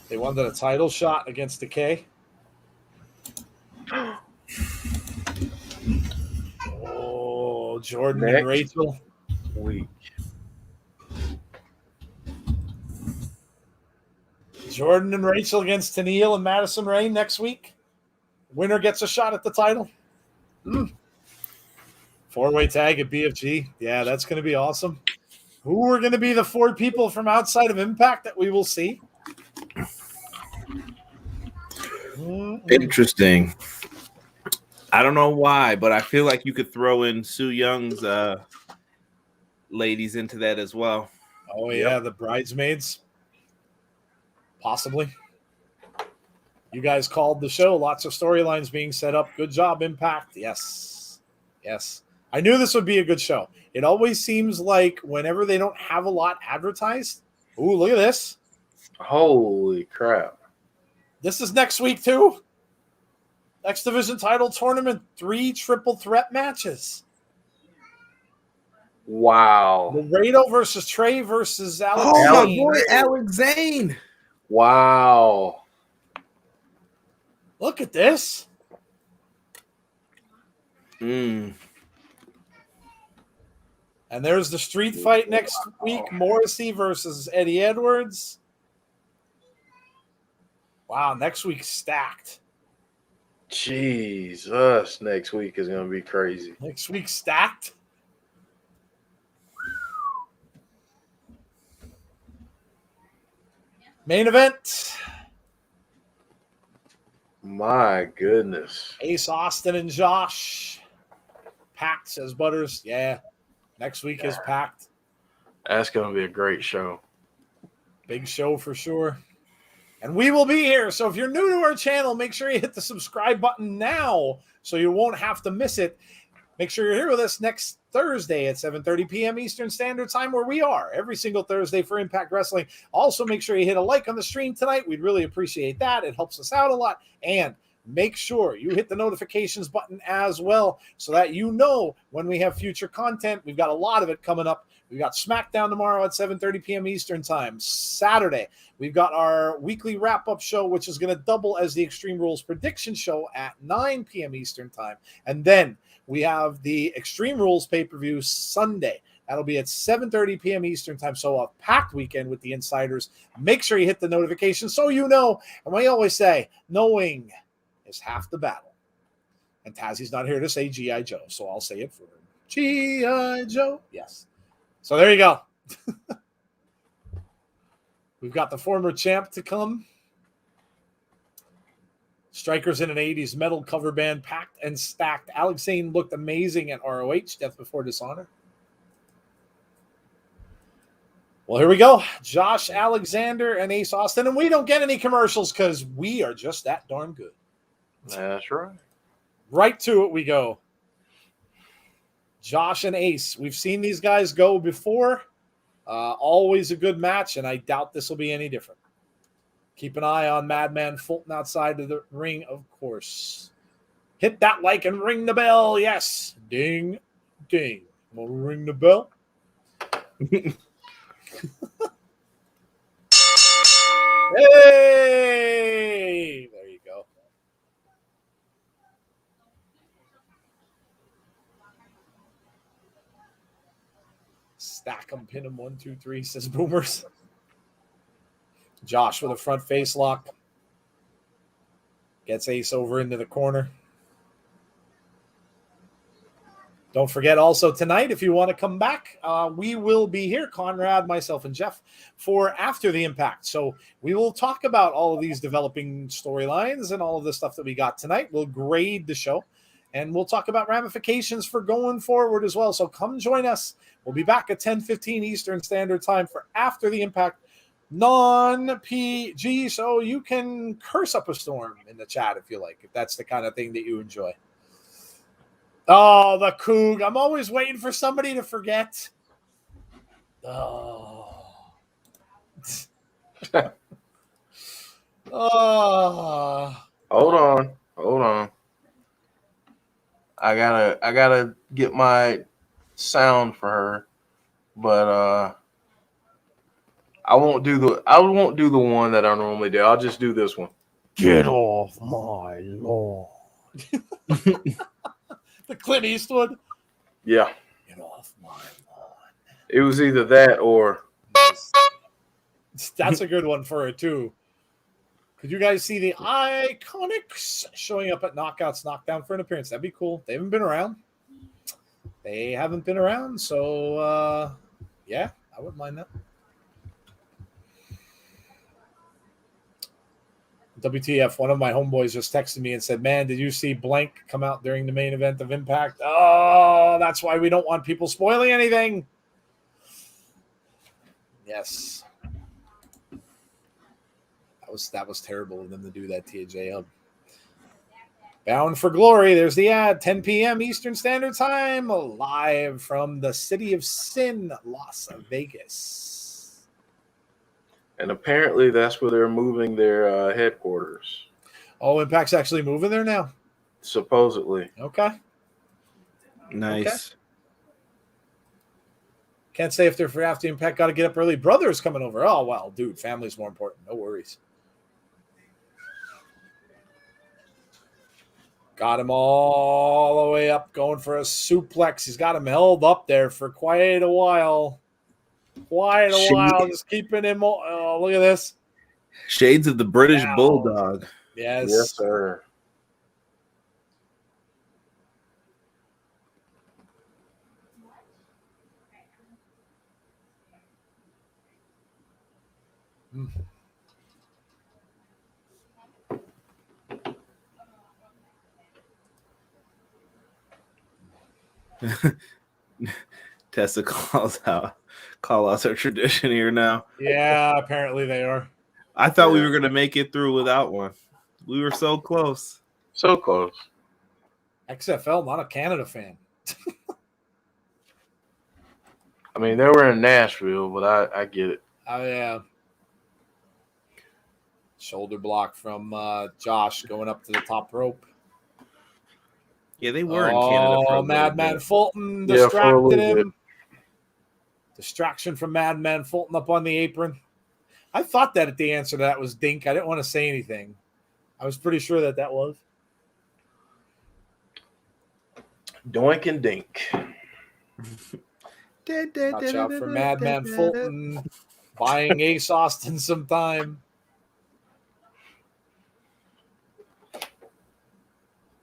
they wanted a title shot against the K. Oh, Jordan and Rachel. Week. Jordan and Rachel against Tenille and Madison Rain next week. Winner gets a shot at the title. 4-way tag at BFG. Yeah, that's going to be awesome. Who are going to be the 4 people from outside of Impact that we will see? Interesting. I don't know why, but I feel like you could throw in Sue Young's ladies into that as well. Oh, yeah, the bridesmaids. Possibly. You guys called the show. Lots of storylines being set up. Good job, Impact. Yes. Yes. I knew this would be a good show. It always seems like whenever they don't have a lot advertised. Ooh, look at this. Holy crap. This is next week, too. X Division title tournament, 3 triple threat matches. Wow. Laredo versus Trey versus Alex. Oh, my Alex boy, Zane. Alex Zane. Wow. Look at this. Mm. And there's the street fight next week. Morrissey versus Eddie Edwards. Wow, next week's stacked. Jesus. Next week is going to be crazy. Next week's stacked. Main event. My goodness. Ace Austin and Josh. Packed, says Butters. Yeah. Next week is packed. That's going to be a great show. Big show for sure. And we will be here. So if you're new to our channel, make sure you hit the subscribe button now so you won't have to miss it. Make sure you're here with us next Thursday at 7:30 p.m. Eastern Standard Time, where we are every single Thursday for Impact Wrestling. Also, make sure you hit a like on the stream tonight. We'd really appreciate that. It helps us out a lot. And make sure you hit the notifications button as well so that you know when we have future content. We've got a lot of it coming up. We've got SmackDown tomorrow at 7:30 p.m. Eastern Time. Saturday, we've got our weekly wrap-up show, which is going to double as the Extreme Rules prediction show at 9 p.m. Eastern Time. And then we have the Extreme Rules pay-per-view Sunday. That'll be at 7:30 p.m. Eastern Time. So a packed weekend with the insiders. Make sure you hit the notification so you know. And we always say, knowing is half the battle. And Tazzy's not here to say G.I. Joe, so I'll say it for him. G.I. Joe. Yes. So there you go. We've got the former champ to come. Strikers in an 80s metal cover band, packed and stacked. Alex Zane looked amazing at ROH, Death Before Dishonor. Well, here we go. Josh Alexander and Ace Austin. And we don't get any commercials because we are just that darn good. That's right. Right to it we go. Josh and Ace. We've seen these guys go before. Always a good match, and I doubt this will be any different. Keep an eye on Madman Fulton outside of the ring, of course. Hit that like and ring the bell. Yes. Ding, ding. We'll ring the bell. Hey! There you go. Stack them, pin them, 1, 2, 3, says Boomers. Josh with a front face lock. Gets Ace over into the corner. Don't forget also tonight, if you want to come back, we will be here, Conrad, myself, and Jeff, for After the Impact. So we will talk about all of these developing storylines and all of the stuff that we got tonight. We'll grade the show, and we'll talk about ramifications for going forward as well. So come join us. We'll be back at 10:15 Eastern Standard Time for After the Impact, non-PG, so you can curse up a storm in the chat if you like, if that's the kind of thing that you enjoy. Oh, the Coug. I'm always waiting for somebody to forget. Oh. Oh. Hold on. I gotta get my sound for her, but I won't do the one that I normally do. I'll just do this one. Get off my lawn. The Clint Eastwood. Yeah. Get off my lawn. It was either that or That's a good one for it too. Could you guys see the Iconics showing up at Knockouts Knockdown for an appearance? That'd be cool. They haven't been around. So yeah, I wouldn't mind that. WTF, one of my homeboys just texted me and said, man, did you see blank come out during the main event of Impact? Oh, that's why we don't want people spoiling anything. Yes. That was terrible of them to do that, TJ Hub. Bound for Glory. There's the ad. 10 p.m. Eastern Standard Time. Live from the City of Sin, Las Vegas. And apparently that's where they're moving their headquarters. Oh, Impact's actually moving there now? Supposedly. Okay. Nice. Okay. Can't say if they're for after Impact got to get up early. Brother's coming over. Oh, well, dude, family's more important. No worries. Got him all the way up, going for a suplex. He's got him held up there for quite a while. Just keeping him. Oh, look at this. Shades of the British Wow. Bulldog. Yes. Yes, sir. Tessa call outs are tradition here now. Yeah, apparently they are. I thought we were gonna make it through without one. We were so close. So close. XFL, not a Canada fan. I mean, they were in Nashville, but I get it. Oh, yeah. Shoulder block from Josh going up to the top rope. Yeah, they were in Canada for a Madman Fulton Yeah, for a distracted little him. Distraction from Madman Fulton up on the apron. I thought that the answer to that was Dink. I didn't want to say anything. I was pretty sure that was. Doink and dink. Watch out for Madman Fulton buying Ace Austin some time.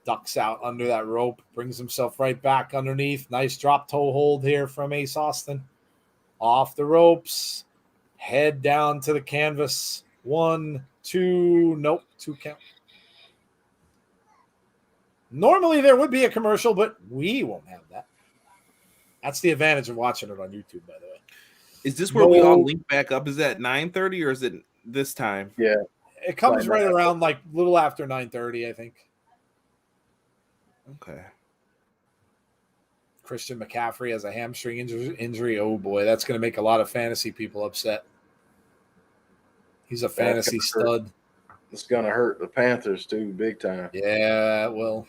Ducks out under that rope, brings himself right back underneath. Nice drop toe hold here from Ace Austin. Off the ropes, head down to the canvas. 1, 2, nope, 2 count. Normally there would be a commercial, but we won't have that. That's the advantage of watching it on YouTube, by the way. Is this where we all link back up? Is that 9:30 or is it this time? Yeah. It comes right around like a little after 9:30, I think. Okay. Christian McCaffrey has a hamstring injury. Oh, boy, that's going to make a lot of fantasy people upset. He's a fantasy stud. It's going to hurt the Panthers, too, big time. Yeah, it will.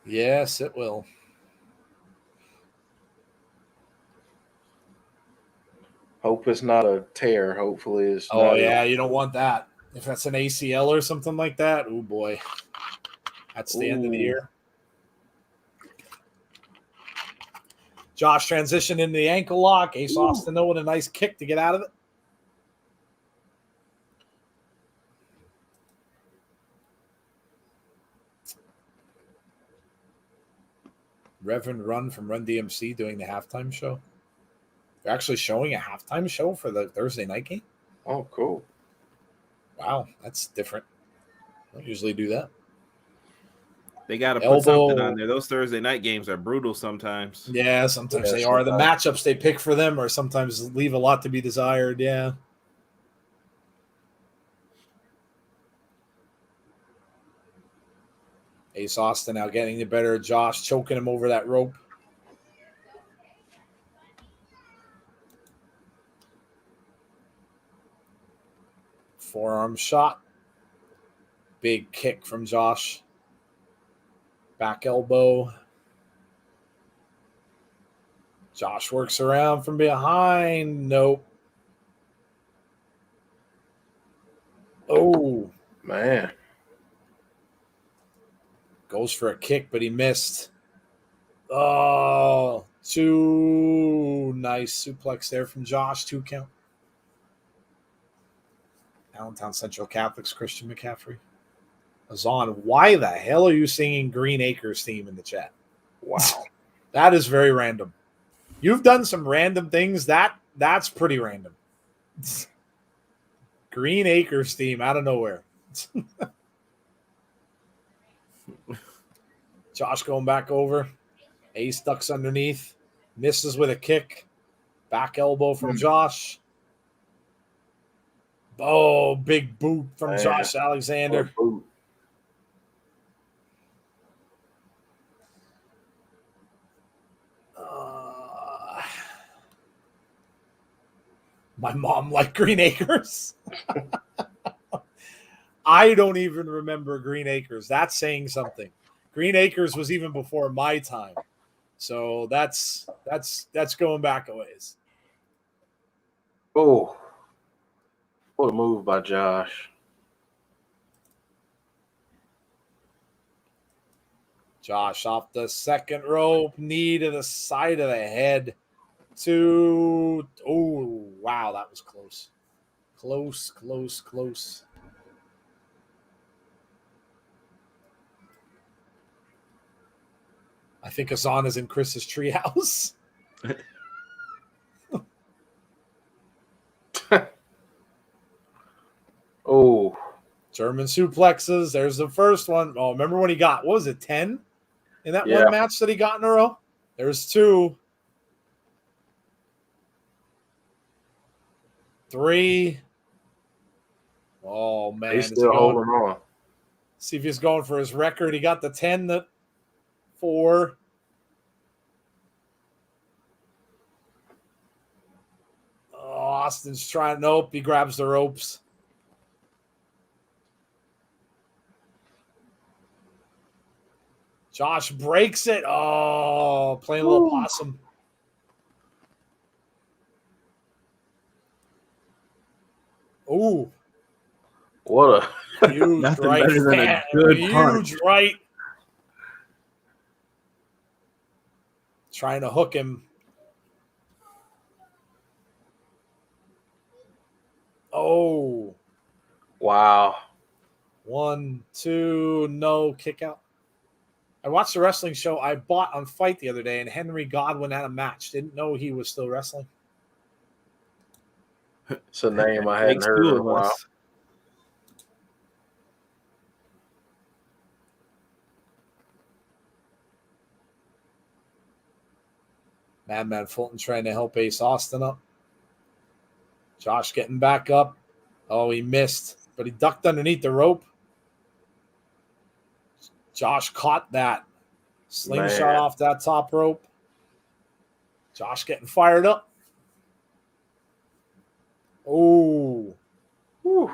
Yes, it will. Hope it's not a tear. Hopefully it's Oh, yeah, you don't want that. If that's an ACL or something like that, oh, boy. That's the end of the year. Josh transitioned into the ankle lock. Ace Austin, though, with a nice kick to get out of it. Reverend Run from Run DMC doing the halftime show. They're actually showing a halftime show for the Thursday night game. Oh, cool. Wow, that's different. I don't usually do that. They got to put something on there. Those Thursday night games are brutal sometimes. Yeah, sometimes they are. The matchups they pick for them are sometimes leave a lot to be desired. Yeah. Ace Austin now getting the better of Josh, choking him over that rope. Forearm shot. Big kick from Josh. Back elbow. Josh works around from behind. Nope. Oh. Man. Goes for a kick, but he missed. Oh, two nice suplex there from Josh. 2 count. Allentown Central Catholic's Christian McCaffrey. Azan, why the hell are you singing Green Acres theme in the chat? Wow. That is very random. You've done some random things. That's pretty random. Green Acres theme out of nowhere. Josh going back over. Ace ducks underneath. Misses with a kick. Back elbow from Josh. Oh, big boot from Man, Josh Alexander. what a boot. My mom liked Green Acres. I don't even remember Green Acres. That's saying something. Green Acres was even before my time. So that's going back a ways. Oh, what a move by Josh. Josh off the second rope, knee to the side of the head. Oh, wow, that was close. Close. I think Asana's in Chris's treehouse. Oh, German suplexes. There's the first one. Oh, remember when he got, what was it, 10 in that yeah. one match that he got in a row? There's 2. 3. Oh, man. He's still holding on. See if he's going for his record. He got the 10, the 4. Oh, Austin's trying. Nope, he grabs the ropes. Josh breaks it. Oh, playing a little possum. Ooh. What a Huge Nothing right. better than a good punch. Huge right. Trying to hook him. Oh. wow. 1, 2, no kick out. I watched a wrestling show I bought on Fight the other day, and Henry Godwin had a match. Didn't know he was still wrestling. It's a name I hadn't Takes heard 2 in a of while. us. Madman Fulton trying to help Ace Austin up. Josh getting back up. Oh, he missed, but he ducked underneath the rope. Josh caught that. Slingshot off that top rope. Josh getting fired up. Oh. Whew.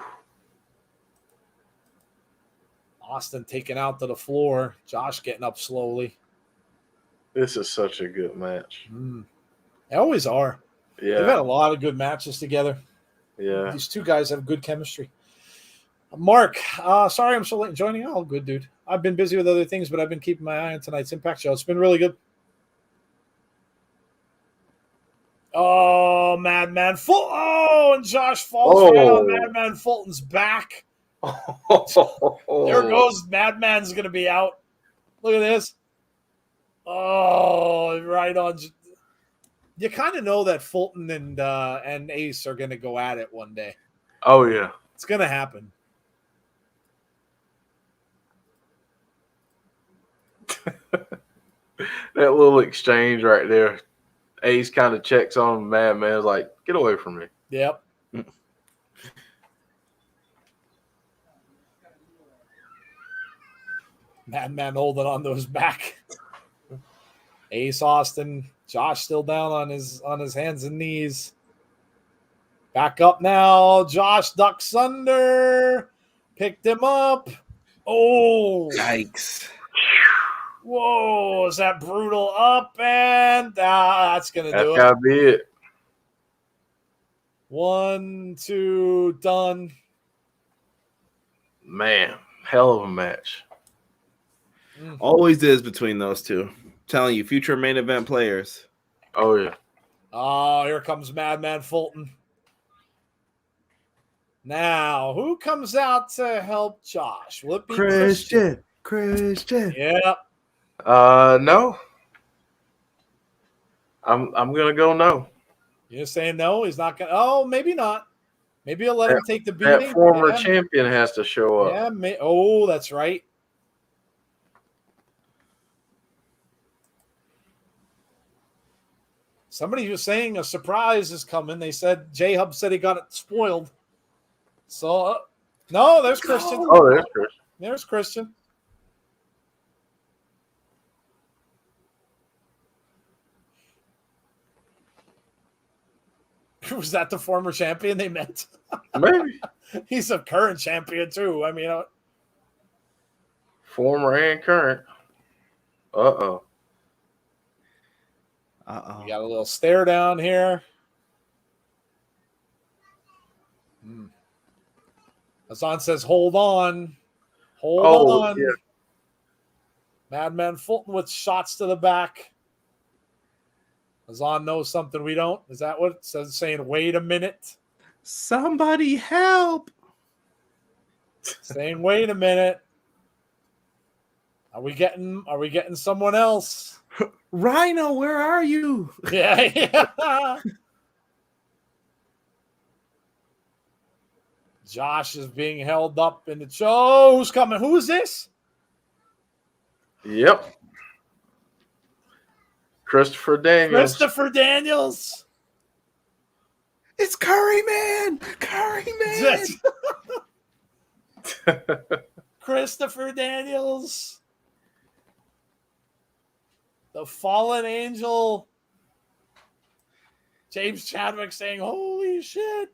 Austin taken out to the floor. Josh getting up slowly. This is such a good match. They always are. Yeah. They've had a lot of good matches together. Yeah. These two guys have good chemistry. Mark, sorry I'm so late joining. Oh, good, dude. I've been busy with other things, but I've been keeping my eye on tonight's Impact show. It's been really good. Oh, Madman Fulton. Oh, and Josh falls right on Madman Fulton's back. There goes. Madman's going to be out. Look at this. Oh, right on. You kind of know that Fulton and Ace are going to go at it one day. Oh, yeah. It's going to happen. That little exchange right there. Ace kind of checks on him. Madman's like, get away from me. Yep. Madman holding on to his back. Ace Austin. Josh still down on his hands and knees. Back up now. Josh ducks under. Picked him up. Oh. Yikes. Whoa. Is that brutal up? And that's going to do it. That's got to be it. 1, 2, done. Man, hell of a match. Always is between those two. I'm telling you, future main event players. Oh, yeah. Oh, here comes Madman Fulton. Now, who comes out to help Josh? Will it be Christian? Yep. No. I'm gonna go no. You're saying no? He's not gonna. Oh, maybe not. Maybe he'll let him take the beating. That former champion has to show up. Yeah. Oh, that's right. Somebody was saying a surprise is coming. They said J-Hub said he got it spoiled. So, no, there's Christian. Oh, there's Chris. There's Christian. Was that the former champion they met? Maybe. He's a current champion, too. I mean, Former and current. Uh-oh. We got a little stare down here. Hassan says, hold on. Hold on. Yeah. Madman Fulton with shots to the back. Hassan knows something we don't. Is that what it says? Saying, wait a minute. Somebody help. Saying, wait a minute. Are we getting someone else? Rhino, where are you? Yeah. Josh is being held up in the show. Who's coming? Who is this? Yep. Christopher Daniels. Christopher Daniels. It's Curry Man. Curry Man. Christopher Daniels. The fallen angel. James Chadwick saying, holy shit.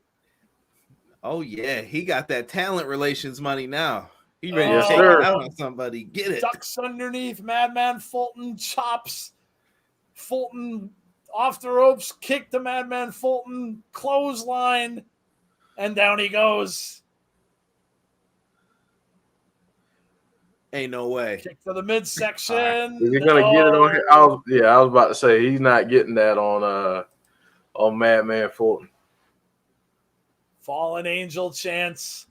Oh, yeah. He got that talent relations money now. He ready Yes, to take sir. it out on somebody. Get it. Ducks underneath. Madman Fulton chops. Fulton off the ropes. Kick to Madman Fulton. Clothesline. And down he goes. Ain't no way. Kick to the midsection. Is he gonna get it on here? I was about to say he's not getting that on Madman Fulton. Fallen angel chants.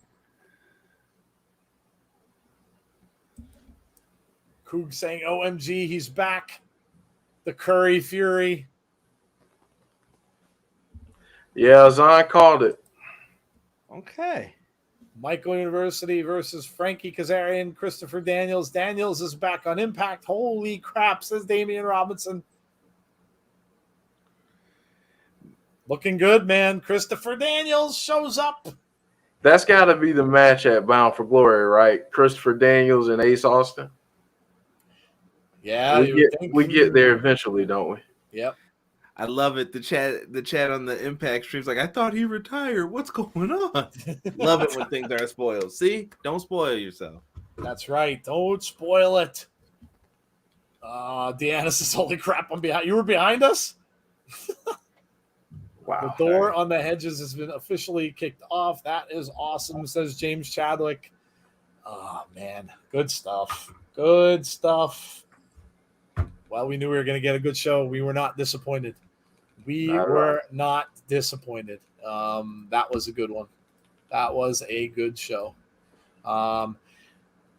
Coog saying, OMG, he's back. The Curry Fury. Yeah, Zon called it. Okay. Michael University versus Frankie Kazarian, Christopher Daniels. Daniels is back on Impact. Holy crap, says Damian Robinson. Looking good, man. Christopher Daniels shows up. That's got to be the match at Bound for Glory, right? Christopher Daniels and Ace Austin. Yeah, we get there eventually, don't we? Yep. I love it. The chat on the Impact streams like, I thought he retired. What's going on? Love it when things are spoiled. See? Don't spoil yourself. That's right. Don't spoil it. Deonna says, holy crap, I'm behind. You were behind us? Wow. The door on the hedges has been officially kicked off. That is awesome, says James Chadwick. Oh, man. Good stuff. Good stuff. Well, we knew we were going to get a good show. We were not disappointed. Not disappointed. That was a good one. That was a good show. Well,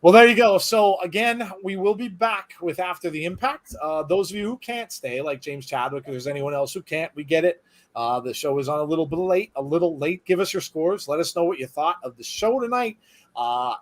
there you go. So, again, we will be back with After the Impact. Those of you who can't stay, like James Chadwick, if there's anyone else who can't, we get it. The show is on a little late. Give us your scores. Let us know what you thought of the show tonight.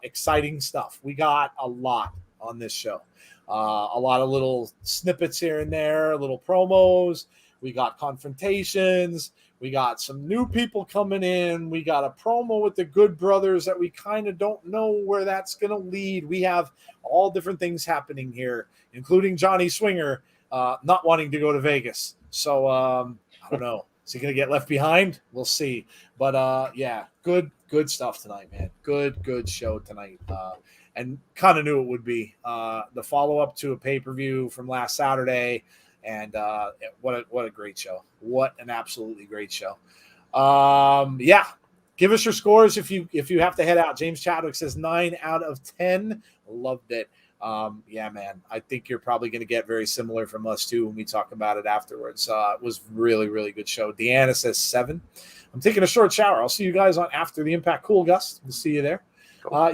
Exciting stuff. We got a lot on this show. A lot of little snippets here and there, little promos. We got confrontations. We got some new people coming in. We got a promo with the Good Brothers that we kind of don't know where that's going to lead. We have all different things happening here, including Johnny Swinger not wanting to go to Vegas. So I don't know. Is he going to get left behind? We'll see. But yeah, good stuff tonight, man. Good show tonight. And kind of knew it would be the follow-up to a pay-per-view from last Saturday. And what a great show. What an absolutely great show. Yeah, give us your scores if you have to head out. James Chadwick says 9 out of 10. Loved it. Yeah, man, I think you're probably going to get very similar from us too when we talk about it afterwards. It was really, really good show. Deanna says 7. I'm taking a short shower. I'll see you guys on After the Impact. Cool, Gus. We'll see you there.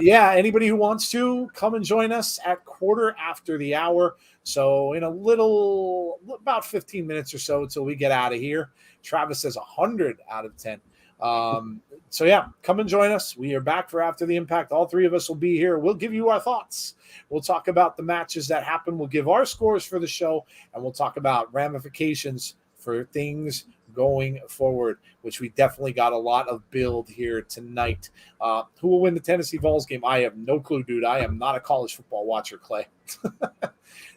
Yeah, anybody who wants to come and join us at 1:15. So in about 15 minutes or so until we get out of here. Travis says 100 out of 10. So yeah, come and join us. We are back for After the Impact. All three of us will be here. We'll give you our thoughts. We'll talk about the matches that happen. We'll give our scores for the show, and we'll talk about ramifications for things going forward, which we definitely got a lot of build here tonight. Who will win the Tennessee Vols game? I have no clue, dude. I am not a college football watcher, Clay.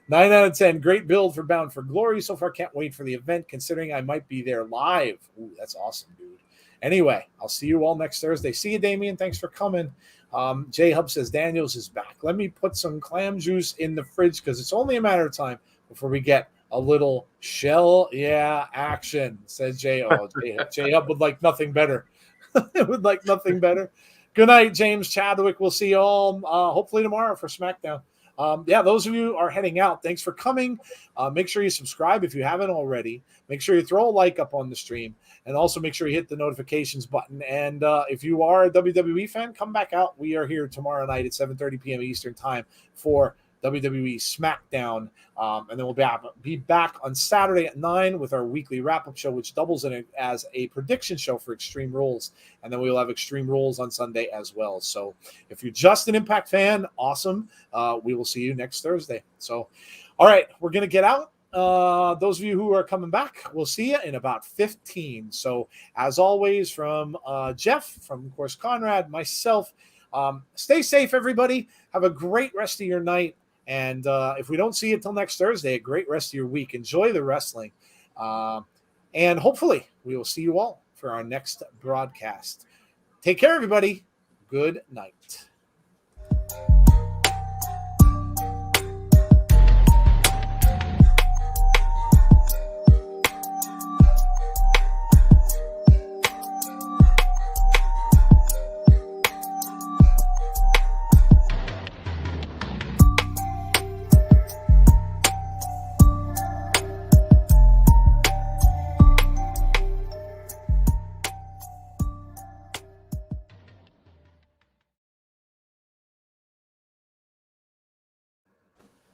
9 out of 10. Great build for Bound for Glory. So far, can't wait for the event, considering I might be there live. Ooh, that's awesome, dude. Anyway, I'll see you all next Thursday. See you, Damien. Thanks for coming. J-Hub says Daniels is back. Let me put some clam juice in the fridge because it's only a matter of time before we get a little shell action, says J. Oh, J-Hub would like nothing better. Would like nothing better. Good night, James Chadwick. We'll see you all hopefully tomorrow for SmackDown. Those of you who are heading out, thanks for coming. Make sure you subscribe if you haven't already. Make sure you throw a like up on the stream. And also make sure you hit the notifications button. And if you are a WWE fan, come back out. We are here tomorrow night at 7:30 p.m. Eastern time for WWE SmackDown. And then we'll be back on Saturday at 9 with our weekly wrap-up show, which doubles in as a prediction show for Extreme Rules. And then we'll have Extreme Rules on Sunday as well. So if you're just an Impact fan, awesome. We will see you next Thursday. So, all right, we're going to get out. Those of you who are coming back, we'll see you in about 15. So as always, from Jeff, from of course Conrad, myself, stay safe, everybody. Have a great rest of your night. And if we don't see you until next Thursday, a great rest of your week. Enjoy the wrestling. And hopefully we will see you all for our next broadcast. Take care, everybody. Good night.